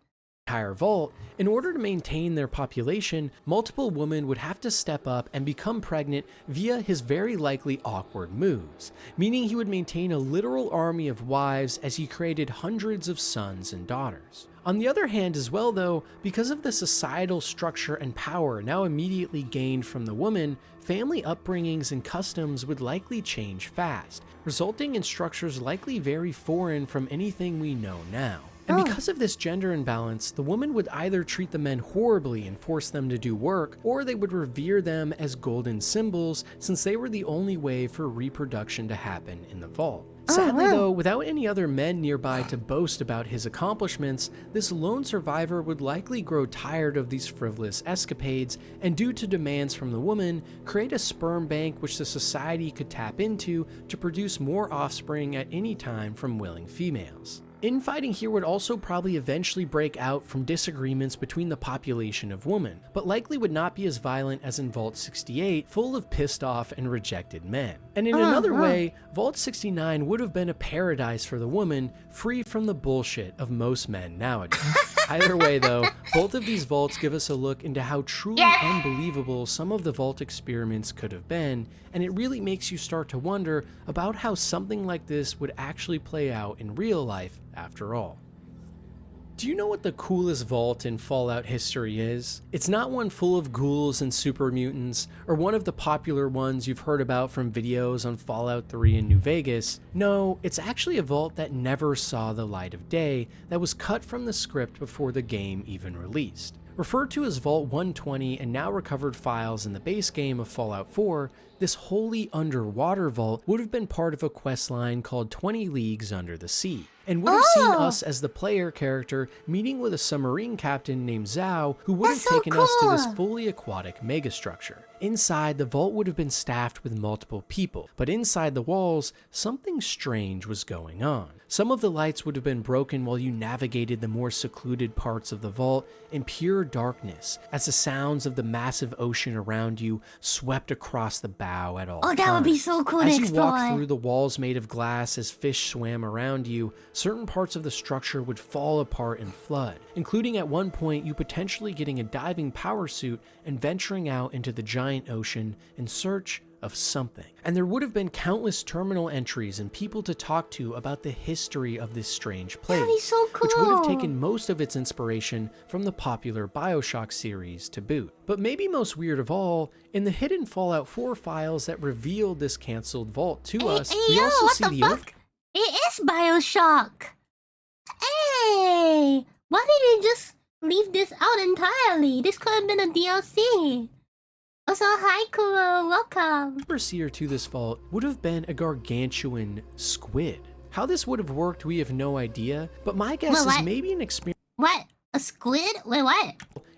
entire vault. In order to maintain their population, multiple women would have to step up and become pregnant via his very likely awkward moves, meaning he would maintain a literal army of wives as he created hundreds of sons and daughters. On the other hand as well though, because of the societal structure and power now immediately gained from the woman, family upbringings and customs would likely change fast, resulting in structures likely very foreign from anything we know now. And because of this gender imbalance, the woman would either treat the men horribly and force them to do work, or they would revere them as golden symbols since they were the only way for reproduction to happen in the vault. Sadly though, without any other men nearby to boast about his accomplishments, this lone survivor would likely grow tired of these frivolous escapades and, due to demands from the woman, create a sperm bank which the society could tap into to produce more offspring at any time from willing females. Infighting here would also probably eventually break out from disagreements between the population of women, but likely would not be as violent as in Vault 68, full of pissed off and rejected men. And in another way, Vault 69 would would have been a paradise for the woman, free from the bullshit of most men nowadays. Either way though, both of these vaults give us a look into how truly unbelievable some of the vault experiments could have been, and it really makes you start to wonder about how something like this would actually play out in real life after all. Do you know what the coolest vault in Fallout history is? It's not one full of ghouls and super mutants, or one of the popular ones you've heard about from videos on Fallout 3 in New Vegas. No, it's actually a vault that never saw the light of day, that was cut from the script before the game even released. Referred to as Vault 120 and now recovered files in the base game of Fallout 4, this wholly underwater vault would have been part of a questline called 20 Leagues Under the Sea, and would have seen us as the player character meeting with a submarine captain named Zhao, who would have taken us to this fully aquatic megastructure. Inside, the vault would have been staffed with multiple people, but inside the walls, something strange was going on. Some of the lights would have been broken while you navigated the more secluded parts of the vault in pure darkness, as the sounds of the massive ocean around you swept across the bow at all times.
That would be so cool to
explore. As you
explore.
walked through the walls made of glass as fish swam around you, certain parts of the structure would fall apart and flood, including at one point you potentially getting a diving power suit and venturing out into the giant ocean in search of something. And there would have been countless terminal entries and people to talk to about the history of this strange place,
That'd be so cool.
which would have taken most of its inspiration from the popular BioShock series to boot. But maybe most weird of all, in the hidden Fallout 4 files that revealed this cancelled vault to us, we also see the
fuck? It is BioShock! Hey! Why did you just leave this out entirely? This could have been a DLC. Also, hi Kuro, welcome.
Overseer to this vault would have been a gargantuan squid. How this would have worked, we have no idea, but my guess is maybe an experiment.
What? A squid? Wait, what?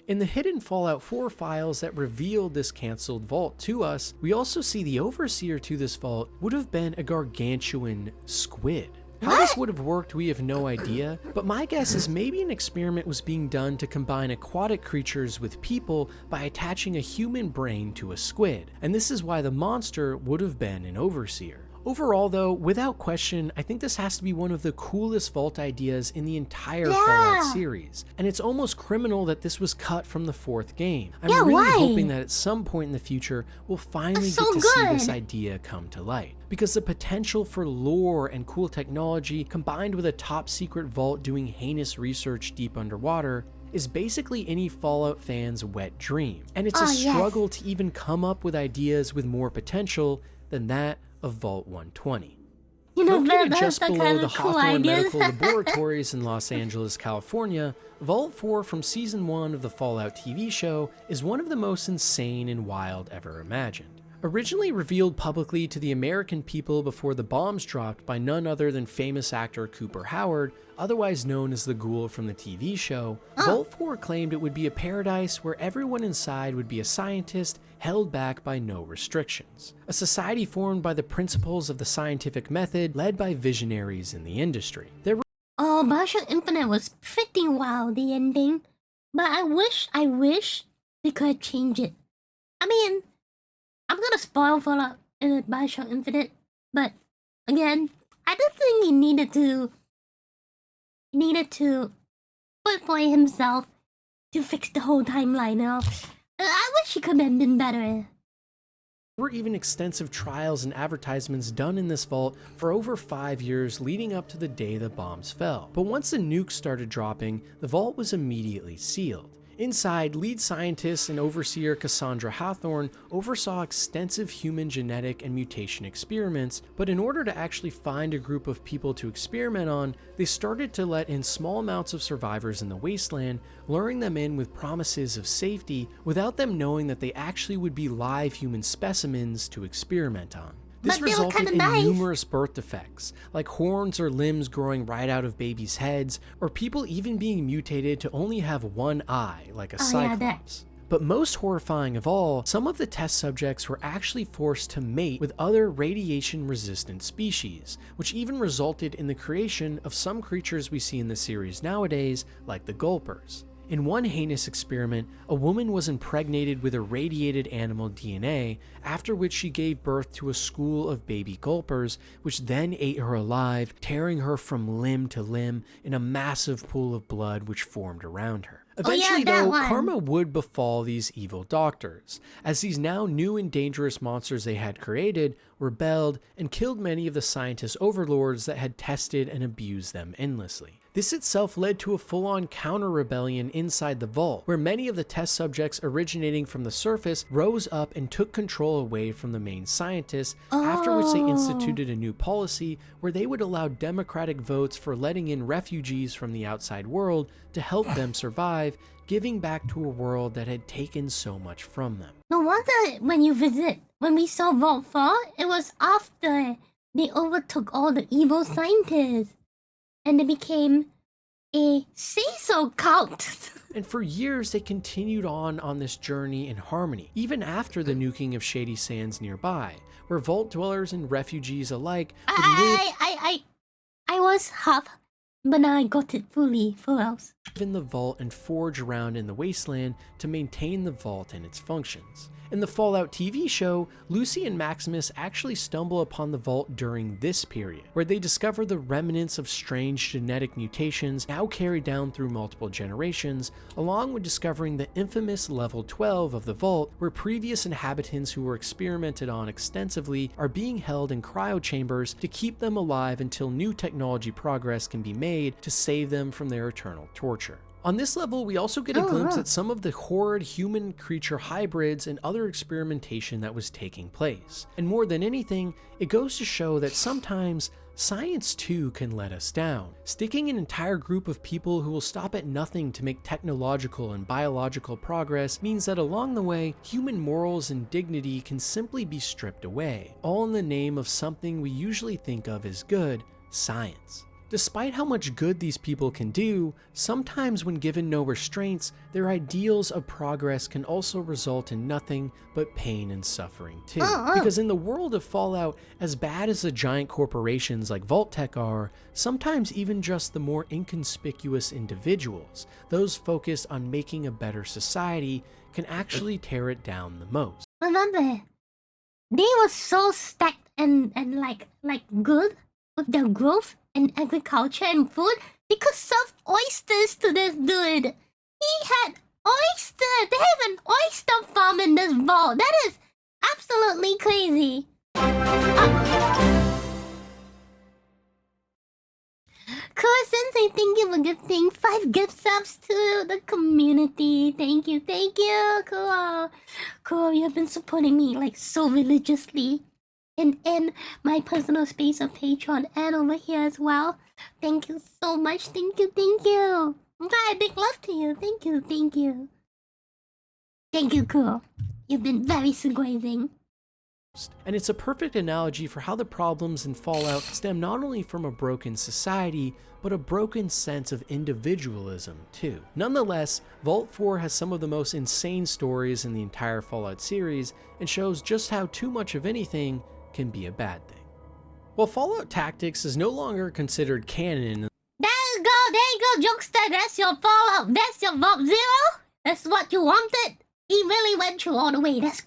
In the hidden Fallout 4 files that revealed this cancelled vault to us, we also see the overseer to this vault would have been a gargantuan squid. How this would have worked, we have no idea, but my guess is maybe an experiment was being done to combine aquatic creatures with people by attaching a human brain to a squid, and this is why the monster would have been an overseer. Overall though, without question, I think this has to be one of the coolest vault ideas in the entire Fallout series, and it's almost criminal that this was cut from the 4th game. I'm really hoping that at some point in the future, we'll finally get to see this idea come to light, because the potential for lore and cool technology combined with a top secret vault doing heinous research deep underwater is basically any Fallout fan's wet dream, and it's a struggle to even come up with ideas with more potential than that of Vault 120. Located just below the Hawthorne Medical Laboratories in Los Angeles, California, Vault 4 from Season 1 of the Fallout TV show is one of the most insane and wild ever imagined. Originally revealed publicly to the American people before the bombs dropped by none other than famous actor Cooper Howard, otherwise known as the Ghoul from the TV show, Vault 4 claimed it would be a paradise where everyone inside would be a scientist held back by no restrictions. A society formed by the principles of the scientific method led by visionaries in the industry.
BioShock Infinite was pretty wild, the ending. But I wish they could change it. I mean, I'm gonna spoil Fallout in BioShock Infinite, but again, I don't think he needed to put for himself to fix the whole timeline now. I wish he could have been better.
There were even extensive trials and advertisements done in this vault for over 5 years leading up to the day the bombs fell. But once the nukes started dropping, the vault was immediately sealed. Inside, lead scientist and overseer Cassandra Hawthorne oversaw extensive human genetic and mutation experiments, but in order to actually find a group of people to experiment on, they started to let in small amounts of survivors in the wasteland, luring them in with promises of safety without them knowing that they actually would be live human specimens to experiment on. This resulted in numerous birth defects, like horns or limbs growing right out of babies' heads, or people even being mutated to only have one eye, like a cyclops. But most horrifying of all, some of the test subjects were actually forced to mate with other radiation-resistant species, which even resulted in the creation of some creatures we see in the series nowadays, like the Gulpers. In one heinous experiment, a woman was impregnated with irradiated animal DNA, after which she gave birth to a school of baby gulpers, which then ate her alive, tearing her from limb to limb in a massive pool of blood which formed around her. Eventually, though, karma would befall these evil doctors, as these now new and dangerous monsters they had created rebelled and killed many of the scientist overlords that had tested and abused them endlessly. This itself led to a full-on counter-rebellion inside the vault, where many of the test subjects originating from the surface rose up and took control away from the main scientists, after which they instituted a new policy where they would allow democratic votes for letting in refugees from the outside world to help them survive, giving back to a world that had taken so much from them.
No wonder when we saw Vault 4, it was after they overtook all the evil scientists. And they became a say-so cult.
And for years, they continued on this journey in harmony, even after the nuking of Shady Sands nearby, where vault dwellers and refugees alike would live.
I was half, but now I got it fully for us.
In the vault and forge around in the wasteland to maintain the vault and its functions. In the Fallout TV show, Lucy and Maximus actually stumble upon the vault during this period, where they discover the remnants of strange genetic mutations now carried down through multiple generations, along with discovering the infamous level 12 of the vault, where previous inhabitants who were experimented on extensively are being held in cryo chambers to keep them alive until new technology progress can be made to save them from their eternal torture. On this level, we also get a glimpse at some of the horrid human-creature hybrids and other experimentation that was taking place. And more than anything, it goes to show that sometimes science too can let us down. Sticking an entire group of people who will stop at nothing to make technological and biological progress means that along the way, human morals and dignity can simply be stripped away, all in the name of something we usually think of as good, science. Despite how much good these people can do, sometimes when given no restraints, their ideals of progress can also result in nothing but pain and suffering too. Because in the world of Fallout, as bad as the giant corporations like Vault-Tec are, sometimes even just the more inconspicuous individuals, those focused on making a better society, can actually tear it down the most.
Remember, they were so stacked and like good with their growth and agriculture and food. They could serve oysters to this dude. He had oysters. They have an oyster farm in this vault. That is absolutely crazy. Cool, since I think you were gifting 5 gift subs to the community. Thank you. Cool. Cool, you have been supporting me like so religiously. In my personal space of Patreon and over here as well. Thank you so much. Thank you. Bye, big love to you. Thank you. Thank you, Cool. You've been very surprising.
And it's a perfect analogy for how the problems in Fallout stem not only from a broken society, but a broken sense of individualism too. Nonetheless, Vault 4 has some of the most insane stories in the entire Fallout series and shows just how too much of anything can be a bad thing. While Fallout Tactics is no longer considered canon.
There you go, Jokester. That's your Fallout. That's your Vault 0. That's what you wanted. He really went through all the way. That's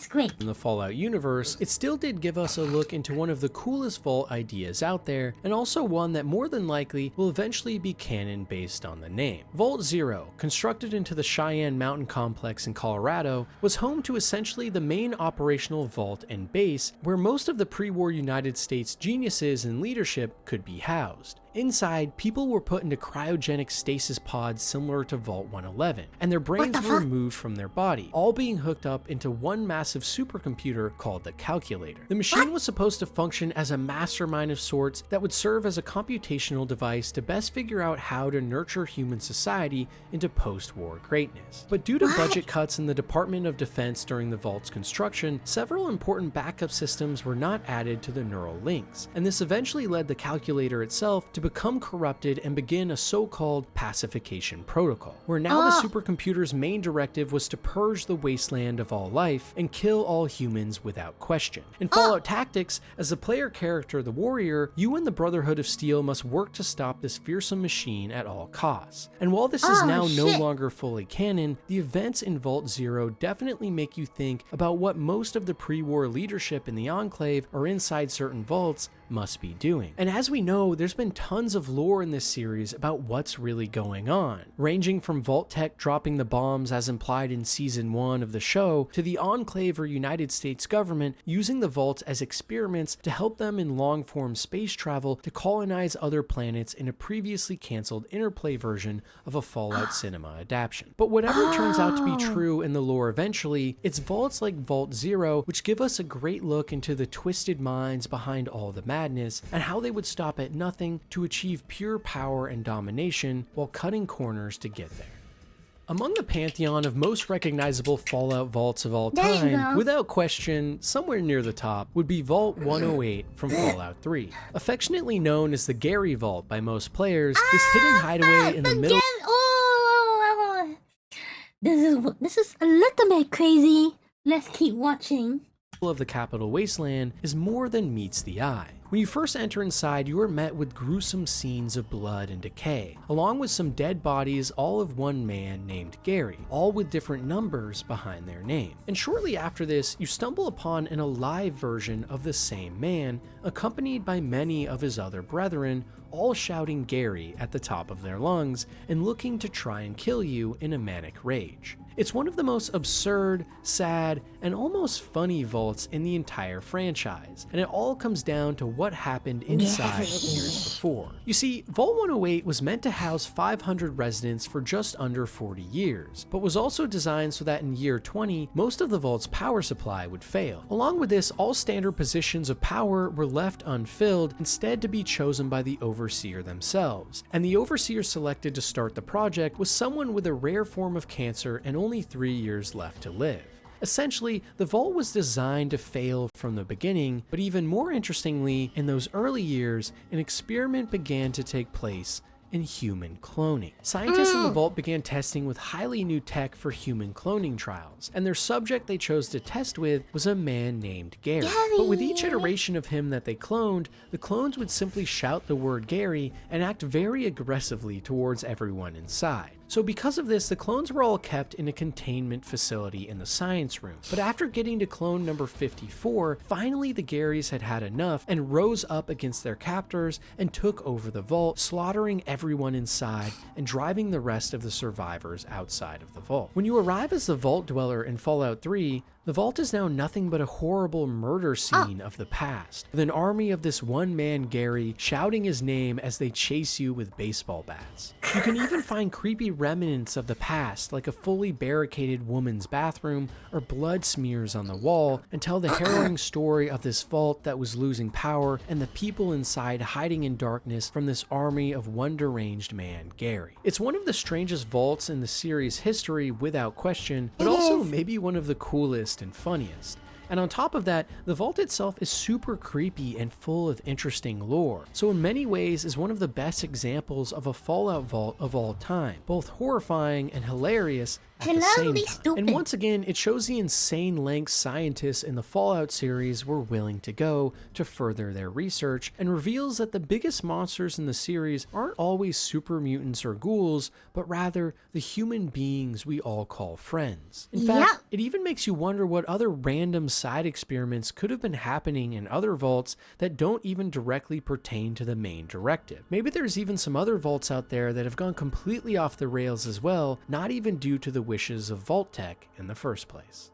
great.
In the Fallout universe, it still did give us a look into one of the coolest vault ideas out there, and also one that more than likely will eventually be canon based on the name. Vault 0, constructed into the Cheyenne Mountain Complex in Colorado, was home to essentially the main operational vault and base, where most of the pre-war United States geniuses and leadership could be housed. Inside, people were put into cryogenic stasis pods similar to Vault 111, and their brains were removed from their body, all being hooked up into one massive supercomputer called the Calculator. The machine was supposed to function as a mastermind of sorts that would serve as a computational device to best figure out how to nurture human society into post-war greatness. But due to budget cuts in the Department of Defense during the Vault's construction, several important backup systems were not added to the neural links, and this eventually led the Calculator itself to become corrupted and begin a so-called pacification protocol, where now the supercomputer's main directive was to purge the wasteland of all life and kill all humans without question. In Fallout Tactics, as the player character the Warrior, you and the Brotherhood of Steel must work to stop this fearsome machine at all costs. And while this is now no longer fully canon, the events in Vault Zero definitely make you think about what most of the pre-war leadership in the Enclave or inside certain vaults must be doing. And as we know, there's been tons of lore in this series about what's really going on, ranging from Vault Tech dropping the bombs as implied in Season 1 of the show, to the Enclave or United States government using the vaults as experiments to help them in long-form space travel to colonize other planets in a previously cancelled Interplay version of a Fallout cinema adaptation. But whatever turns out to be true in the lore eventually, it's vaults like Vault Zero which give us a great look into the twisted minds behind all the madness and how they would stop at nothing to achieve pure power and domination while cutting corners to get there. Among the pantheon of most recognizable Fallout vaults of all time, without question, somewhere near the top would be Vault 108 from Fallout 3. Affectionately known as the Gary Vault by most players, this hidden hideaway in the middle
This is a little bit crazy. Let's keep watching.
of the Capital Wasteland is more than meets the eye. When you first enter inside, you are met with gruesome scenes of blood and decay, along with some dead bodies, all of one man named Gary, all with different numbers behind their name. And shortly after this, you stumble upon an alive version of the same man, accompanied by many of his other brethren, all shouting Gary at the top of their lungs and looking to try and kill you in a manic rage. It's one of the most absurd, sad, and almost funny vaults in the entire franchise, and it all comes down to what happened inside years before. You see, Vault 108 was meant to house 500 residents for just under 40 years, but was also designed so that in year 20, most of the vault's power supply would fail. Along with this, all standard positions of power were left unfilled, instead to be chosen by the Overseer themselves, and the Overseer selected to start the project was someone with a rare form of cancer and only 3 years left to live. Essentially, the vault was designed to fail from the beginning, but even more interestingly, in those early years, an experiment began to take place in human cloning. Scientists in the vault began testing with highly new tech for human cloning trials, and their subject they chose to test with was a man named Gary. But with each iteration of him that they cloned, the clones would simply shout the word Gary and act very aggressively towards everyone inside. So because of this, the clones were all kept in a containment facility in the science room. But after getting to clone number 54, finally the Garys had had enough and rose up against their captors and took over the vault, slaughtering everyone inside and driving the rest of the survivors outside of the vault. When you arrive as the Vault Dweller in Fallout 3, the vault is now nothing but a horrible murder scene of the past, with an army of this one man Gary shouting his name as they chase you with baseball bats. You can even find creepy remnants of the past, like a fully barricaded woman's bathroom or blood smears on the wall, and tell the harrowing story of this vault that was losing power and the people inside hiding in darkness from this army of one deranged man Gary. It's one of the strangest vaults in the series' history without question, but also maybe one of the coolest and funniest. And on top of that, the vault itself is super creepy and full of interesting lore, so in many ways is one of the best examples of a Fallout vault of all time, both horrifying and hilarious at the same time. And once again, it shows the insane lengths scientists in the Fallout series were willing to go to further their research, and reveals that the biggest monsters in the series aren't always super mutants or ghouls, but rather the human beings we all call friends. In fact, it even makes you wonder what other random side experiments could have been happening in other vaults that don't even directly pertain to the main directive. Maybe there's even some other vaults out there that have gone completely off the rails as well, not even due to the wishes of Vault Tech in the first place.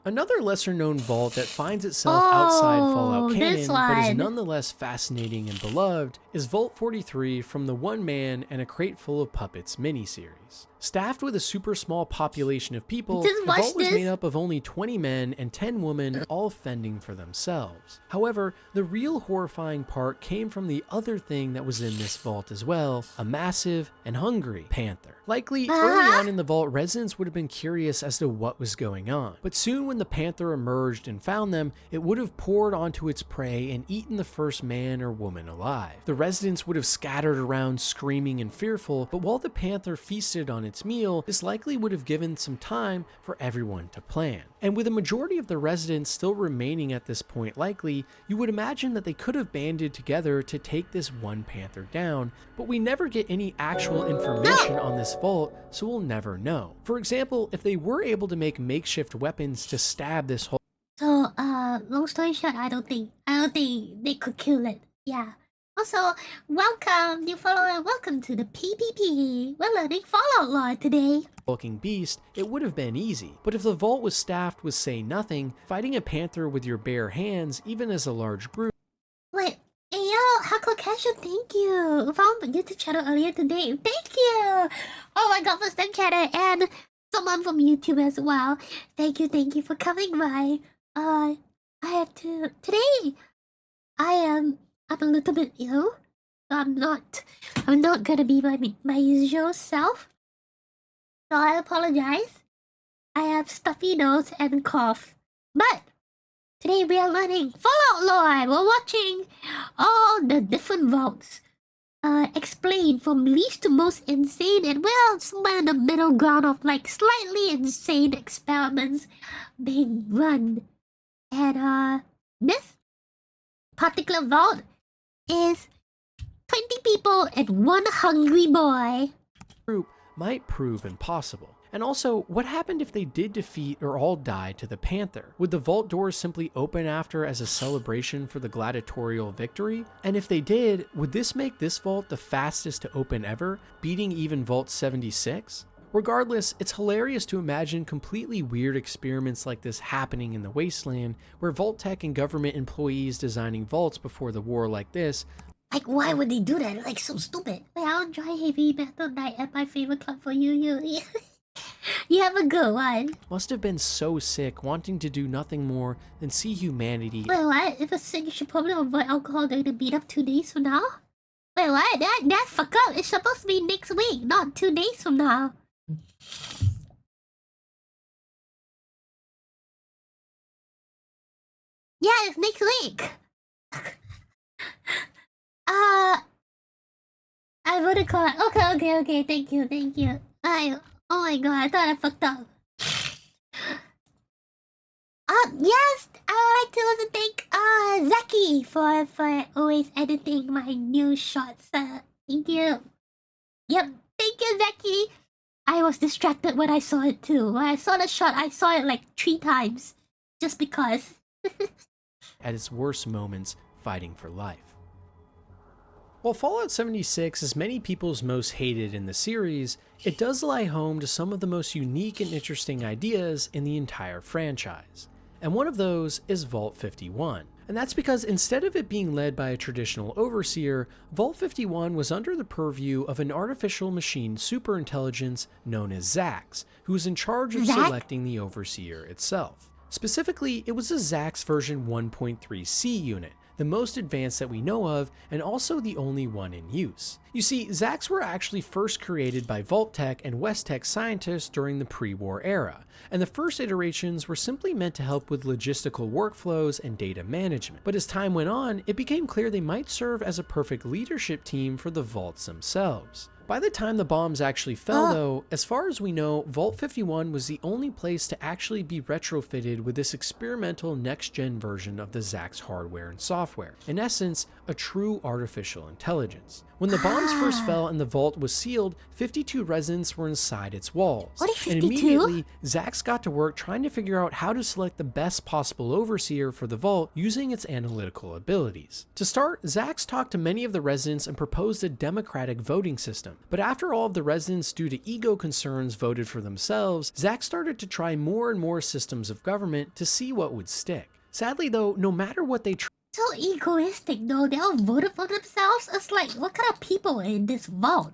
Another lesser-known vault that finds itself outside Fallout canon, but is nonetheless fascinating and beloved, is Vault 43 from the One Man and a Crate Full of Puppets miniseries. Staffed with a super small population of people, the vault was made up of only 20 men and 10 women, all fending for themselves. However, the real horrifying part came from the other thing that was in this vault as well, a massive and hungry panther. Likely, early on in the vault, residents would have been curious as to what was going on, but soon when the panther emerged and found them, it would have poured onto its prey and eaten the first man or woman alive. The residents would have scattered around screaming and fearful, but while the panther feasted on its meal, this likely would have given some time for everyone to plan. And with a majority of the residents still remaining at this point likely, you would imagine that they could have banded together to take this one panther down, but we never get any actual information on this vault, so we'll never know. For example, if they were able to make makeshift weapons to stab this whole—
So, long story short, I don't think they could kill it. Yeah. Also, welcome, new follower, welcome to the PPP. We're learning Fallout lore today.
Hulking beast, it would have been easy. But if the vault was staffed with say nothing, fighting a panther with your bare hands, even as a large group—
Wait, hey yo, Hako Casual, thank you. Found the YouTube channel earlier today. Thank you. Oh my god, for Stem Chatter and someone from YouTube as well. Thank you for coming by. I have to today. I'm a little bit ill. I'm not gonna be my usual self. So I apologize. I have stuffy nose and cough. But today we are learning Fallout lore. We're watching all the different vaults. Explained from least to most insane, and we're somewhere in the middle ground of like slightly insane experiments being run. And this particular vault is 20 people and one hungry boy.
group might prove impossible. And also, what happened if they did defeat or all die to the panther? Would the vault doors simply open after as a celebration for the gladiatorial victory? And if they did, would this make this vault the fastest to open ever, beating even Vault 76? Regardless, it's hilarious to imagine completely weird experiments like this happening in the wasteland, where vault tech and government employees designing vaults before the war like this—
Like, why would they do that? Like, so stupid. Wait, I'll enjoy heavy metal night at my favorite club for you. You have a good one.
must have been so sick, wanting to do nothing more than see humanity—
Wait, what? If a sick, you should probably avoid alcohol during the meetup 2 days from now? Wait, what? That fuck up. It's supposed to be next week, not 2 days from now. Yeah, it's next week. I voted card. Okay. Thank you. Oh my god, I thought I fucked up. Yes, I would like to also thank Zaki for always editing my new shots. Thank you. Yep, thank you, Zaki. I was distracted when I saw it too. When I saw the shot, I saw it like 3 times, just because.
at its worst moments fighting for life. While Fallout 76 is many people's most hated in the series, it does lie home to some of the most unique and interesting ideas in the entire franchise. And one of those is Vault 51. And that's because instead of it being led by a traditional overseer, Vault 51 was under the purview of an artificial machine superintelligence known as Zax, who was in charge of selecting the overseer itself. Specifically, it was a Zax version 1.3C unit, the most advanced that we know of, and also the only one in use. You see, Zax were actually first created by Vault Tech and West Tech scientists during the pre-war era, and the first iterations were simply meant to help with logistical workflows and data management. But as time went on, it became clear they might serve as a perfect leadership team for the vaults themselves. By the time the bombs actually fell though, as far as we know, Vault 51 was the only place to actually be retrofitted with this experimental next-gen version of the Zax hardware and software. In essence, a true artificial intelligence. When the bombs first fell and the vault was sealed, 52 residents were inside its walls.
What, 52?
And immediately, Zax got to work trying to figure out how to select the best possible overseer for the vault using its analytical abilities. To start, Zax talked to many of the residents and proposed a democratic voting system. But after all of the residents, due to ego concerns, voted for themselves, Zax started to try more and more systems of government to see what would stick. Sadly though, no matter what they tried—
So egoistic though, they all voted for themselves? It's like, what kind of people are in this vault?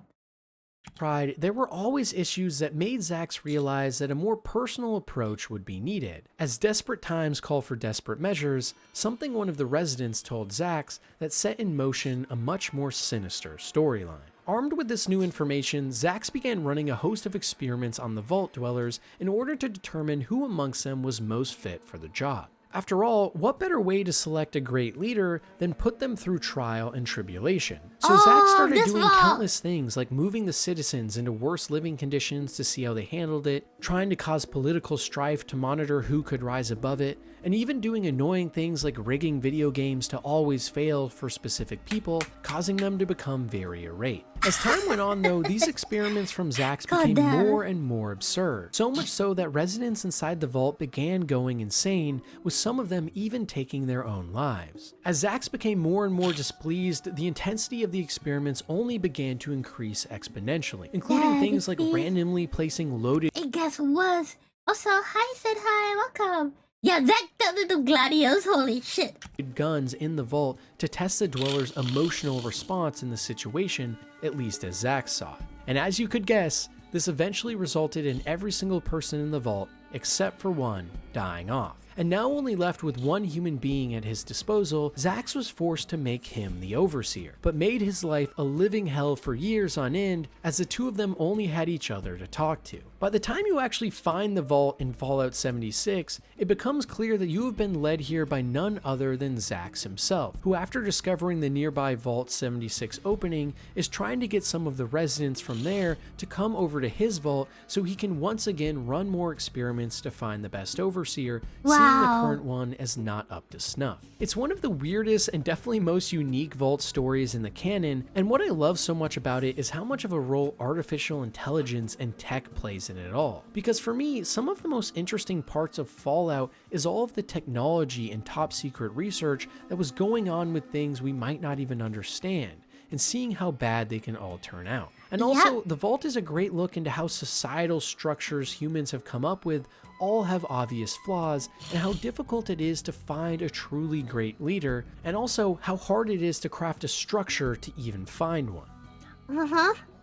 there were always issues that made Zax realize that a more personal approach would be needed. As desperate times call for desperate measures, something one of the residents told Zax that set in motion a much more sinister storyline. Armed with this new information, Zax began running a host of experiments on the Vault Dwellers in order to determine who amongst them was most fit for the job. After all, what better way to select a great leader than put them through trial and tribulation? So Zax started doing countless things like moving the citizens into worse living conditions to see how they handled it, trying to cause political strife to monitor who could rise above it, and even doing annoying things like rigging video games to always fail for specific people, causing them to become very irate. As time went on though, these experiments from Zax became more and more absurd, so much so that residents inside the vault began going insane, with some of them even taking their own lives. As Zax became more and more displeased, the intensity of the experiments only began to increase exponentially, including things like randomly placing loaded—
It gets worse. Also, hi, said hi, welcome. Yeah, Zack turned into Gladios, holy shit.
guns in the vault to test the dweller's emotional response in the situation, at least as Zax saw it. And as you could guess, this eventually resulted in every single person in the vault, except for one, dying off. And now only left with one human being at his disposal, Zax was forced to make him the overseer, but made his life a living hell for years on end, as the two of them only had each other to talk to. By the time you actually find the vault in Fallout 76, it becomes clear that you have been led here by none other than Zax himself, who after discovering the nearby Vault 76 opening, is trying to get some of the residents from there to come over to his vault so he can once again run more experiments to find the best overseer, seeing the current one as not up to snuff. It's one of the weirdest and definitely most unique vault stories in the canon, and what I love so much about it is how much of a role artificial intelligence and tech plays in it all. Because for me, some of the most interesting parts of Fallout is all of the technology and top secret research that was going on with things we might not even understand, and seeing how bad they can all turn out. And also, the Vault is a great look into how societal structures humans have come up with all have obvious flaws, and how difficult it is to find a truly great leader, and also how hard it is to craft a structure to even find one.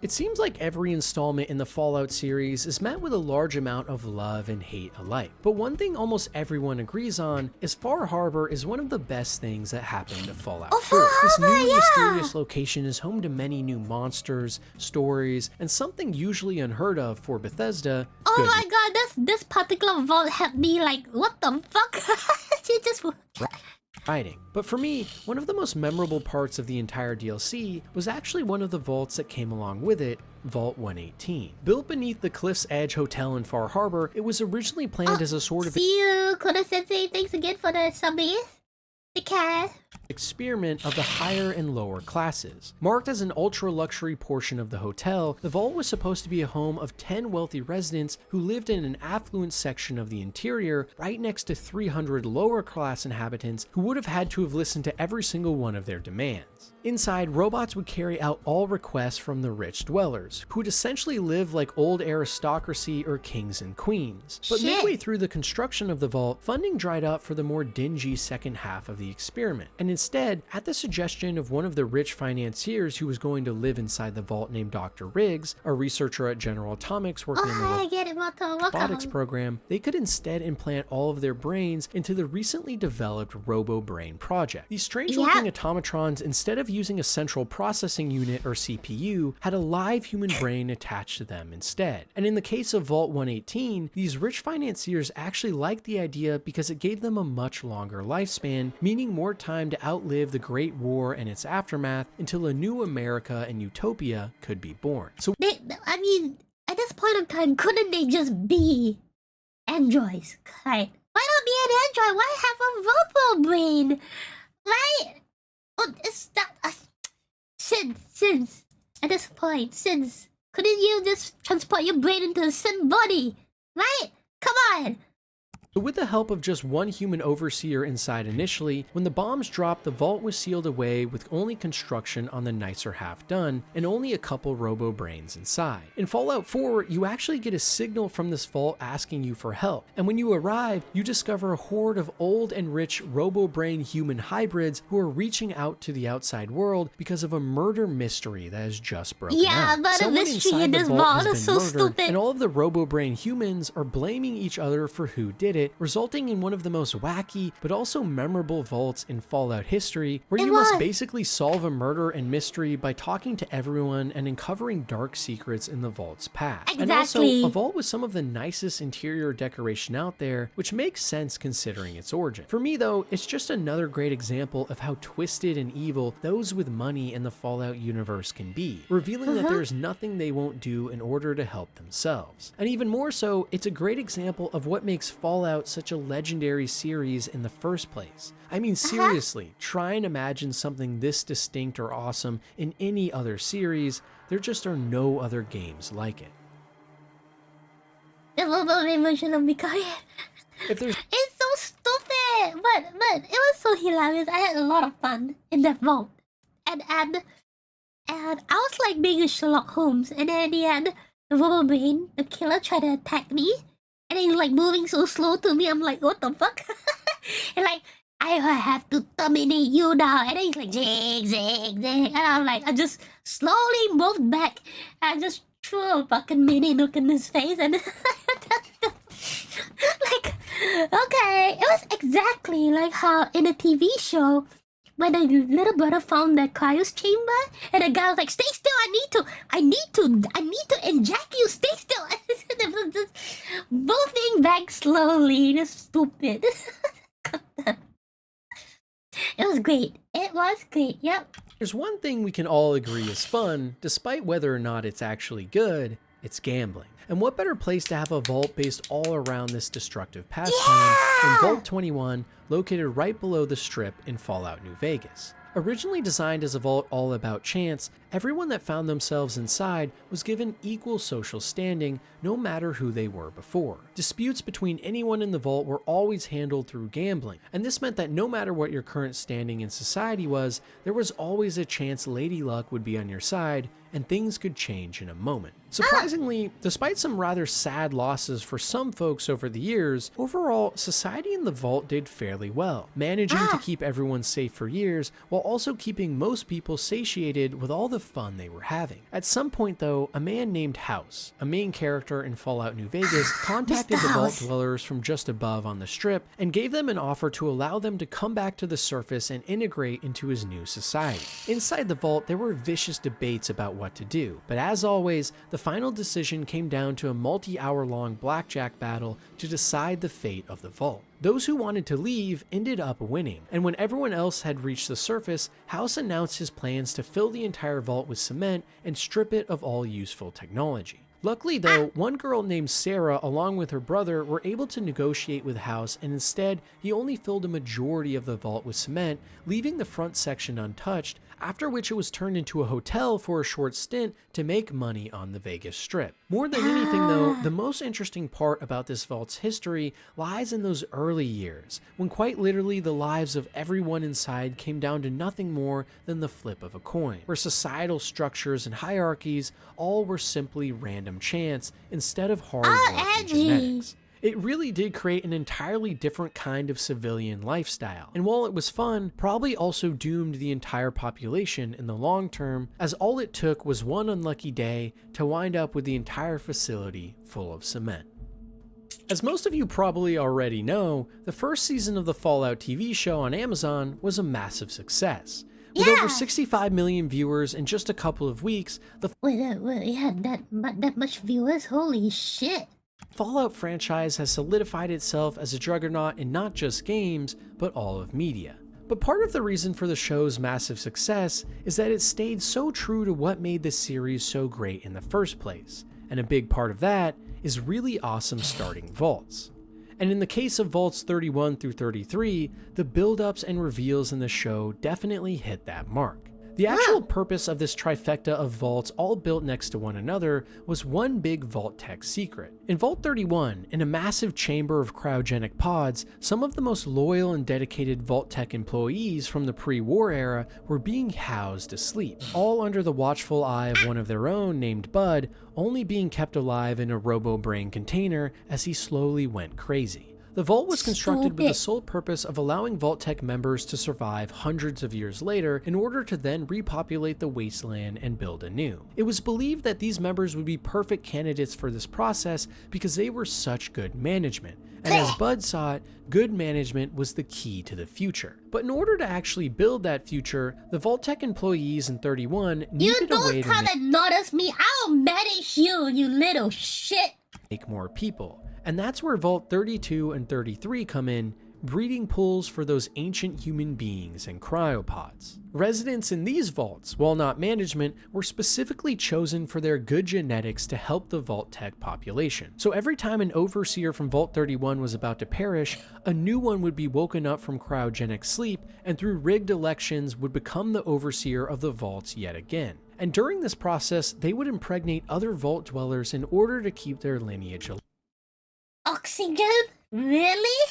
It seems like every installment in the Fallout series is met with a large amount of love and hate alike. But one thing almost everyone agrees on is Far Harbor is one of the best things that happened to Fallout 4. This new and mysterious location is home to many new monsters, stories, and something usually unheard of for Bethesda.
Oh my god, this particular vault had me like, what the fuck? She just...
Writing. But for me, one of the most memorable parts of the entire DLC was actually one of the vaults that came along with it, Vault 118. Built beneath the Cliff's Edge Hotel in Far Harbor, it was originally planned as a sort of
see you, Koda-sensei, thanks again for the subbies. The cat.
Experiment of the higher and lower classes. Marked as an ultra-luxury portion of the hotel, the vault was supposed to be a home of 10 wealthy residents who lived in an affluent section of the interior, right next to 300 lower-class inhabitants who would have had to have listened to every single one of their demands. Inside, robots would carry out all requests from the rich dwellers, who would essentially live like old aristocracy or kings and queens. But midway through the construction of the vault, funding dried up for the more dingy second half of the experiment, and instead, at the suggestion of one of the rich financiers who was going to live inside the vault named Dr. Riggs, a researcher at General Atomics working in the robotics program, they could instead implant all of their brains into the recently developed Robo-Brain project. These strange-looking automatrons, instead of using a central processing unit or CPU, had a live human brain attached to them instead. And in the case of Vault 118, these rich financiers actually liked the idea because it gave them a much longer lifespan, meaning more time to outlive the Great War and its aftermath until a new America and utopia could be born. So
I mean, at this point in time, couldn't they just be androids? Right? Why not be an android? Why have a robo-brain? Right? Oh, it's that... Sins. At this point, Sins. Couldn't you just transport your brain into a Sin body? Right? Come on!
So with the help of just one human overseer inside initially, when the bombs dropped, the vault was sealed away with only construction on the nicer half done, and only a couple robo-brains inside. In Fallout 4, you actually get a signal from this vault asking you for help, and when you arrive, you discover a horde of old and rich robo-brain human hybrids who are reaching out to the outside world because of a murder mystery that has just broken out.
But a mystery in this vault is so stupid.
And all of the robo-brain humans are blaming each other for who did it, it, resulting in one of the most wacky but also memorable vaults in Fallout history, where
It
you
was.
must basically solve a murder and mystery by talking to everyone and uncovering dark secrets in the vault's past. And also,
Exactly.
a vault with some of the nicest interior decoration out there, which makes sense considering its origin. For me though, it's just another great example of how twisted and evil those with money in the Fallout universe can be, revealing that there's nothing they won't do in order to help themselves. And even more so, it's a great example of what makes Fallout such a legendary series in the first place. I mean, seriously, try and imagine something this distinct or awesome in any other series. There just are no other games like it.
The little emotional because
If there's
it's so stupid, but it was so hilarious. I had a lot of fun in that vault, and I was like being a Sherlock Holmes, and then at the end, the Wolverine, the killer, tried to attack me, and then he's like moving so slow to me. I'm like, what the fuck? And like, I have to terminate you now. And then he's like, zig, zig, zig. And I'm like, I just slowly moved back. I just threw a fucking mini look in his face. And like, okay. It was exactly like how in a TV show, when the little brother found the cryos chamber, and the guy was like, stay still, I need to inject you, stay still. Just moving back slowly, just stupid. It was great. It was great, yep.
There's one thing we can all agree is fun, despite whether or not it's actually good, it's gambling. And what better place to have a vault based all around this destructive pastime than Vault 21, located right below the Strip in Fallout New Vegas. Originally designed as a vault all about chance, everyone that found themselves inside was given equal social standing no matter who they were before. Disputes between anyone in the vault were always handled through gambling, and this meant that no matter what your current standing in society was, there was always a chance Lady Luck would be on your side and things could change in a moment. Surprisingly, despite some rather sad losses for some folks over the years, overall, society in the vault did fairly well, managing to keep everyone safe for years while also keeping most people satiated with all the fun they were having. At some point though, a man named House, a main character in Fallout New Vegas, contacted the vault dwellers from just above on the Strip and gave them an offer to allow them to come back to the surface and integrate into his new society. Inside the vault, there were vicious debates about what to do, but as always, the final decision came down to a multi-hour-long blackjack battle to decide the fate of the vault. Those who wanted to leave ended up winning, and when everyone else had reached the surface, House announced his plans to fill the entire vault with cement and strip it of all useful technology. Luckily though, one girl named Sarah along with her brother were able to negotiate with House, and instead he only filled a majority of the vault with cement, leaving the front section untouched, after which it was turned into a hotel for a short stint to make money on the Vegas Strip. More than anything though, the most interesting part about this vault's history lies in those early years, when quite literally the lives of everyone inside came down to nothing more than the flip of a coin, where societal structures and hierarchies all were simply random chance instead of hard work and genetics. It really did create an entirely different kind of civilian lifestyle, and while it was fun, probably also doomed the entire population in the long term, as all it took was one unlucky day to wind up with the entire facility full of cement. As most of you probably already know, the first season of the Fallout TV show on Amazon was a massive success. With over 65 million viewers in just a couple of weeks, the
Wait, it had that much viewers? Holy shit.
Fallout franchise has solidified itself as a juggernaut in not just games, but all of media. But part of the reason for the show's massive success is that it stayed so true to what made the series so great in the first place, and a big part of that is really awesome starting vaults. And in the case of Vaults 31 through 33, the build-ups and reveals in the show definitely hit that mark. The actual purpose of this trifecta of vaults all built next to one another was one big vault tech secret. In Vault 31, in a massive chamber of cryogenic pods, some of the most loyal and dedicated vault tech employees from the pre-war era were being housed asleep, all under the watchful eye of one of their own named Bud, only being kept alive in a robo-brain container as he slowly went crazy. The vault was constructed with the sole purpose of allowing Vault-Tec members to survive hundreds of years later in order to then repopulate the wasteland and build anew. It was believed that these members would be perfect candidates for this process because they were such good management. And as Bud saw it, good management was the key to the future. But in order to actually build that future, the Vault-Tec employees in 31 needed a way to
come and notice me. I'll manage you, you little shit.
Make more people. And that's where Vault 32 and 33 come in, breeding pools for those ancient human beings and cryopods. Residents in these vaults, while not management, were specifically chosen for their good genetics to help the Vault-Tec population. So every time an overseer from Vault 31 was about to perish, a new one would be woken up from cryogenic sleep and through rigged elections would become the overseer of the vaults yet again. And during this process, they would impregnate other vault dwellers in order to keep their lineage alive.
Oxygen? Really?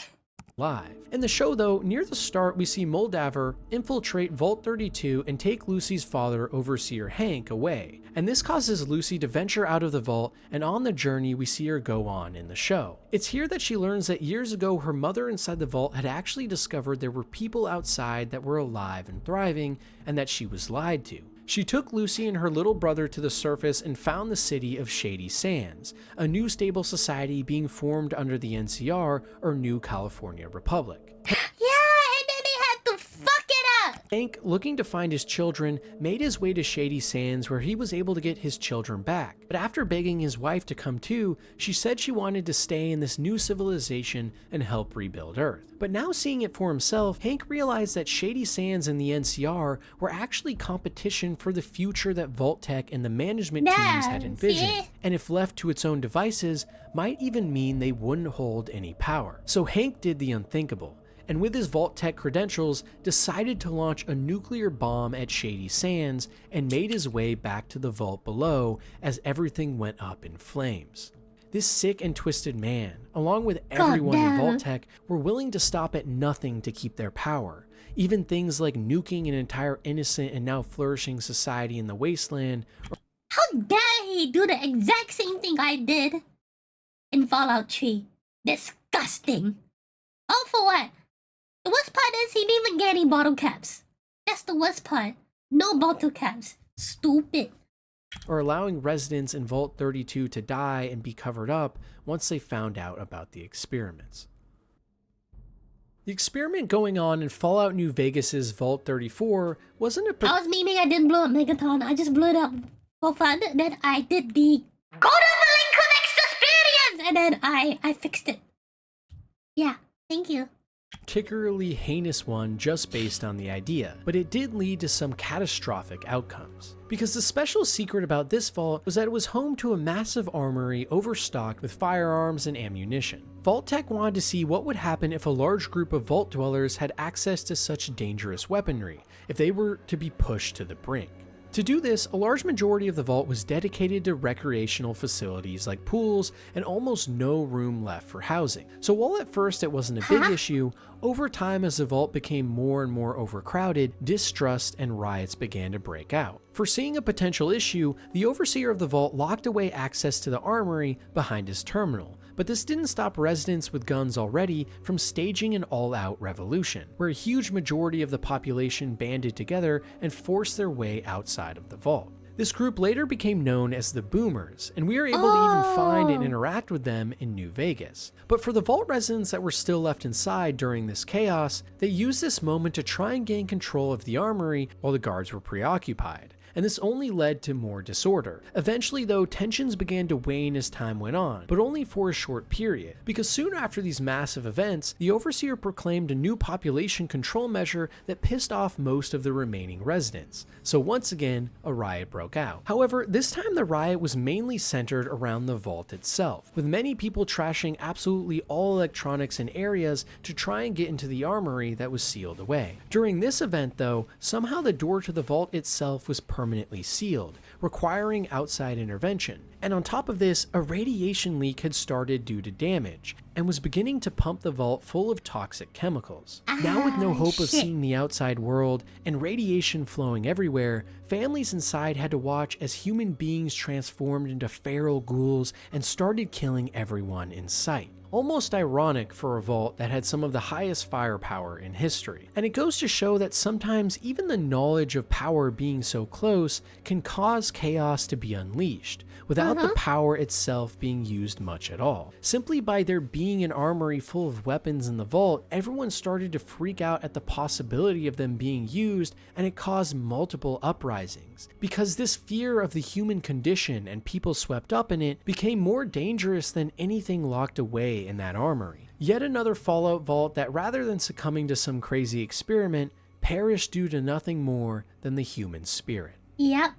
In the show though, near the start we see Moldaver infiltrate Vault 32 and take Lucy's father, Overseer Hank, away. And this causes Lucy to venture out of the vault, and on the journey we see her go on in the show. It's here that she learns that years ago her mother inside the vault had actually discovered there were people outside that were alive and thriving, and that she was lied to. She took Lucy and her little brother to the surface and found the city of Shady Sands, a new stable society being formed under the NCR, or New California Republic.
Yeah, and then they had to fuck it up!
Hank, looking to find his children, made his way to Shady Sands where he was able to get his children back. But after begging his wife to come too, she said she wanted to stay in this new civilization and help rebuild Earth. But now seeing it for himself, Hank realized that Shady Sands and the NCR were actually competition for the future that Vault-Tec and the management teams had envisioned. And if left to its own devices, might even mean they wouldn't hold any power. So Hank did the unthinkable, and with his Vault-Tec credentials, decided to launch a nuclear bomb at Shady Sands and made his way back to the vault below as everything went up in flames. This sick and twisted man, along with everyone in Vault-Tec, were willing to stop at nothing to keep their power. Even things like nuking an entire innocent and now flourishing society in the wasteland.
How dare he do the exact same thing I did in Fallout 3? Disgusting. All for what? The worst part is he didn't even get any bottle caps. That's the worst part. No bottle caps. Stupid.
Or allowing residents in Vault 32 to die and be covered up once they found out about the experiments. The experiment going on in Fallout New Vegas's Vault 34 wasn't a...
I was meaning I didn't blow up Megaton. I just blew it up for fun. Then I did the Go to the link experience! And then I fixed it. Yeah, thank you.
Particularly heinous one just based on the idea, but it did lead to some catastrophic outcomes. Because the special secret about this vault was that it was home to a massive armory overstocked with firearms and ammunition. Vault-Tec wanted to see what would happen if a large group of vault dwellers had access to such dangerous weaponry, if they were to be pushed to the brink. To do this, a large majority of the vault was dedicated to recreational facilities like pools and almost no room left for housing. So while at first it wasn't a big issue, over time as the vault became more and more overcrowded, distrust and riots began to break out. Foreseeing a potential issue, the overseer of the vault locked away access to the armory behind his terminal. But this didn't stop residents with guns already from staging an all-out revolution, where a huge majority of the population banded together and forced their way outside of the vault. This group later became known as the Boomers, and we were able to even find and interact with them in New Vegas. But for the vault residents that were still left inside during this chaos, they used this moment to try and gain control of the armory while the guards were preoccupied. And this only led to more disorder. Eventually though, tensions began to wane as time went on, but only for a short period, because soon after these massive events, the Overseer proclaimed a new population control measure that pissed off most of the remaining residents. So once again, a riot broke out. However, this time the riot was mainly centered around the vault itself, with many people trashing absolutely all electronics and areas to try and get into the armory that was sealed away. During this event though, somehow the door to the vault itself was permanently sealed, requiring outside intervention. And on top of this, a radiation leak had started due to damage. and was beginning to pump the vault full of toxic chemicals. Now with no hope of seeing the outside world and radiation flowing everywhere, families inside had to watch as human beings transformed into feral ghouls and started killing everyone in sight. Almost ironic for a vault that had some of the highest firepower in history. And it goes to show that sometimes even the knowledge of power being so close can cause chaos to be unleashed, without the power itself being used much at all. Simply by there being an armory full of weapons in the vault, everyone started to freak out at the possibility of them being used, and it caused multiple uprisings. Because this fear of the human condition and people swept up in it became more dangerous than anything locked away in that armory. Yet another Fallout vault that, rather than succumbing to some crazy experiment, perished due to nothing more than the human spirit.
Yep.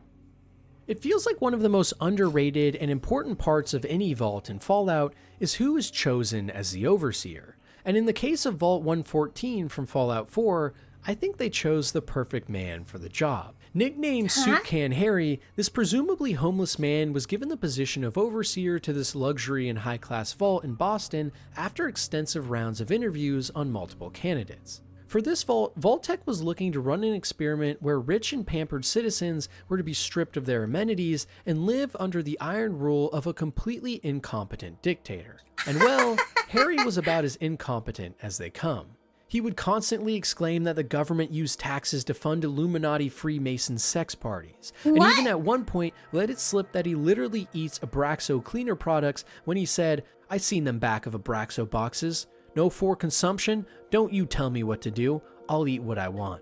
It feels like one of the most underrated and important parts of any vault in Fallout is who is chosen as the Overseer. And in the case of Vault 114 from Fallout 4, I think they chose the perfect man for the job. Nicknamed Soup Can Harry, this presumably homeless man was given the position of overseer to this luxury and high-class vault in Boston after extensive rounds of interviews on multiple candidates. For this vault, Vault-Tec was looking to run an experiment where rich and pampered citizens were to be stripped of their amenities and live under the iron rule of a completely incompetent dictator. And well, Harry was about as incompetent as they come. He would constantly exclaim that the government used taxes to fund Illuminati Freemason sex parties. And even at one point, let it slip that he literally eats Abraxo cleaner products when he said, "I seen them back of Abraxo boxes. No for consumption? Don't you tell me what to do. I'll eat what I want."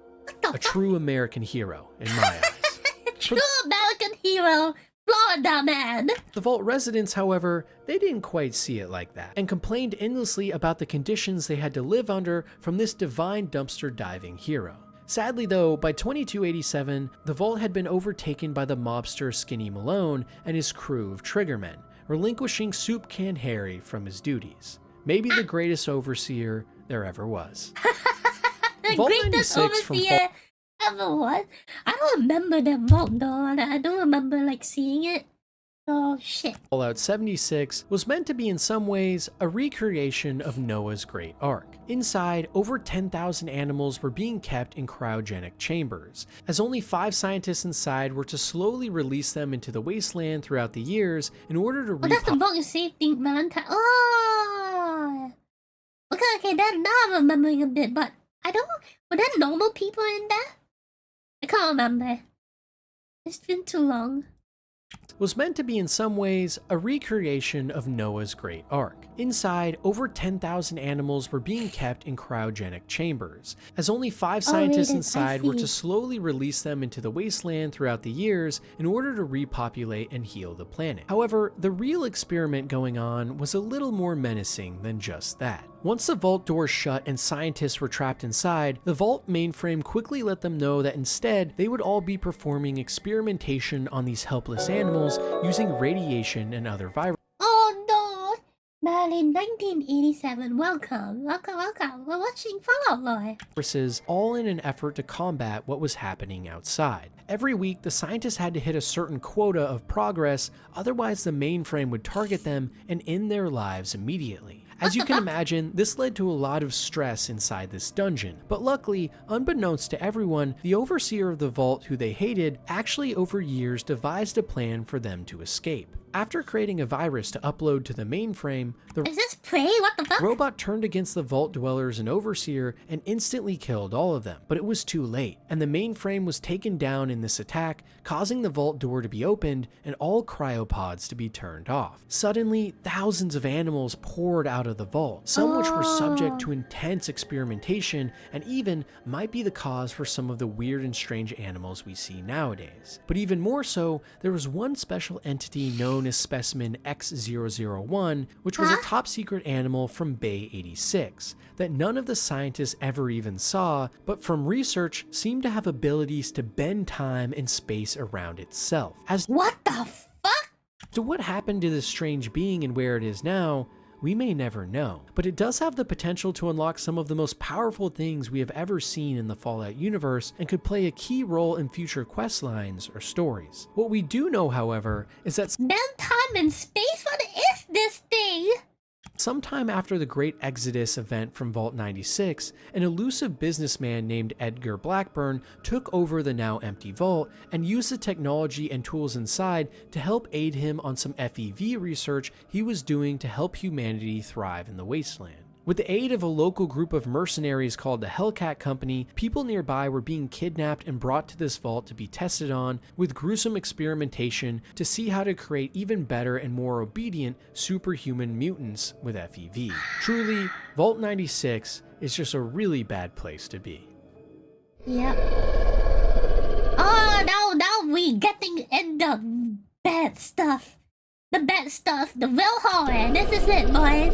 A true American hero, in my eyes.
True American hero, Florida man.
The vault residents, however, they didn't quite see it like that, and complained endlessly about the conditions they had to live under from this divine dumpster diving hero. Sadly though, by 2287, the vault had been overtaken by the mobster Skinny Malone and his crew of triggermen, relinquishing Soup Can Harry from his duties. Maybe the greatest overseer there ever was.
The
Vault
greatest
96 from
overseer ever was. I don't remember the vault though, and I don't remember like seeing it. Oh shit.
Fallout 76 was meant to be in some ways a recreation of Noah's Great Ark. Inside, over 10,000 animals were being kept in cryogenic chambers, as only 5 scientists inside were to slowly release them into the wasteland throughout the years in order to
that's the vault you saved thing, man. Oh. Okay, that now I'm remembering a bit, but I don't. Were there normal people in there? I can't remember. It's been too long.
Was meant to be in some ways a recreation of Noah's Great Ark. Inside, over 10,000 animals were being kept in cryogenic chambers, as only 5 scientists inside were to slowly release them into the wasteland throughout the years in order to repopulate and heal the planet. However, the real experiment going on was a little more menacing than just that. Once the vault doors shut and scientists were trapped inside, the vault mainframe quickly let them know that instead they would all be performing experimentation on these helpless animals using radiation and other viruses.
Oh no! Berlin 1987, welcome. We're watching Fallout Lore.
All in an effort to combat what was happening outside. Every week, the scientists had to hit a certain quota of progress, otherwise the mainframe would target them and end their lives immediately. As you can imagine, this led to a lot of stress inside this dungeon, but luckily, unbeknownst to everyone, the overseer of the vault who they hated actually over years devised a plan for them to escape. After creating a virus to upload to the mainframe, the
Is this prey? What the fuck?
robot turned against the vault dwellers and overseer and instantly killed all of them, but it was too late, and the mainframe was taken down in this attack, causing the vault door to be opened and all cryopods to be turned off. Suddenly, thousands of animals poured out of the vault, some which were subject to intense experimentation and even might be the cause for some of the weird and strange animals we see nowadays. But even more so, there was one special entity known as Specimen X001, which was a top secret animal from Bay 86 that none of the scientists ever even saw, but from research seemed to have abilities to bend time and space around itself. As
What the fuck?
to what happened to this strange being and where it is now, we may never know, but it does have the potential to unlock some of the most powerful things we have ever seen in the Fallout universe and could play a key role in future quest lines or stories. What we do know, however, is that
Bend time and space? What is this thing?
sometime after the Great Exodus event from Vault 96, an elusive businessman named Edgar Blackburn took over the now empty vault and used the technology and tools inside to help aid him on some FEV research he was doing to help humanity thrive in the wasteland. With the aid of a local group of mercenaries called the Hellcat Company, people nearby were being kidnapped and brought to this vault to be tested on with gruesome experimentation to see how to create even better and more obedient superhuman mutants with FEV. Truly, Vault 96 is just a really bad place to be.
Yep. Oh, now we getting in the bad stuff. The bad stuff, the real horror. This is it, boys.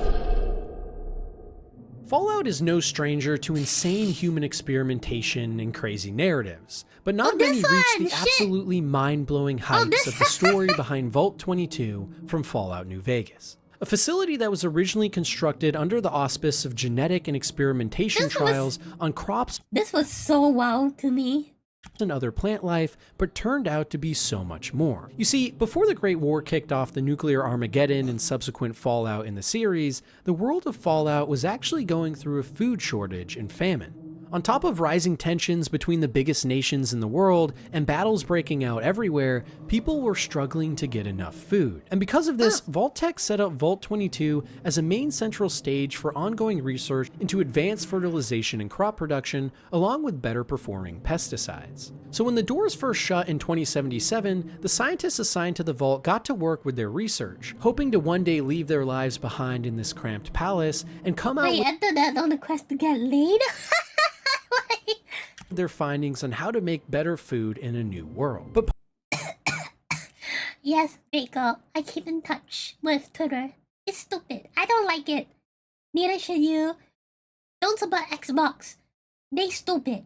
Fallout is no stranger to insane human experimentation and crazy narratives, but not many reach the absolutely mind-blowing heights of the story behind Vault 22 from Fallout New Vegas. A facility that was originally constructed under the auspice of genetic and experimentation trials on crops.
This was so wow to me.
And other plant life, but turned out to be so much more. You see, before the Great War kicked off the nuclear Armageddon and subsequent fallout in the series, the world of Fallout was actually going through a food shortage and famine. On top of rising tensions between the biggest nations in the world and battles breaking out everywhere, people were struggling to get enough food. And because of this, Vault-Tec set up Vault 22 as a main central stage for ongoing research into advanced fertilization and crop production, along with better performing pesticides. So when the doors first shut in 2077, the scientists assigned to the Vault got to work with their research, hoping to one day leave their lives behind in this cramped palace and come out
Wait, enter that on the quest to get laid?
their findings on how to make better food in a new world. But
yes, Rico, I keep in touch with Twitter. It's stupid. I don't like it. Neither should you. Don't support Xbox. They stupid.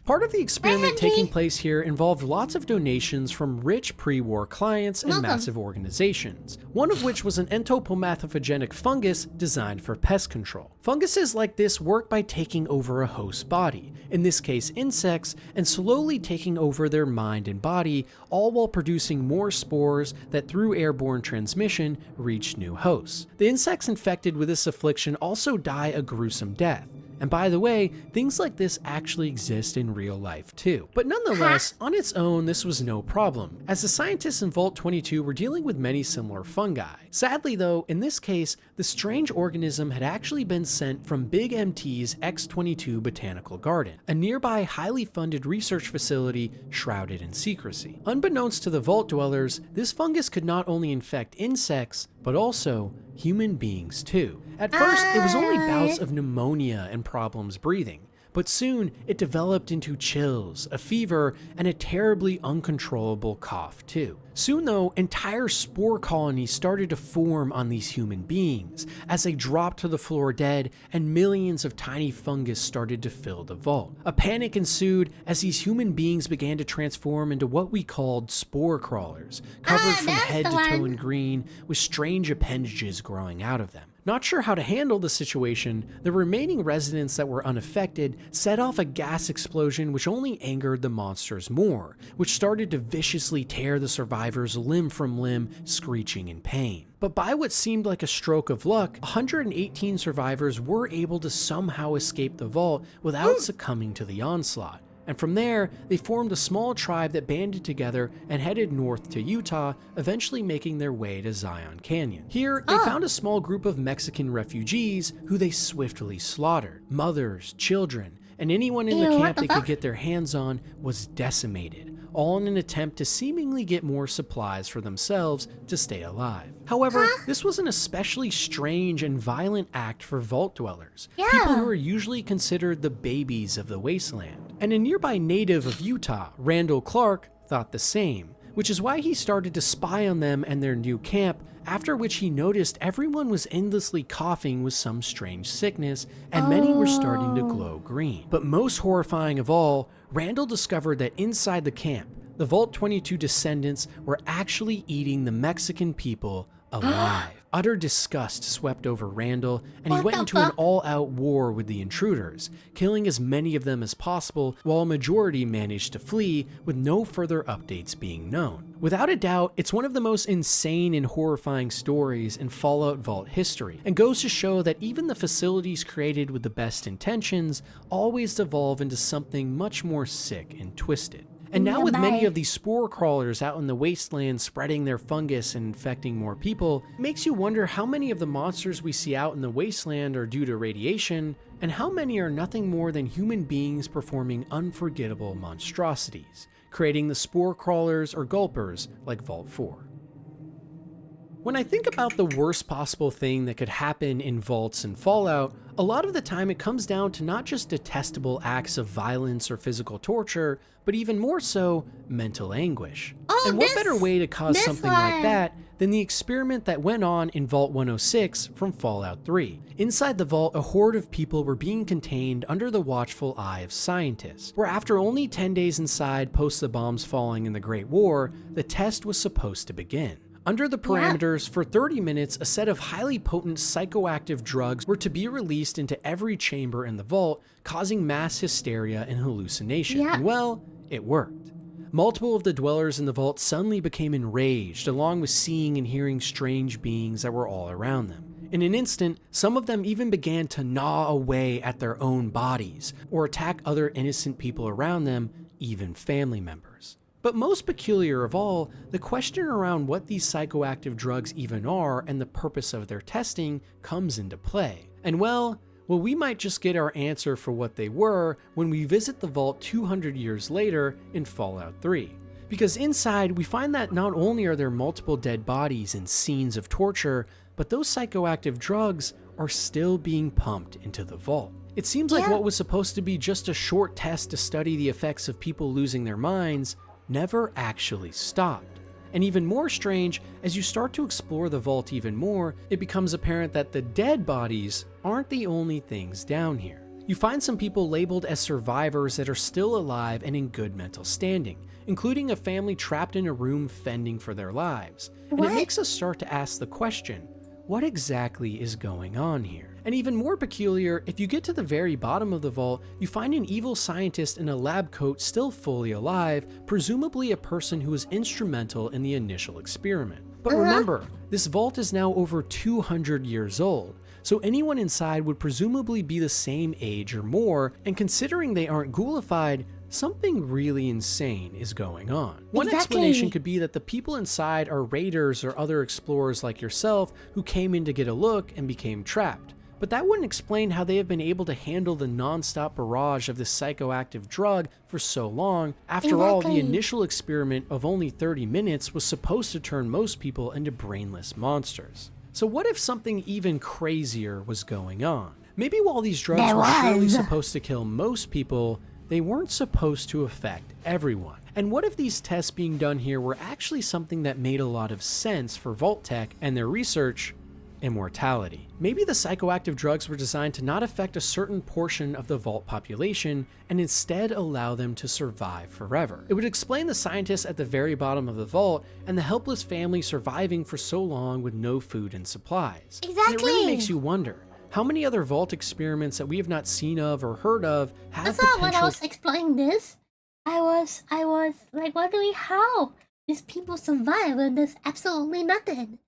part of the experiment taking place here involved lots of donations from rich pre-war clients and massive organizations, one of which was an entopomathogenic fungus designed for pest control. Funguses like this work by taking over a host's body, in this case insects, and slowly taking over their mind and body, all while producing more spores that through airborne transmission reach new hosts. The insects infected with this affliction also die a gruesome death. And by the way, things like this actually exist in real life too. But nonetheless, on its own, this was no problem, as the scientists in Vault 22 were dealing with many similar fungi. Sadly though, in this case, the strange organism had actually been sent from Big MT's X-22 Botanical Garden, a nearby highly funded research facility shrouded in secrecy. Unbeknownst to the Vault dwellers, this fungus could not only infect insects, but also human beings too. At first, it was only bouts of pneumonia and problems breathing, but soon it developed into chills, a fever, and a terribly uncontrollable cough too. Soon though, entire spore colonies started to form on these human beings as they dropped to the floor dead, and millions of tiny fungus started to fill the vault. A panic ensued as these human beings began to transform into what we called spore crawlers, covered from head to toe in green, with strange appendages growing out of them. Not sure how to handle the situation, the remaining residents that were unaffected set off a gas explosion which only angered the monsters more, which started to viciously tear the survivors limb from limb, screeching in pain. But by what seemed like a stroke of luck, 118 survivors were able to somehow escape the vault without succumbing to the onslaught. And from there, they formed a small tribe that banded together and headed north to Utah, eventually making their way to Zion Canyon. Here, they found a small group of Mexican refugees who they swiftly slaughtered. Mothers, children, and anyone in the camp they could get their hands on was decimated, all in an attempt to seemingly get more supplies for themselves to stay alive. However, this was an especially strange and violent act for vault dwellers, people who are usually considered the babies of the wasteland. And a nearby native of Utah, Randall Clark, thought the same, which is why he started to spy on them and their new camp, after which he noticed everyone was endlessly coughing with some strange sickness, and many were starting to glow green. But most horrifying of all, Randall discovered that inside the camp, the Vault 22 descendants were actually eating the Mexican people alive. Utter disgust swept over Randall, and he went into an all-out war with the intruders, killing as many of them as possible, while a majority managed to flee, with no further updates being known. Without a doubt, it's one of the most insane and horrifying stories in Fallout Vault history, and goes to show that even the facilities created with the best intentions always devolve into something much more sick and twisted. And now with many of these spore crawlers out in the wasteland spreading their fungus and infecting more people, it makes you wonder how many of the monsters we see out in the wasteland are due to radiation, and how many are nothing more than human beings performing unforgettable monstrosities, creating the spore crawlers or gulpers like Vault 4. When I think about the worst possible thing that could happen in vaults and Fallout, a lot of the time it comes down to not just detestable acts of violence or physical torture, but even more so, mental anguish. And what better way to cause something like that than the experiment that went on in Vault 106 from Fallout 3. Inside the vault, a horde of people were being contained under the watchful eye of scientists, where after only 10 days inside post the bombs falling in the Great War, the test was supposed to begin. Under the parameters, for 30 minutes, a set of highly potent psychoactive drugs were to be released into every chamber in the vault, causing mass hysteria and hallucination. And well, it worked. Multiple of the dwellers in the vault suddenly became enraged, along with seeing and hearing strange beings that were all around them. In an instant, some of them even began to gnaw away at their own bodies, or attack other innocent people around them, even family members. But most peculiar of all, the question around what these psychoactive drugs even are and the purpose of their testing comes into play. And well, we might just get our answer for what they were when we visit the vault 200 years later in Fallout 3. Because inside, we find that not only are there multiple dead bodies and scenes of torture, but those psychoactive drugs are still being pumped into the vault. It seems like what was supposed to be just a short test to study the effects of people losing their minds never actually stopped. And even more strange, as you start to explore the vault even more, it becomes apparent that the dead bodies aren't the only things down here. You find some people labeled as survivors that are still alive and in good mental standing, including a family trapped in a room fending for their lives. And it makes us start to ask the question, what exactly is going on here? And even more peculiar, if you get to the very bottom of the vault, you find an evil scientist in a lab coat still fully alive, presumably a person who was instrumental in the initial experiment. But remember, this vault is now over 200 years old, so anyone inside would presumably be the same age or more, and considering they aren't ghoulified, something really insane is going on. One explanation could be that the people inside are raiders or other explorers like yourself who came in to get a look and became trapped. But that wouldn't explain how they have been able to handle the non-stop barrage of this psychoactive drug for so long. After all, the initial experiment of only 30 minutes was supposed to turn most people into brainless monsters. So what if something even crazier was going on? Maybe while these drugs were surely supposed to kill most people, they weren't supposed to affect everyone. And what if these tests being done here were actually something that made a lot of sense for Vault Tech and their research? Immortality. Maybe the psychoactive drugs were designed to not affect a certain portion of the vault population and instead allow them to survive forever. It would explain the scientists at the very bottom of the vault and the helpless family surviving for so long with no food and supplies. And it really makes you wonder, how many other vault experiments that we have not seen of or heard of have potential?
When I was exploring this, I was like wondering how these people survive when there's absolutely nothing.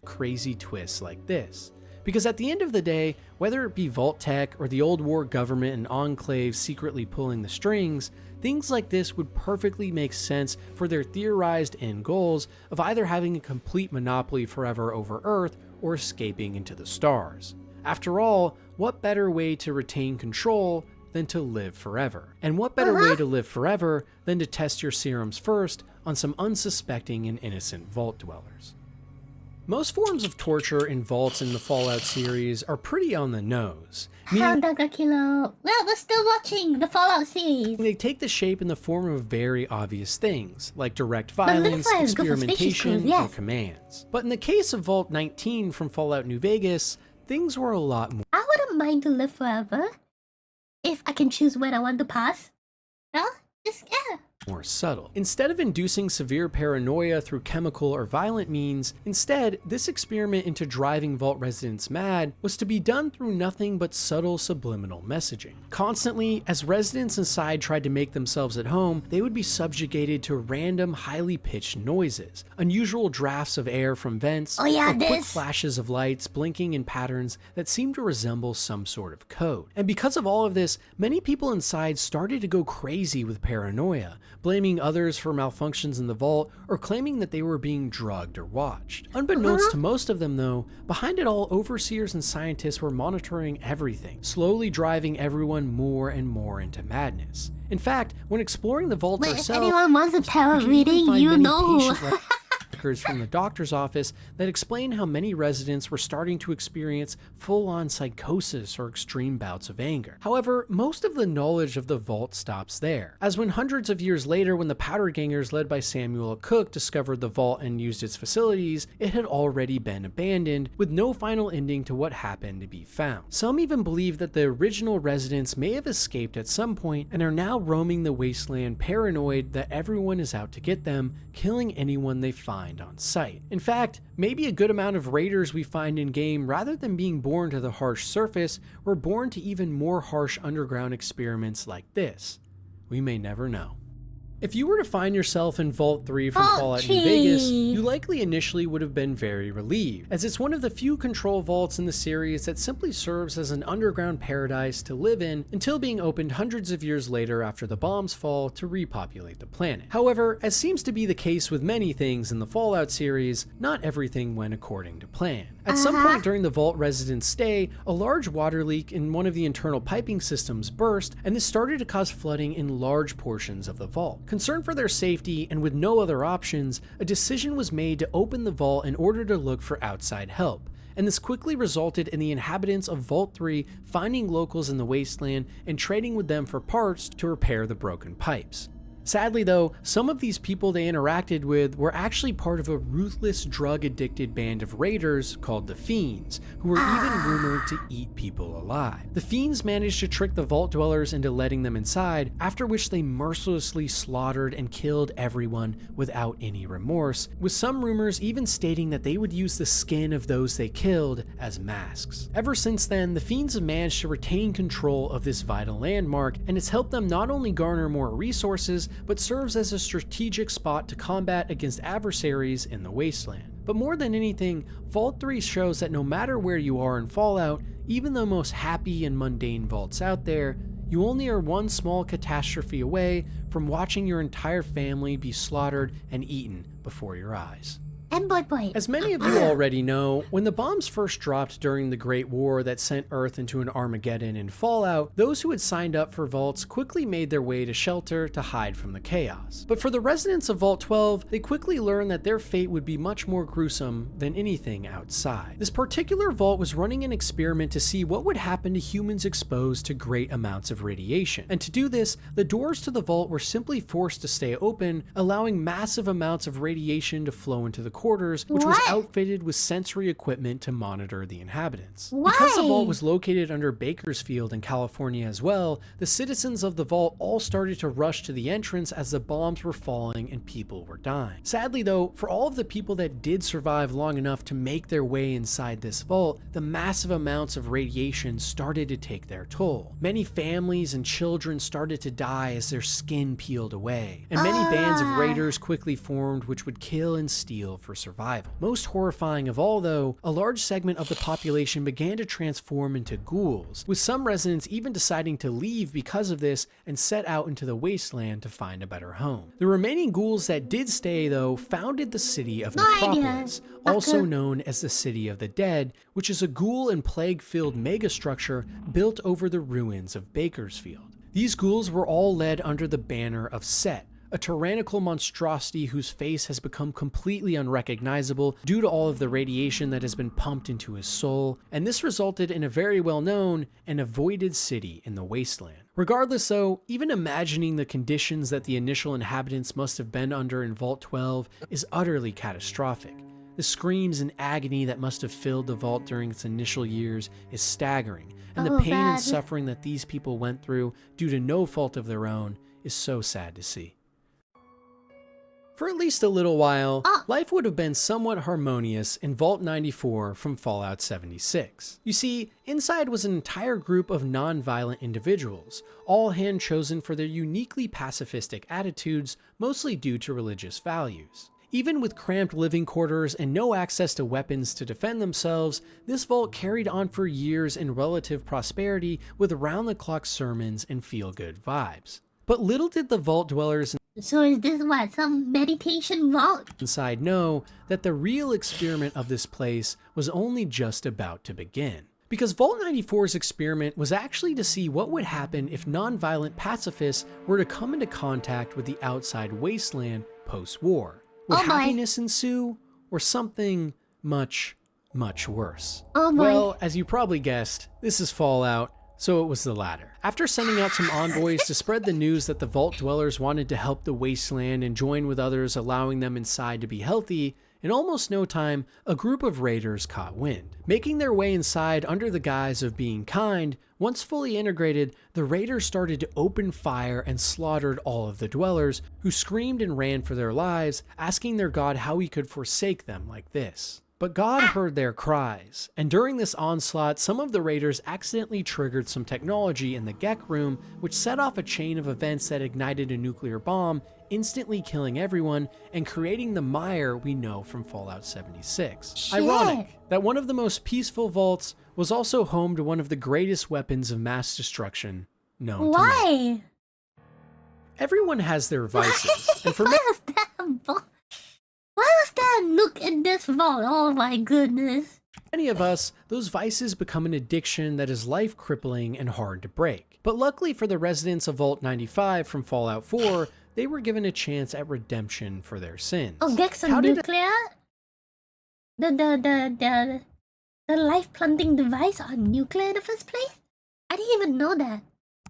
Crazy twists like this. Because at the end of the day, whether it be Vault Tech or the old war government and enclaves secretly pulling the strings, things like this would perfectly make sense for their theorized end goals of either having a complete monopoly forever over Earth or escaping into the stars. After all, what better way to retain control than to live forever? And what better way to live forever than to test your serums first on some unsuspecting and innocent vault dwellers? Most forms of torture in vaults in the Fallout series are pretty on the nose.
Well, we're still watching the Fallout series.
They take the shape in the form of very obvious things, like direct violence, experimentation, or commands. But in the case of Vault 19 from Fallout New Vegas, things were a lot more.
I wouldn't mind to live forever if I can choose when I want to pass. Well, just
more subtle. Instead of inducing severe paranoia through chemical or violent means, instead, this experiment into driving vault residents mad was to be done through nothing but subtle subliminal messaging. Constantly, as residents inside tried to make themselves at home, they would be subjugated to random, highly pitched noises, unusual drafts of air from vents, or quick flashes of lights blinking in patterns that seemed to resemble some sort of code. And because of all of this, many people inside started to go crazy with paranoia, blaming others for malfunctions in the vault or claiming that they were being drugged or watched. Unbeknownst to most of them though, behind it all, overseers and scientists were monitoring everything, slowly driving everyone more and more into madness. In fact, when exploring the vault
If
herself,
anyone wants a tarot reading, you know.
Records from the doctor's office that explain how many residents were starting to experience full-on psychosis or extreme bouts of anger. However, most of the knowledge of the vault stops there, as when hundreds of years later, when the Powder Gangers led by Samuel Cook discovered the vault and used its facilities, it had already been abandoned, with no final ending to what happened to be found. Some even believe that the original residents may have escaped at some point and are now roaming the wasteland paranoid that everyone is out to get them, killing anyone they find on sight. In fact, maybe a good amount of raiders we find in game, rather than being born to the harsh surface, were born to even more harsh underground experiments like this. We may never know. If you were to find yourself in Vault 3 from Fallout New Vegas, you likely initially would have been very relieved, as it's one of the few control vaults in the series that simply serves as an underground paradise to live in until being opened hundreds of years later after the bombs fall to repopulate the planet. However, as seems to be the case with many things in the Fallout series, not everything went according to plan. At some point during the Vault residents' stay, a large water leak in one of the internal piping systems burst, and this started to cause flooding in large portions of the vault. Concerned for their safety and with no other options, a decision was made to open the vault in order to look for outside help. And this quickly resulted in the inhabitants of Vault 3 finding locals in the wasteland and trading with them for parts to repair the broken pipes. Sadly though, some of these people they interacted with were actually part of a ruthless drug-addicted band of raiders called the Fiends, who were even rumored to eat people alive. The Fiends managed to trick the vault dwellers into letting them inside, after which they mercilessly slaughtered and killed everyone without any remorse, with some rumors even stating that they would use the skin of those they killed as masks. Ever since then, the Fiends have managed to retain control of this vital landmark, and it's helped them not only garner more resources, but serves as a strategic spot to combat against adversaries in the wasteland. But more than anything, Vault 3 shows that no matter where you are in Fallout, even the most happy and mundane vaults out there, you only are one small catastrophe away from watching your entire family be slaughtered and eaten before your eyes. As many of you already know, when the bombs first dropped during the Great War that sent Earth into an Armageddon in Fallout, those who had signed up for vaults quickly made their way to shelter to hide from the chaos. But for the residents of Vault 12, they quickly learned that their fate would be much more gruesome than anything outside. This particular vault was running an experiment to see what would happen to humans exposed to great amounts of radiation. And to do this, the doors to the vault were simply forced to stay open, allowing massive amounts of radiation to flow into the quarters, which was outfitted with sensory equipment to monitor the inhabitants. Because the vault was located under Bakersfield in California as well, the citizens of the vault all started to rush to the entrance as the bombs were falling and people were dying. Sadly though, for all of the people that did survive long enough to make their way inside this vault, the massive amounts of radiation started to take their toll. Many families and children started to die as their skin peeled away, and many bands of raiders quickly formed which would kill and steal for survival. Most horrifying of all though, a large segment of the population began to transform into ghouls, with some residents even deciding to leave because of this and set out into the wasteland to find a better home. The remaining ghouls that did stay though founded the city of Necropolis, also known as the City of the Dead, which is a ghoul and plague-filled megastructure built over the ruins of Bakersfield. These ghouls were all led under the banner of Set, a tyrannical monstrosity whose face has become completely unrecognizable due to all of the radiation that has been pumped into his soul, and this resulted in a very well-known and avoided city in the wasteland. Regardless though, even imagining the conditions that the initial inhabitants must have been under in Vault 12 is utterly catastrophic. The screams and agony that must have filled the vault during its initial years is staggering, and the pain and suffering that these people went through due to no fault of their own is so sad to see. For at least a little while, life would have been somewhat harmonious in Vault 94 from Fallout 76. You see, inside was an entire group of non-violent individuals, all hand-chosen for their uniquely pacifistic attitudes, mostly due to religious values. Even with cramped living quarters and no access to weapons to defend themselves, this vault carried on for years in relative prosperity with round-the-clock sermons and feel-good vibes. But little did the vault dwellers
So is this what, some meditation vault?
inside know that the real experiment of this place was only just about to begin. Because Vault 94's experiment was actually to see what would happen if non-violent pacifists were to come into contact with the outside wasteland post-war. Would happiness ensue, or something much, much worse? Well, as you probably guessed, this is Fallout, so it was the latter. After sending out some envoys to spread the news that the Vault dwellers wanted to help the wasteland and join with others, allowing them inside to be healthy, in almost no time, a group of raiders caught wind. Making their way inside under the guise of being kind, once fully integrated, the raiders started to open fire and slaughtered all of the dwellers, who screamed and ran for their lives, asking their god how he could forsake them like this. But God heard their cries, and during this onslaught, some of the raiders accidentally triggered some technology in the Gek room, which set off a chain of events that ignited a nuclear bomb, instantly killing everyone and creating the mire we know from Fallout 76.
Shit.
Ironic that one of the most peaceful vaults was also home to one of the greatest weapons of mass destruction known to man.
Why?
Everyone has their vices, and for
Why was that a vault? Why was there a nook in this vault? Oh my goodness.
many of us, those vices become an addiction that is life-crippling and hard to break. But luckily for the residents of Vault 95 from Fallout 4, they were given a chance at redemption for their sins.
Oh, get some nuclear? The life-planting device on nuclear in the first place? I didn't even know that.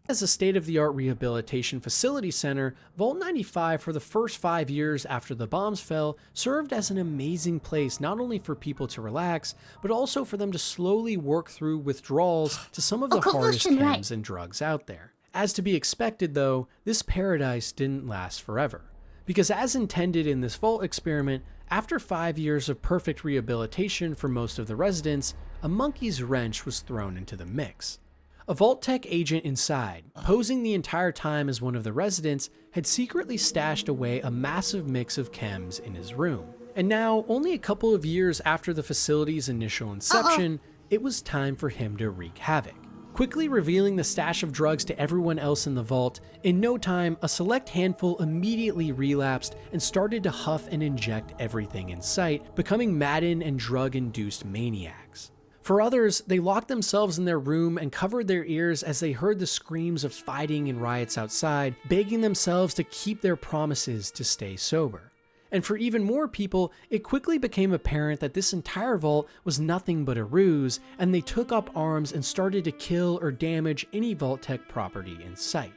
As a state-of-the-art rehabilitation facility center, Vault 95 for the first 5 years after the bombs fell served as an amazing place not only for people to relax, but also for them to slowly work through withdrawals to some of the hardest chems and drugs out there. As to be expected though, this paradise didn't last forever. Because as intended in this vault experiment, after 5 years of perfect rehabilitation for most of the residents, a monkey's wrench was thrown into the mix. A Vault Tech agent inside, posing the entire time as one of the residents, had secretly stashed away a massive mix of chems in his room. And now, only a couple of years after the facility's initial inception, it was time for him to wreak havoc. Quickly revealing the stash of drugs to everyone else in the vault, in no time, a select handful immediately relapsed and started to huff and inject everything in sight, becoming maddened and drug-induced maniacs. For others, they locked themselves in their room and covered their ears as they heard the screams of fighting and riots outside, begging themselves to keep their promises to stay sober. And for even more people, it quickly became apparent that this entire vault was nothing but a ruse, and they took up arms and started to kill or damage any Vault Tech property in sight.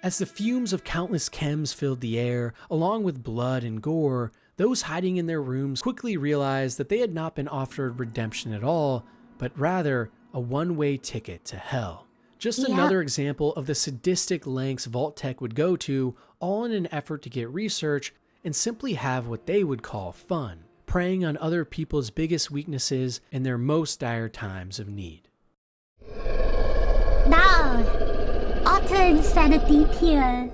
As the fumes of countless chems filled the air, along with blood and gore, those hiding in their rooms quickly realized that they had not been offered redemption at all, but rather a one-way ticket to hell. Just another example of the sadistic lengths Vault Tech would go to, all in an effort to get research and simply have what they would call fun, preying on other people's biggest weaknesses in their most dire times of need.
Now, utter insanity here.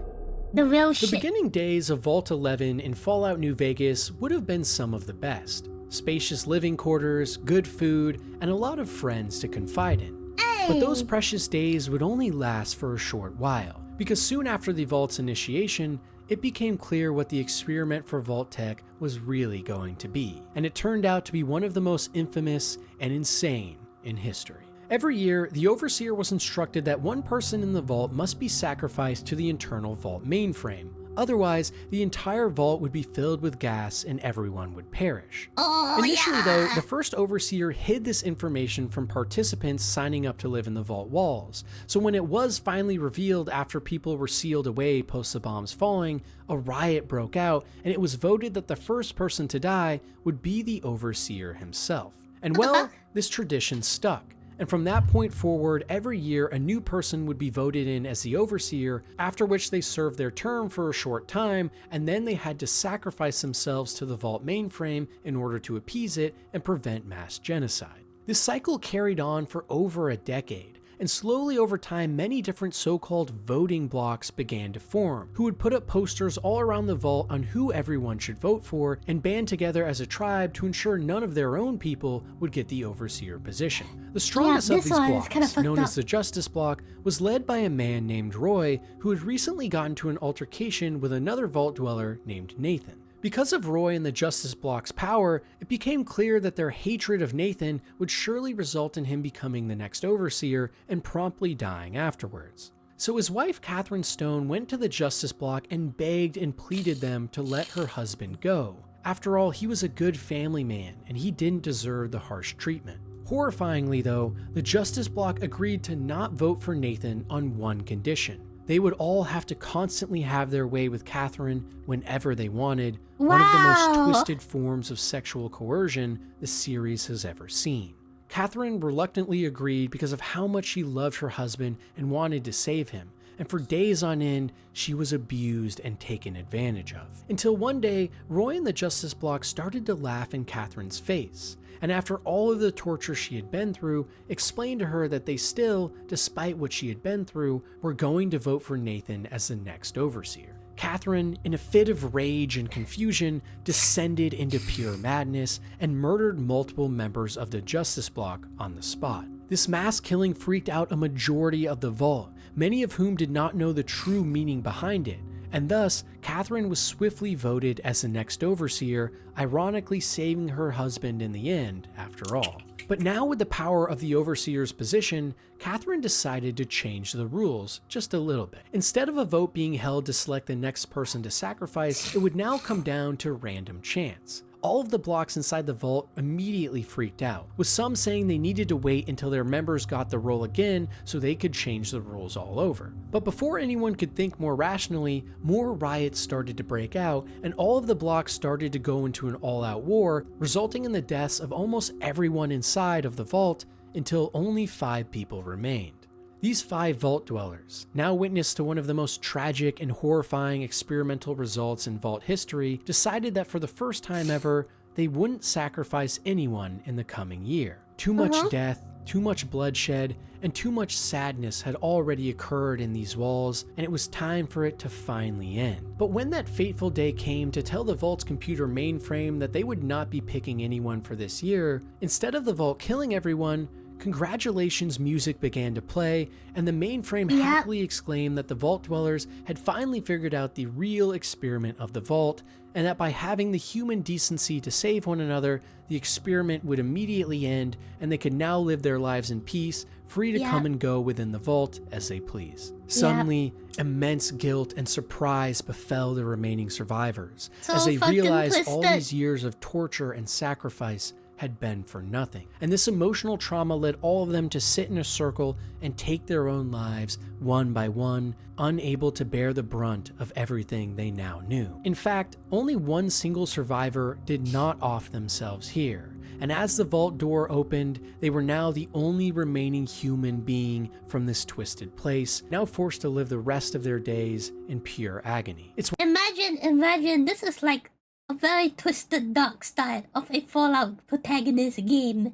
The real shit.
The beginning days of Vault 11 in Fallout New Vegas would have been some of the best. Spacious living quarters, good food, and a lot of friends to confide in. But those precious days would only last for a short while, because soon after the Vault's initiation, it became clear what the experiment for Vault Tech was really going to be, and it turned out to be one of the most infamous and insane in history. Every year, the Overseer was instructed that one person in the vault must be sacrificed to the internal vault mainframe. Otherwise, the entire vault would be filled with gas and everyone would perish. Initially though, the first Overseer hid this information from participants signing up to live in the vault walls. So when it was finally revealed after people were sealed away post the bombs falling, a riot broke out and it was voted that the first person to die would be the Overseer himself. And well, this tradition stuck, And from that point forward, every year a new person would be voted in as the overseer, after which they served their term for a short time, and then they had to sacrifice themselves to the vault mainframe in order to appease it and prevent mass genocide. This cycle carried on for over a decade, and slowly over time many different so-called voting blocks began to form, who would put up posters all around the vault on who everyone should vote for, and band together as a tribe to ensure none of their own people would get the overseer position. The strongest of these blocks, known as the Justice Block, was led by a man named Roy, who had recently gotten into an altercation with another vault dweller named Nathan. Because of Roy and the Justice Block's power, it became clear that their hatred of Nathan would surely result in him becoming the next overseer and promptly dying afterwards. So his wife Catherine Stone went to the Justice Block and begged and pleaded them to let her husband go. After all, he was a good family man and he didn't deserve the harsh treatment. Horrifyingly though, the Justice Block agreed to not vote for Nathan on one condition. They would all have to constantly have their way with Catherine whenever they wanted, one of the most twisted forms of sexual coercion the series has ever seen. Catherine reluctantly agreed because of how much she loved her husband and wanted to save him, and for days on end, she was abused and taken advantage of. Until one day, Roy and the Justice Block started to laugh in Catherine's face, and after all of the torture she had been through, explained to her that they still, despite what she had been through, were going to vote for Nathan as the next overseer. Catherine, in a fit of rage and confusion, descended into pure madness and murdered multiple members of the Justice Block on the spot. This mass killing freaked out a majority of the vault, many of whom did not know the true meaning behind it, and thus Catherine was swiftly voted as the next overseer, ironically saving her husband in the end, after all. But now with the power of the overseer's position, Catherine decided to change the rules just a little bit. Instead of a vote being held to select the next person to sacrifice, it would now come down to random chance. All of the blocks inside the vault immediately freaked out, with some saying they needed to wait until their members got the roll again so they could change the rules all over. But before anyone could think more rationally, more riots started to break out, and all of the blocks started to go into an all-out war, resulting in the deaths of almost everyone inside of the vault until only 5 people remained. These 5 vault dwellers, now witness to one of the most tragic and horrifying experimental results in vault history, decided that for the first time ever, they wouldn't sacrifice anyone in the coming year. Too much death, too much bloodshed, and too much sadness had already occurred in these walls, and it was time for it to finally end. But when that fateful day came to tell the vault's computer mainframe that they would not be picking anyone for this year, instead of the vault killing everyone, congratulations music began to play, and the mainframe happily exclaimed that the vault dwellers had finally figured out the real experiment of the vault, and that by having the human decency to save one another, the experiment would immediately end, and they could now live their lives in peace, free to come and go within the vault as they please. Suddenly, immense guilt and surprise befell the remaining survivors, as they realized all these years of torture and sacrifice had been for nothing. And this emotional trauma led all of them to sit in a circle and take their own lives one by one, unable to bear the brunt of everything they now knew. In fact, only one single survivor did not off themselves here, and as the vault door opened, they were now the only remaining human being from this twisted place, now forced to live the rest of their days in pure agony.
Imagine this is like a very twisted dark style of a Fallout protagonist game.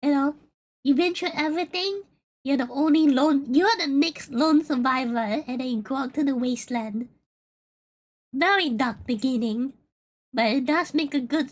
You know, you've been through everything, you're the next lone survivor, and then you go out to the wasteland. Very dark beginning, but it does make a good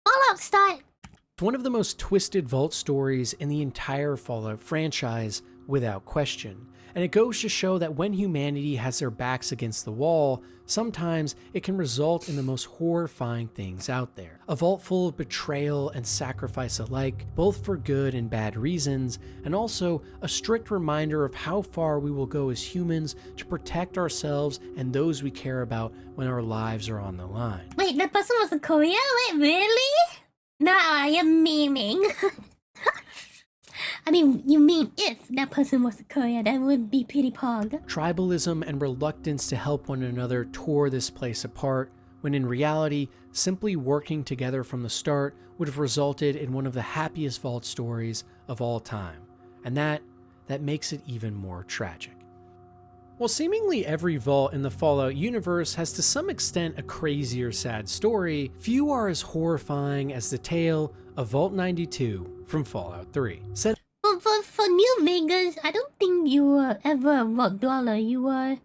Fallout start.
It's one of the most twisted vault stories in the entire Fallout franchise, without question. And it goes to show that when humanity has their backs against the wall, sometimes it can result in the most horrifying things out there. A vault full of betrayal and sacrifice alike, both for good and bad reasons, and also a strict reminder of how far we will go as humans to protect ourselves and those we care about when our lives are on the line.
Wait, that person was a Korean? Wait, really? Nah, I am memeing. I mean, you mean if that person was a Korean, that would be pretty pog.
Tribalism and reluctance to help one another tore this place apart, when in reality, simply working together from the start would have resulted in one of the happiest vault stories of all time. And that makes it even more tragic. While seemingly every vault in the Fallout universe has to some extent a crazy or sad story, few are as horrifying as the tale of Vault 92 from Fallout 3.
For New Vegas, I don't think you were ever a vault dweller. You were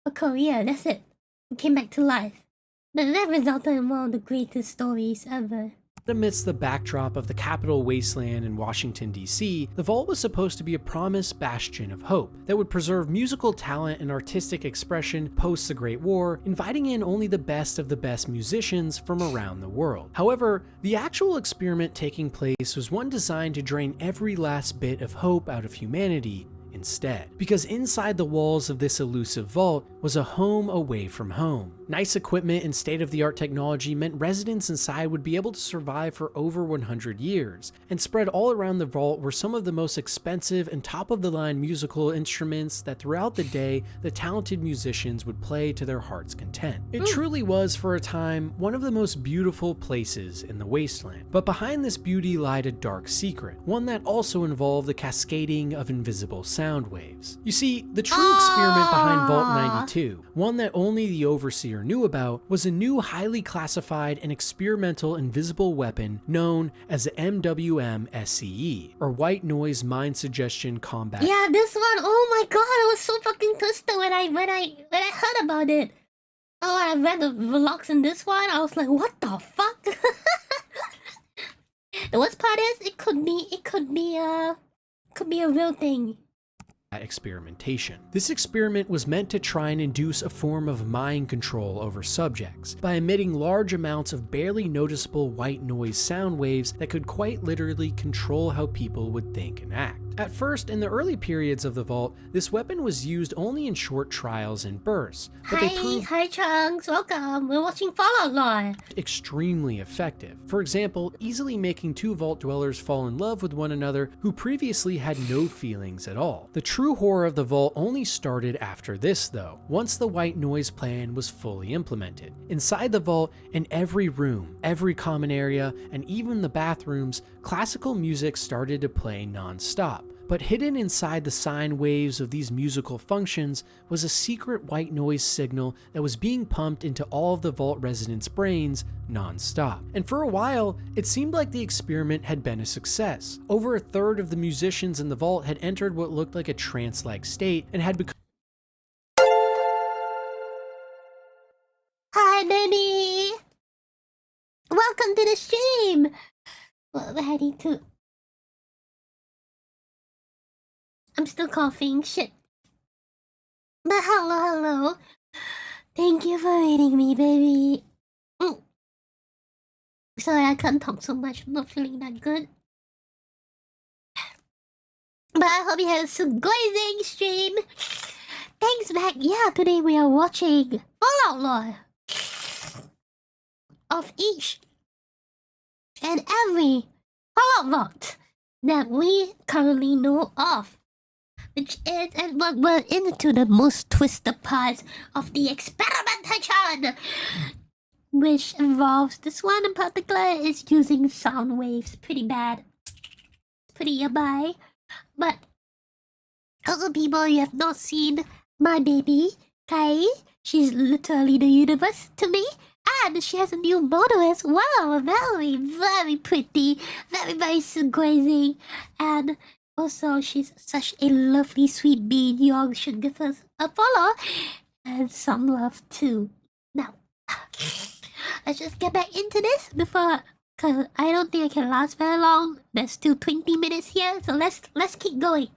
a career, that's it. You came back to life. But that resulted in one of the greatest stories ever.
Amidst the backdrop of the Capitol Wasteland in Washington, D.C., the Vault was supposed to be a promised bastion of hope that would preserve musical talent and artistic expression post the Great War, inviting in only the best of the best musicians from around the world. However, the actual experiment taking place was one designed to drain every last bit of hope out of humanity instead. Because inside the walls of this elusive vault was a home away from home. Nice equipment and state-of-the-art technology meant residents inside would be able to survive for over 100 years, and spread all around the vault were some of the most expensive and top-of-the-line musical instruments that throughout the day the talented musicians would play to their heart's content. It truly was, for a time, one of the most beautiful places in the wasteland. But behind this beauty lied a dark secret, one that also involved the cascading of invisible sound waves. You see, the true experiment behind Vault 92, one that only the Overseer knew about, was a new highly classified and experimental invisible weapon known as the MWM-SCE, or White Noise Mind Suggestion Combat.
Yeah, this one, oh my god, I was so fucking twisted when I heard about it. Oh, I read the vlogs in this one, I was like, what the fuck? The worst part is, it could be a real thing.
Experimentation. This experiment was meant to try and induce a form of mind control over subjects by emitting large amounts of barely noticeable white noise sound waves that could quite literally control how people would think and act. At first, in the early periods of the Vault, this weapon was used only in short trials and bursts, but they proved
Hi Chunks, welcome. We're watching Fallout Lore.
Extremely effective. For example, easily making two Vault dwellers fall in love with one another who previously had no feelings at all. The true horror of the Vault only started after this though, once the white noise plan was fully implemented. Inside the Vault, in every room, every common area, and even the bathrooms, classical music started to play non-stop. But hidden inside the sine waves of these musical functions was a secret white noise signal that was being pumped into all of the Vault residents' brains non-stop. And for a while, it seemed like the experiment had been a success. Over a third of the musicians in the Vault had entered what looked like a trance-like state and had become—
Hi baby! Welcome to the stream! Well, I need to... I'm still coughing, shit. But hello. Thank you for reading me, baby. Sorry, I can't talk so much. I'm not feeling that good. But I hope you had a surprising stream. Thanks, Mac. Yeah, today we are watching Fallout Lore of each and every Fallout Vault that we currently know of. Which is, and we're into the most twisted parts of the experimentation, which involves this one in particular is using sound waves. Pretty bad, pretty yabai. But other people, you have not seen my baby Kai. She's literally the universe to me, and she has a new model as well. Very pretty, very surprising, and also, she's such a lovely, sweet being. You all should give us a follow and some love too. Now, let's just get back into this before, cause I don't think I can last very long. There's still 20 minutes here, so let's keep going.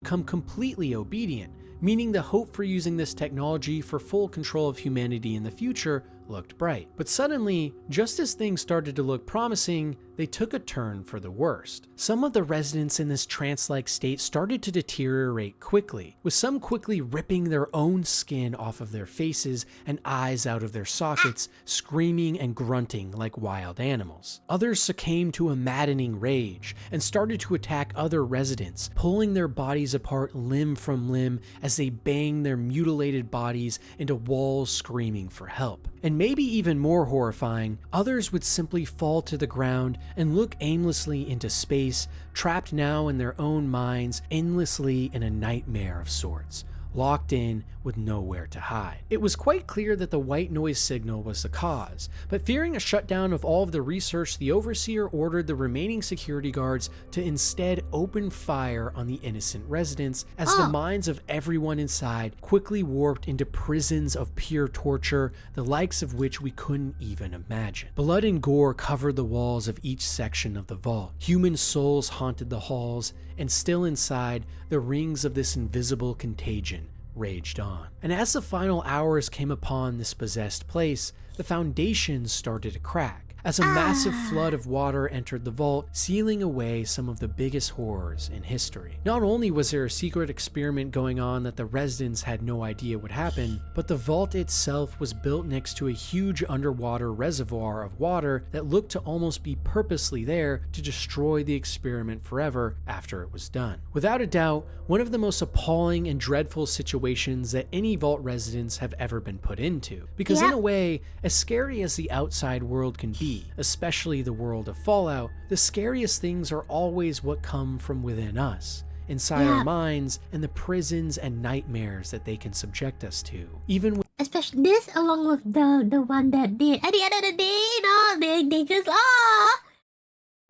Become completely obedient, meaning the hope for using this technology for full control of humanity in the future looked bright. But suddenly, just as things started to look promising, they took a turn for the worst. Some of the residents in this trance-like state started to deteriorate quickly, with some quickly ripping their own skin off of their faces and eyes out of their sockets, screaming and grunting like wild animals. Others succumbed to a maddening rage and started to attack other residents, pulling their bodies apart limb from limb as they banged their mutilated bodies into walls, screaming for help. And maybe even more horrifying, others would simply fall to the ground and look aimlessly into space, trapped now in their own minds, endlessly in a nightmare of sorts, locked in with nowhere to hide. It was quite clear that the white noise signal was the cause, but fearing a shutdown of all of the research, the overseer ordered the remaining security guards to instead open fire on the innocent residents as the minds of everyone inside quickly warped into prisons of pure torture, the likes of which we couldn't even imagine. Blood and gore covered the walls of each section of the vault. Human souls haunted the halls, and still inside, the rings of this invisible contagion raged on. And as the final hours came upon this possessed place, the foundations started to crack as a massive flood of water entered the vault, sealing away some of the biggest horrors in history. Not only was there a secret experiment going on that the residents had no idea would happen, but the vault itself was built next to a huge underwater reservoir of water that looked to almost be purposely there to destroy the experiment forever after it was done. Without a doubt, one of the most appalling and dreadful situations that any vault residents have ever been put into. Because in a way, as scary as the outside world can be, especially the world of Fallout, the scariest things are always what come from within us, inside our minds, and the prisons and nightmares that they can subject us to. Even with
Especially this, along with the one that did. At the end of the day, you know, they just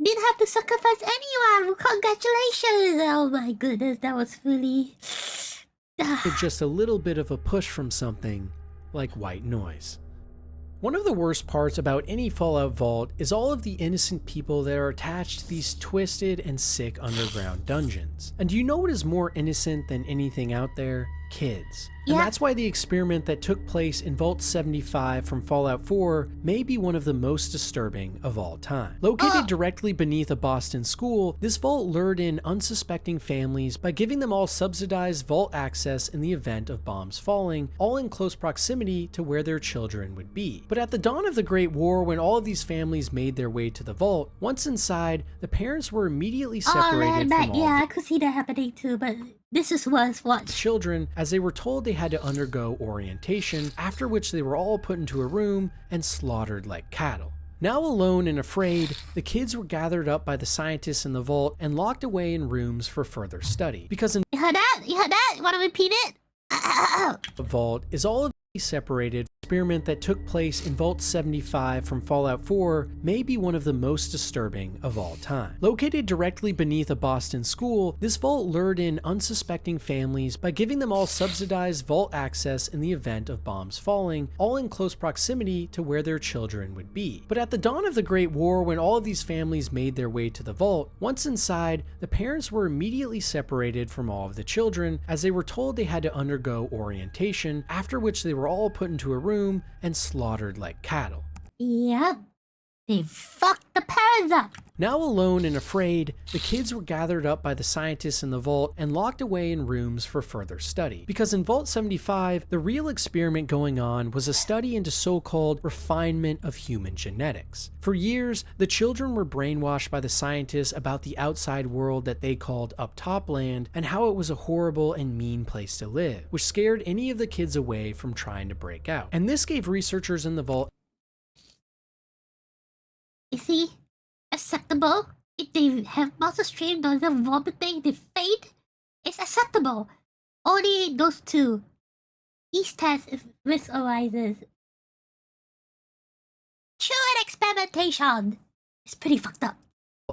didn't have to sacrifice anyone. Congratulations! Oh my goodness, that was really
just a little bit of a push from something like white noise. One of the worst parts about any Fallout vault is all of the innocent people that are attached to these twisted and sick underground dungeons. And do you know what is more innocent than anything out there? Kids. And that's why the experiment that took place in Vault 75 from Fallout 4 may be one of the most disturbing of all time. Located directly beneath a Boston school, this vault lured in unsuspecting families by giving them all subsidized vault access in the event of bombs falling, all in close proximity to where their children would be. But at the dawn of the Great War, when all of these families made their way to the vault, once inside, the parents were immediately separated from all
I could see that happening too, but this is worse. What?
Children, as they were told they had to undergo orientation, after which they were all put into a room and slaughtered like cattle. Now alone and afraid, the kids were gathered up by the scientists in the vault and locked away in rooms for further study. Because in
You heard that? You heard that? You want to repeat it?
the vault is all of these separated. Experiment that took place in Vault 75 from Fallout 4 may be one of the most disturbing of all time. Located directly beneath a Boston school, this vault lured in unsuspecting families by giving them all subsidized vault access in the event of bombs falling, all in close proximity to where their children would be. But at the dawn of the Great War, when all of these families made their way to the vault, once inside, the parents were immediately separated from all of the children as they were told they had to undergo orientation, after which they were all put into a room and slaughtered like cattle.
Yep. They fucked the parents up.
Now alone and afraid, the kids were gathered up by the scientists in the vault and locked away in rooms for further study. Because in Vault 75, the real experiment going on was a study into so-called refinement of human genetics. For years, the children were brainwashed by the scientists about the outside world that they called Up Top Land and how it was a horrible and mean place to live, which scared any of the kids away from trying to break out. And this gave researchers in the vault
You see? Acceptable. If they have monster stream, those are vomiting, they faint. It's acceptable. Only those two. Each test if risk arises. True experimentation. It's pretty fucked up.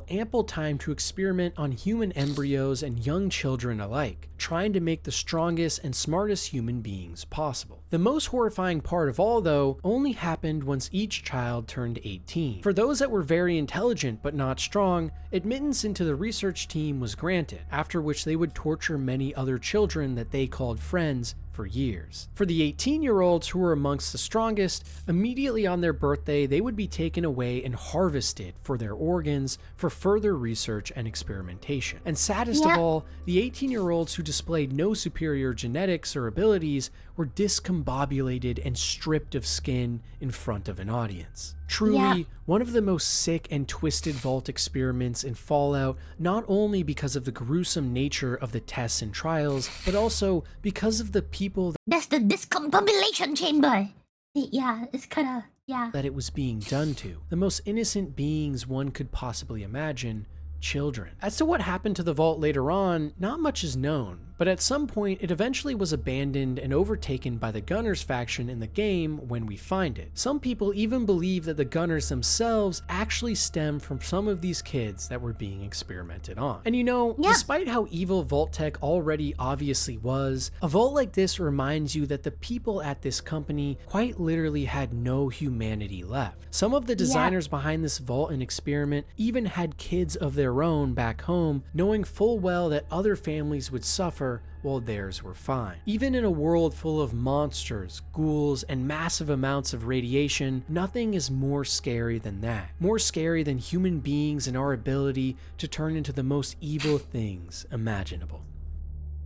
ample time to experiment on human embryos and young children alike, trying to make the strongest and smartest human beings possible. The most horrifying part of all, though, only happened once each child turned 18. For those that were very intelligent but not strong, admittance into the research team was granted, after which they would torture many other children that they called friends for years. For the 18-year-olds who were amongst the strongest, immediately on their birthday, they would be taken away and harvested for their organs for further research and experimentation. And saddest of all, the 18-year-olds who displayed no superior genetics or abilities were discombobulated and stripped of skin in front of an audience. Truly, one of the most sick and twisted vault experiments in Fallout, not only because of the gruesome nature of the tests and trials, but also because of the people.
That's the discombobulation chamber. Yeah, it's kind of, yeah.
that it was being done to. The most innocent beings one could possibly imagine, children. As to what happened to the vault later on, not much is known, but at some point it eventually was abandoned and overtaken by the Gunners faction in the game when we find it. Some people even believe that the Gunners themselves actually stem from some of these kids that were being experimented on. And you know, despite how evil Vault Tech already obviously was, a vault like this reminds you that the people at this company quite literally had no humanity left. Some of the designers behind this vault and experiment even had kids of their own back home, knowing full well that other families would suffer while theirs were fine. Even in a world full of monsters, ghouls, and massive amounts of radiation, nothing is more scary than that. More scary than human beings and our ability to turn into the most evil things imaginable.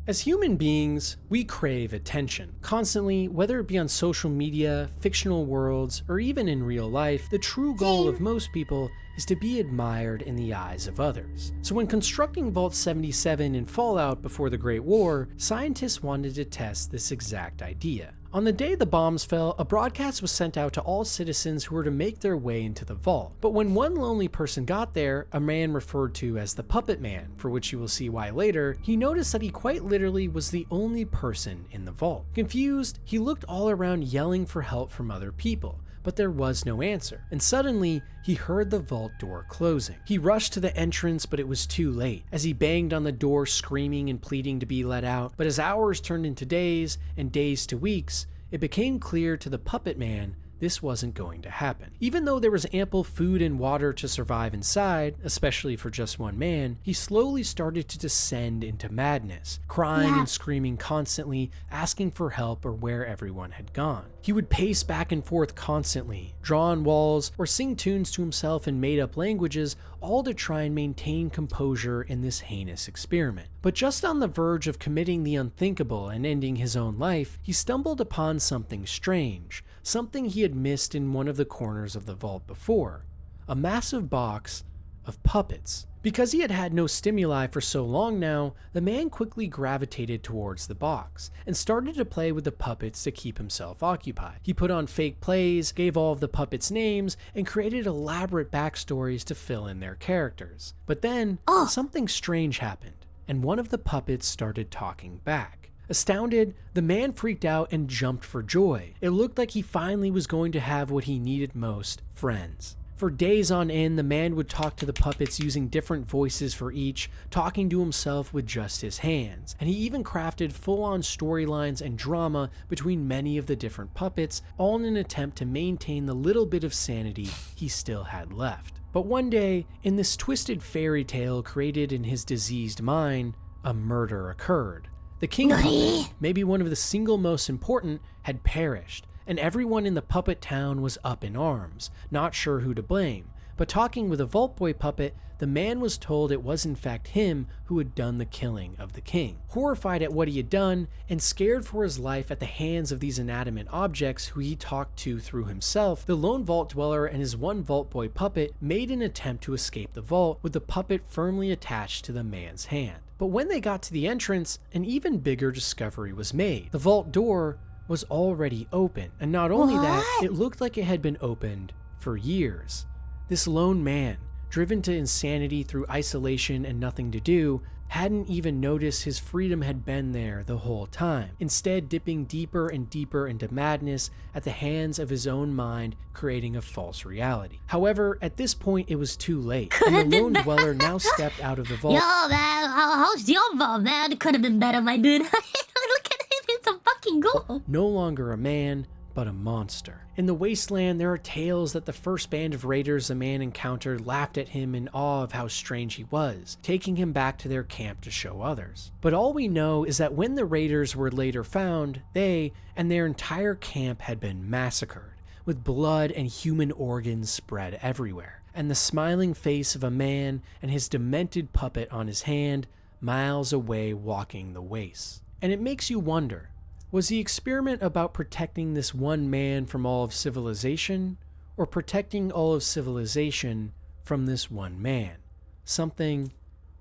As human beings, we crave attention. Constantly, whether it be on social media, fictional worlds, or even in real life, the true goal of most people is to be admired in the eyes of others. So when constructing Vault 77 in Fallout before the Great War, scientists wanted to test this exact idea. On the day the bombs fell, a broadcast was sent out to all citizens who were to make their way into the vault. But when one lonely person got there, a man referred to as the Puppet Man, for which you will see why later, he noticed that he quite literally was the only person in the vault. Confused, he looked all around yelling for help from other people, but there was no answer, and suddenly he heard the vault door closing. He rushed to the entrance, but it was too late, as he banged on the door screaming and pleading to be let out. But as hours turned into days, and days to weeks, it became clear to the Puppet Man this wasn't going to happen. Even though there was ample food and water to survive inside, especially for just one man, he slowly started to descend into madness, crying and screaming constantly, asking for help or where everyone had gone. He would pace back and forth constantly, draw on walls, or sing tunes to himself in made-up languages, all to try and maintain composure in this heinous experiment. But just on the verge of committing the unthinkable and ending his own life, he stumbled upon something strange, something he had missed in one of the corners of the vault before, a massive box of puppets. Because he had had no stimuli for so long now, the man quickly gravitated towards the box and started to play with the puppets to keep himself occupied. He put on fake plays, gave all of the puppets names, and created elaborate backstories to fill in their characters. But then, something strange happened, and one of the puppets started talking back. Astounded, the man freaked out and jumped for joy. It looked like he finally was going to have what he needed most, friends. For days on end, the man would talk to the puppets using different voices for each, talking to himself with just his hands. And he even crafted full-on storylines and drama between many of the different puppets, all in an attempt to maintain the little bit of sanity he still had left. But one day, in this twisted fairy tale created in his diseased mind, a murder occurred. The king puppet, maybe one of the single most important, had perished, and everyone in the puppet town was up in arms, not sure who to blame. But talking with a Vault Boy puppet, the man was told it was in fact him who had done the killing of the king. Horrified at what he had done, and scared for his life at the hands of these inanimate objects who he talked to through himself, the lone vault dweller and his one Vault Boy puppet made an attempt to escape the vault with the puppet firmly attached to the man's hand. But when they got to the entrance, an even bigger discovery was made. The vault door was already open, and not only that, it looked like it had been opened for years. This lone man, driven to insanity through isolation and nothing to do, hadn't even noticed his freedom had been there the whole time, instead dipping deeper and deeper into madness at the hands of his own mind, creating a false reality. However, at this point it was too late, and the lone dweller now stepped out of the vault.
Yo, man, how's your vault, man? It could have been better, my dude. Look at him, it's a fucking goal.
No longer a man, but a monster. In the wasteland, there are tales that the first band of raiders the man encountered laughed at him in awe of how strange he was, taking him back to their camp to show others. But all we know is that when the raiders were later found, they and their entire camp had been massacred, with blood and human organs spread everywhere, and the smiling face of a man and his demented puppet on his hand, miles away walking the wastes. And it makes you wonder, was the experiment about protecting this one man from all of civilization, or protecting all of civilization from this one man? Something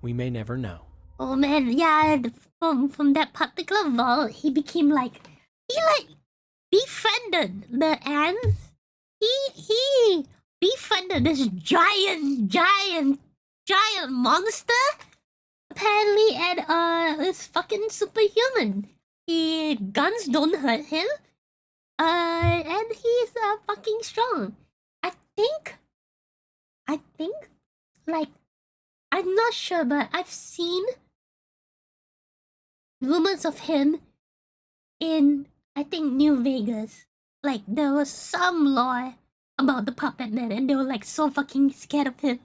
we may never know.
Oh man, yeah, from that particular vault, he became befriended the ants. He befriended this giant monster. Apparently, and is fucking superhuman. Guns don't hurt him. And he's fucking strong. I think, like, I'm not sure, but I've seen rumors of him in, I think, New Vegas. Like, there was some lore about the puppet man, and they were like so fucking scared of him.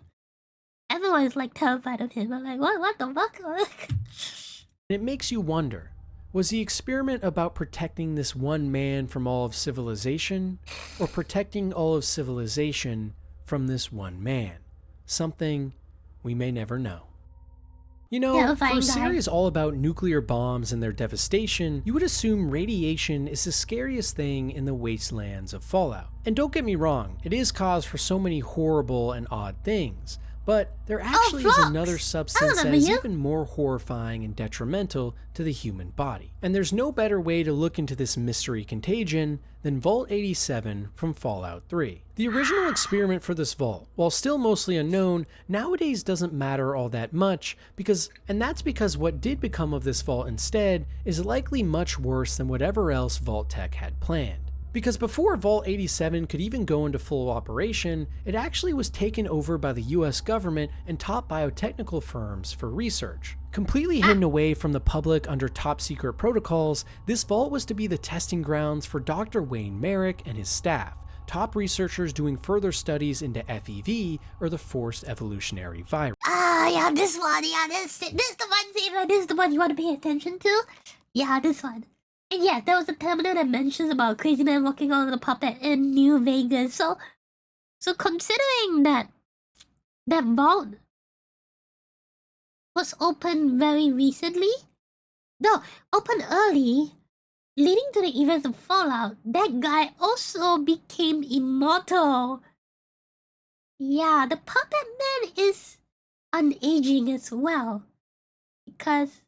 Everyone's like terrified of him. I'm like, what the fuck?
It makes you wonder, was the experiment about protecting this one man from all of civilization, or protecting all of civilization from this one man? Something we may never know. You know, for a series all about nuclear bombs and their devastation, you would assume radiation is the scariest thing in the wastelands of Fallout. And don't get me wrong, it is cause for so many horrible and odd things, but there actually is another substance that is even more horrifying and detrimental to the human body. And there's no better way to look into this mystery contagion than Vault 87 from Fallout 3. The original experiment for this vault, while still mostly unknown, nowadays doesn't matter all that much that's because what did become of this vault instead is likely much worse than whatever else Vault Tech had planned. Because before Vault 87 could even go into full operation, it actually was taken over by the US government and top biotechnical firms for research. Completely hidden away from the public under top secret protocols, this vault was to be the testing grounds for Dr. Wayne Merrick and his staff, top researchers doing further studies into FEV, or the Forced Evolutionary Virus.
Yeah, this one, this is the one, Zebra, this is the one you want to pay attention to? Yeah, this one. And yeah, there was a terminal that mentions about crazy man walking on the puppet in New Vegas. So considering that vault was opened very recently, no, opened early, leading to the events of Fallout, that guy also became immortal. Yeah, the puppet man is unaging as well. Because,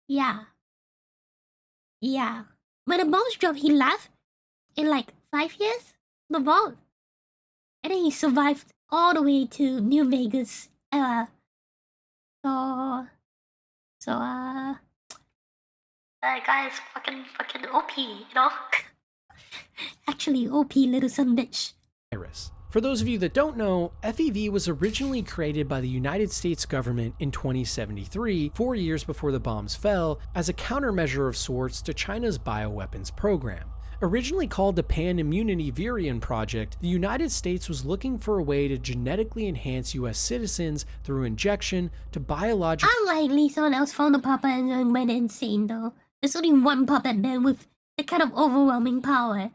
yeah. When the bombs dropped, he left in like 5 years, the vault. And then he survived all the way to New Vegas era. That guy is fucking OP, you know? Actually, OP, little son bitch.
For those of you that don't know, FEV was originally created by the United States government in 2073, 4 years before the bombs fell, as a countermeasure of sorts to China's bioweapons program. Originally called the Pan-Immunity Virion Project, the United States was looking for a way to genetically enhance US citizens through injection to biological—
Unlikely someone else found the puppet and went insane though. There's only one puppet man with that kind of overwhelming power.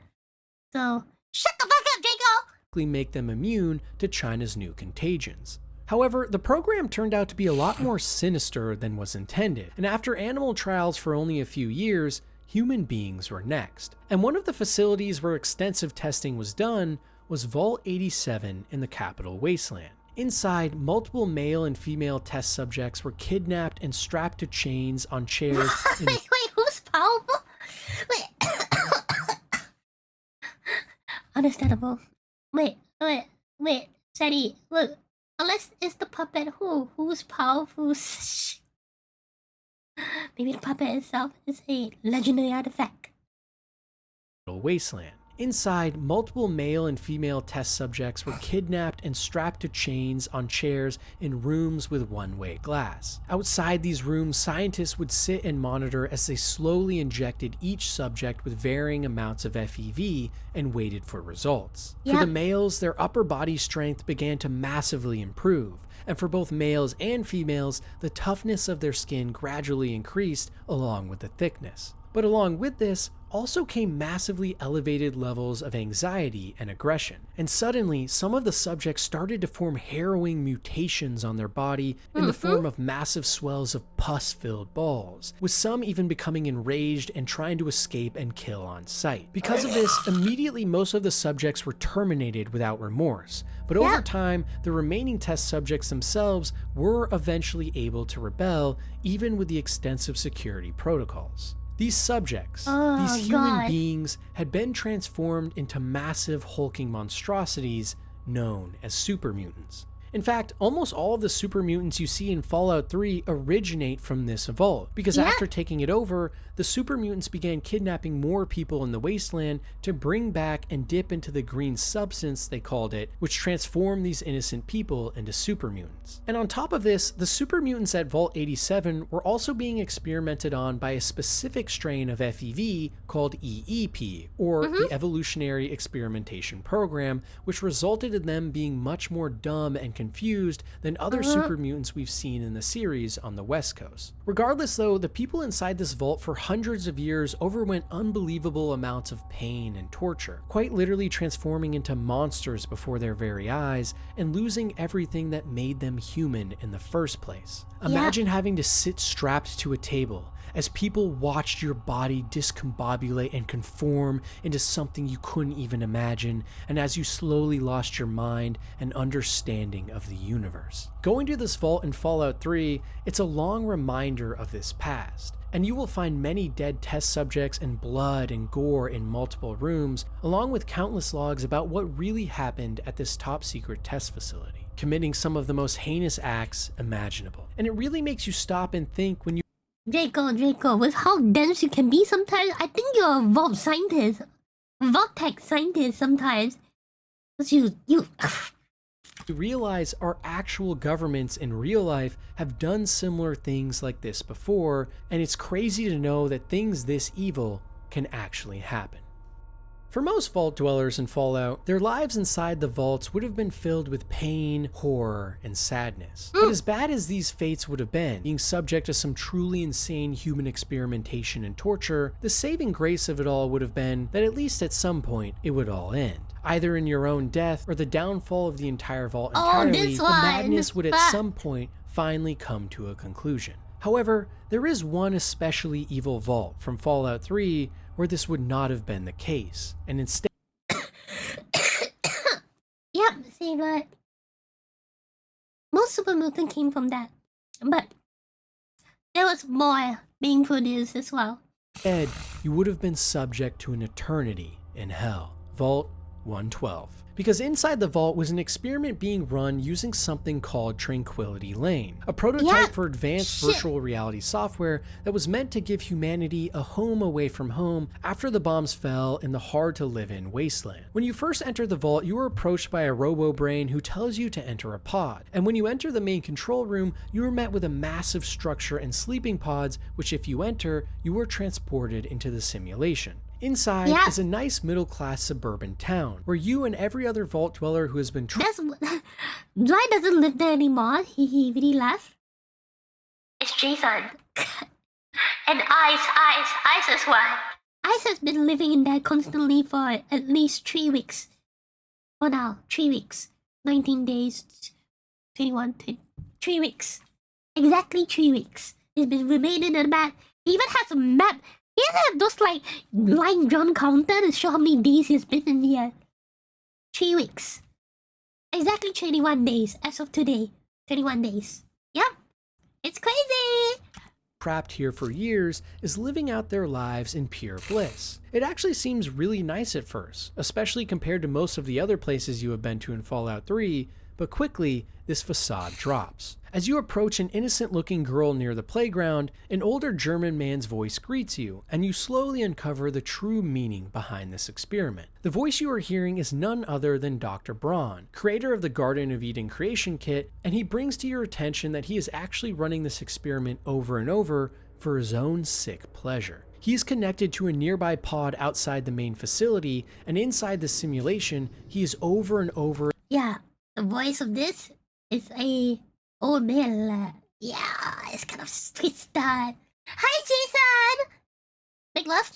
So, shut the fuck up, Jacob!
make them immune to China's new contagions. However, the program turned out to be a lot more sinister than was intended, and after animal trials for only a few years, human beings were next. And one of the facilities where extensive testing was done was Vault 87 in the Capital Wasteland. Inside, multiple male and female test subjects were kidnapped and strapped to chains on chairs.
Wait, who's powerful? Wait. Understandable. Wait, Sadie, look, unless it's the puppet, who's powerful? Maybe the puppet itself is a legendary artifact.
Wasteland. Inside, multiple male and female test subjects were kidnapped and strapped to chains on chairs in rooms with one-way glass. Outside these rooms, scientists would sit and monitor as they slowly injected each subject with varying amounts of FEV and waited for results. For the males, their upper body strength began to massively improve, and for both males and females, the toughness of their skin gradually increased along with the thickness. But along with this, also came massively elevated levels of anxiety and aggression. And suddenly, some of the subjects started to form harrowing mutations on their body in the form of massive swells of pus-filled balls, with some even becoming enraged and trying to escape and kill on sight. Because of this, immediately most of the subjects were terminated without remorse. But over time, the remaining test subjects themselves were eventually able to rebel, even with the extensive security protocols. These subjects,
Oh,
these human
God.
beings, had been transformed into massive hulking monstrosities known as super mutants. In fact, almost all of the super mutants you see in Fallout 3 originate from this vault, because after taking it over, the super mutants began kidnapping more people in the wasteland to bring back and dip into the green substance, they called it, which transformed these innocent people into super mutants. And on top of this, the super mutants at Vault 87 were also being experimented on by a specific strain of FEV called EEP, or the Evolutionary Experimentation Program, which resulted in them being much more dumb and confused than other super mutants we've seen in the series on the West Coast. Regardless though, the people inside this vault for hundreds of years overwent unbelievable amounts of pain and torture, quite literally transforming into monsters before their very eyes and losing everything that made them human in the first place. Imagine having to sit strapped to a table as people watched your body discombobulate and conform into something you couldn't even imagine, and as you slowly lost your mind and understanding of the universe. Going to this vault in Fallout 3, it's a long reminder of this past, and you will find many dead test subjects and blood and gore in multiple rooms, along with countless logs about what really happened at this top secret test facility, committing some of the most heinous acts imaginable. And it really makes you stop and think when you
Draco, with how dense you can be sometimes, I think you're a vault scientist. Vault tech scientist sometimes. Cause you
realize our actual governments in real life have done similar things like this before, and it's crazy to know that things this evil can actually happen. For most vault dwellers in Fallout, their lives inside the vaults would have been filled with pain, horror, and sadness. But as bad as these fates would have been, being subject to some truly insane human experimentation and torture, the saving grace of it all would have been that at least at some point it would all end. Either in your own death or the downfall of the entire vault entirely, the madness would at some point finally come to a conclusion. However, there is one especially evil vault from Fallout 3 where this would not have been the case, and instead
Yep, see, but most super mutant came from that. But there was more being produced as well.
instead you would have been subject to an eternity in hell. Vault 112. Because inside the vault was an experiment being run using something called Tranquility Lane, a prototype for advanced virtual reality software that was meant to give humanity a home away from home after the bombs fell in the hard-to-live-in wasteland. When you first enter the vault, you are approached by a robo-brain who tells you to enter a pod, and when you enter the main control room, you are met with a massive structure and sleeping pods, which if you enter, you are transported into the simulation. Inside is a nice middle-class suburban town, where you and every other vault dweller who has been
Dwight doesn't live there anymore. He really left. It's Jason. And Ice as well. Ice has been living in there constantly for at least 3 weeks. For now, 3 weeks. 19 days, 21, 3 weeks. Exactly 3 weeks. He's been remaining in that. He even has a map. He has those like line drawn counter to show how many days he's been in here. 3 weeks. Exactly 21 days as of today. 21 days. Yep. It's crazy.
trapped here for years is living out their lives in pure bliss. It actually seems really nice at first, especially compared to most of the other places you have been to in Fallout 3, but quickly, this facade drops. As you approach an innocent-looking girl near the playground, an older German man's voice greets you, and you slowly uncover the true meaning behind this experiment. The voice you are hearing is none other than Dr. Braun, creator of the Garden of Eden creation kit, and he brings to your attention that he is actually running this experiment over and over for his own sick pleasure. He is connected to a nearby pod outside the main facility, and inside the simulation, he is over and over.
Yeah, the voice of this is a old man. Yeah, it's kind of twisted. Hi, Jason! Big love.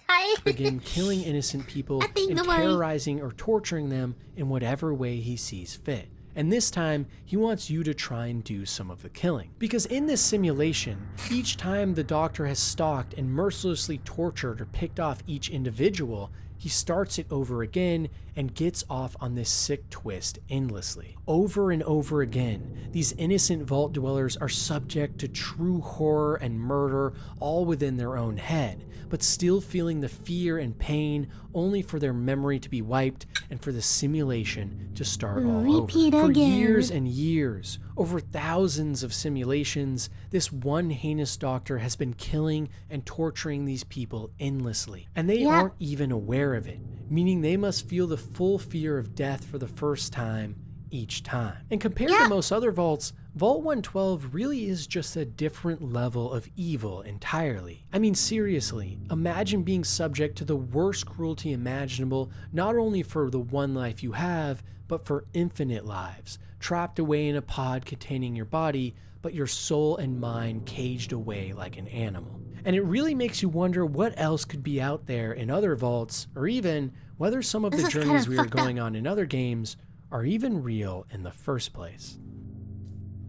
Hi.
Again, killing innocent people and terrorizing or torturing them in whatever way he sees fit. And this time, he wants you to try and do some of the killing. Because in this simulation, each time the doctor has stalked and mercilessly tortured or picked off each individual, he starts it over again and gets off on this sick twist endlessly. Over and over again, these innocent vault dwellers are subject to true horror and murder all within their own head, but still feeling the fear and pain only for their memory to be wiped and for the simulation to start all over. For years and years, over thousands of simulations, this one heinous doctor has been killing and torturing these people endlessly, and they aren't even aware of it, meaning they must feel the full fear of death for the first time each time. And compared to most other vaults, Vault 112 really is just a different level of evil entirely. I mean, seriously, imagine being subject to the worst cruelty imaginable, not only for the one life you have, but for infinite lives, trapped away in a pod containing your body, but your soul and mind caged away like an animal. And it really makes you wonder what else could be out there in other vaults, or even whether some of the journeys we are going on in other games are even real in the first place.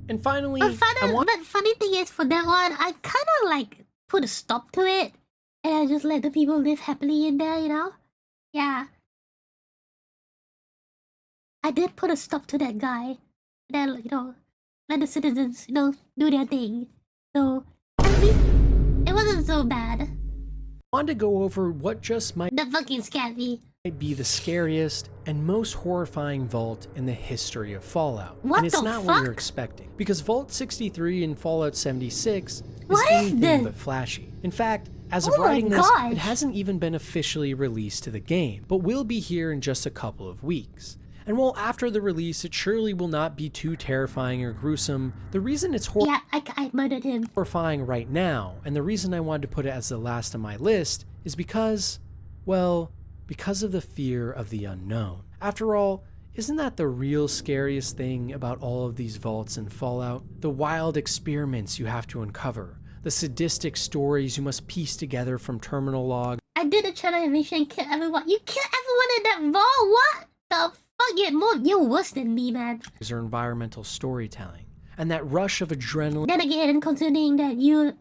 And finally, but
funny thing is, for that one, I kind of like put a stop to it, and I just let the people live happily in there, you know? Yeah. I did put a stop to that guy. Then, you know, let the citizens, you know, do their thing. So, at least, it wasn't so bad.
I wanted to go over what just might
fucking scared me.
Be the scariest and most horrifying vault in the history of Fallout.
And
it's not what you're expecting, because Vault 63 in Fallout 76 is anything but flashy. In fact, as of writing this, it hasn't even been officially released to the game, but will be here in just a couple of weeks. And while after the release it surely will not be too terrifying or gruesome, the reason it's
I murdered him.
Horrifying right now, and the reason I wanted to put it as the last on my list, is because, well, because of the fear of the unknown. After all, isn't that the real scariest thing about all of these vaults in Fallout? The wild experiments you have to uncover, the sadistic stories you must piece together from terminal logs.
I did a channel invasion and killed everyone. You killed everyone in that vault? What the fuck? You're worse than me, man.
Or environmental storytelling, and that rush of adrenaline.
Then again, considering that you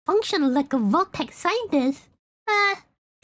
function like a Vortex scientist,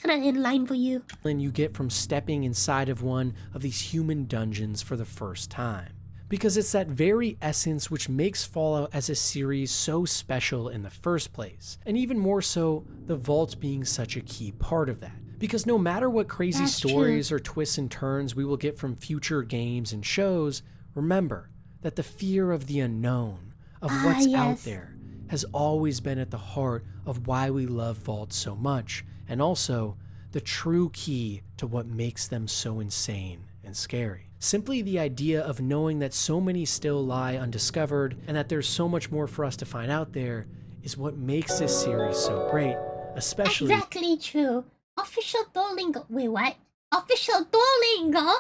kind of in line for you.
You get from stepping inside of one of these human dungeons for the first time. Because it's that very essence which makes Fallout as a series so special in the first place. And even more so, the vaults being such a key part of that. Because no matter what crazy stories or twists and turns we will get from future games and shows, remember that the fear of the unknown, of what's out there, has always been at the heart of why we love vaults so much, and also the true key to what makes them so insane and scary. Simply the idea of knowing that so many still lie undiscovered and that there's so much more for us to find out there is what makes this series so great, especially—
Exactly true. Official Duolingo. Wait, what? Official Duolingo?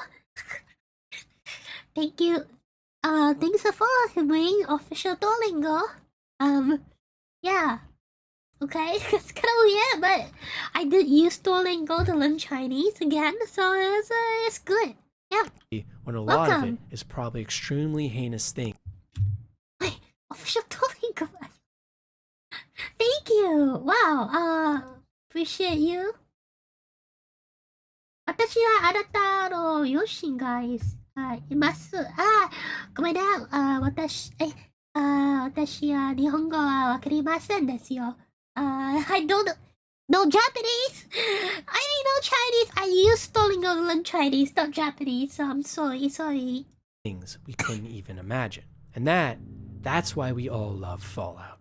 Thank you. Thanks for following Official Duolingo. Yeah. Okay, it's kind of weird, but I did use Duolingo to learn Chinese again, so it's good. Yeah.
When a lot of it is probably extremely heinous things.
Wait, Official Duolingo. Thank you. Wow. Appreciate you. 私はあなたの両親がいます。ごめんな。私は日本語はわかりませんですよ。I don't know Japanese. I know Chinese. I use Duolingo to learn Chinese, not Japanese. So I'm sorry.
Things we couldn't even imagine. And that's why we all love Fallout.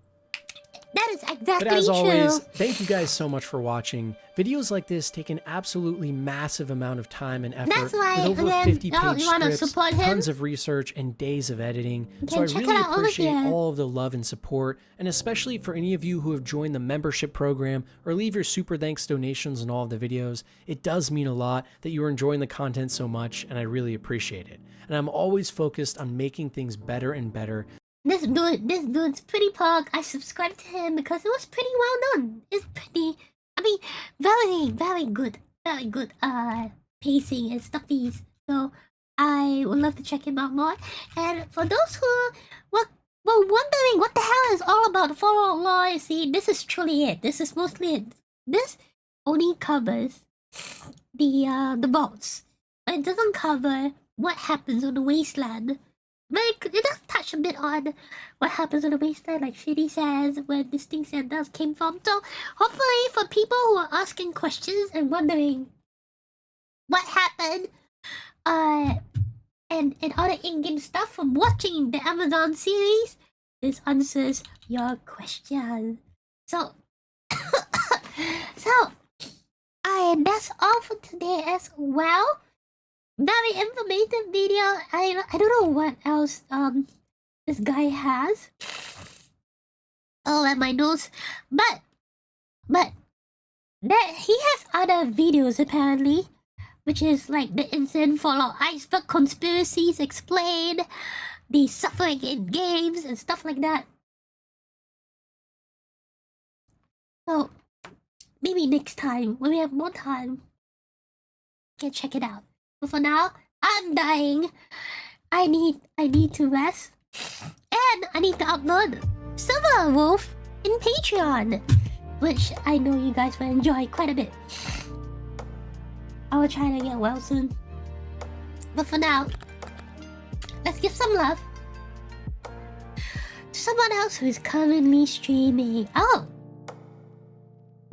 That is exactly true.
But as always, thank you guys so much for watching. Videos like this take an absolutely massive amount of time and effort.
That's why,
with over 50-page scripts,
support him?
tons of research, and days of editing. So I really appreciate all of the love and support, and especially for any of you who have joined the membership program or leave your super thanks donations on all of the videos. It does mean a lot that you are enjoying the content so much, and I really appreciate it. And I'm always focused on making things better and better.
This dude's pretty pog. I subscribed to him because it was pretty well done. It's pretty, very, very good. Very good, pacing and stuffies. So, I would love to check him out more. And for those who were wondering what the hell is all about Fallout lore, see, this is truly it. This is mostly it. This only covers the vaults. It doesn't cover what happens on the wasteland. But it does touch a bit on what happens on the wasteland, like Shady says, where distinct Santas came from. So hopefully for people who are asking questions and wondering what happened, and all the in-game stuff from watching the Amazon series, this answers your question. So that's all for today as well. Very informative video. I don't know what else this guy has. Oh, and my nose, but that he has other videos apparently, which is like the insane Fallout Iceberg conspiracies explained, the suffering in games and stuff like that. So maybe next time when we have more time, we can check it out. But for now, I'm dying. I need to rest, and I need to upload Silver Wolf in Patreon, which I know you guys will enjoy quite a bit. I will try to get well soon. But for now, let's give some love to someone else who is currently streaming. Oh,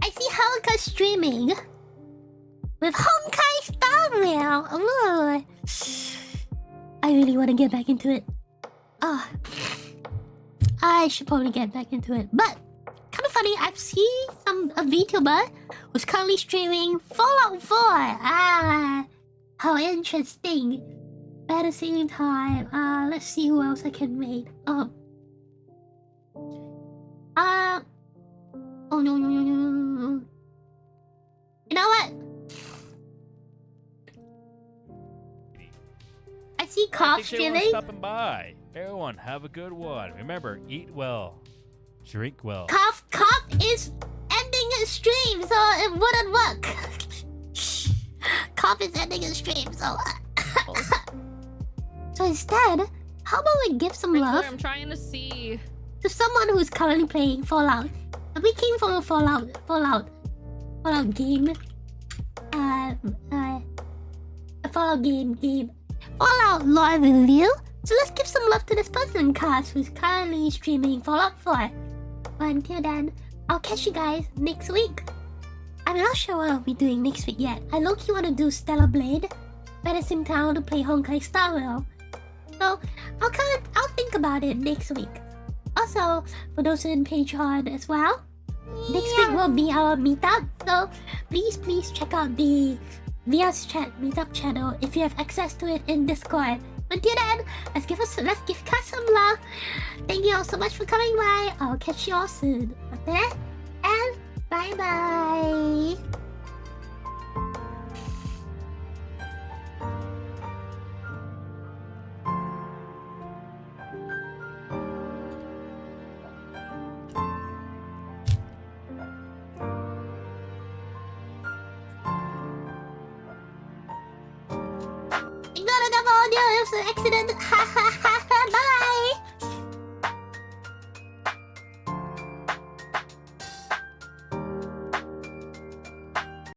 I see Haruka streaming with Honkai Star Rail. Oh, I really want to get back into it. Oh, I should probably get back into it. But kind of funny, I've seen a VTuber who's currently streaming Fallout 4. Ah, how interesting. But at the same time, let's see who else I can rate. Oh no. You know what? I see Cough streaming.
Stopping by. Everyone, have a good one. Remember, eat well, drink well.
Cough is ending his stream, so it wouldn't work. Cough is ending his stream, so so instead, how about we give some love?
I'm trying to see
to someone who's currently playing Fallout. We came from a Fallout game. A Fallout game. Fallout live review. So let's give some love to this person, Cast, who's currently streaming Fallout 4. But until then, I'll catch you guys next week. I'm not sure what I'll be doing next week yet. I low-key want to do Stellar Blade, but at the same time I want to play Honkai Star Rail. So I'll think about it next week. Also, for those in Patreon as well, next week will be our meetup. So please check out the VS Chat meetup channel if you have access to it in Discord. Until then, let's give Cass some love. Thank you all so much for coming by. I'll catch you all soon. Okay? And bye bye. Ignore the audio, it was an accident.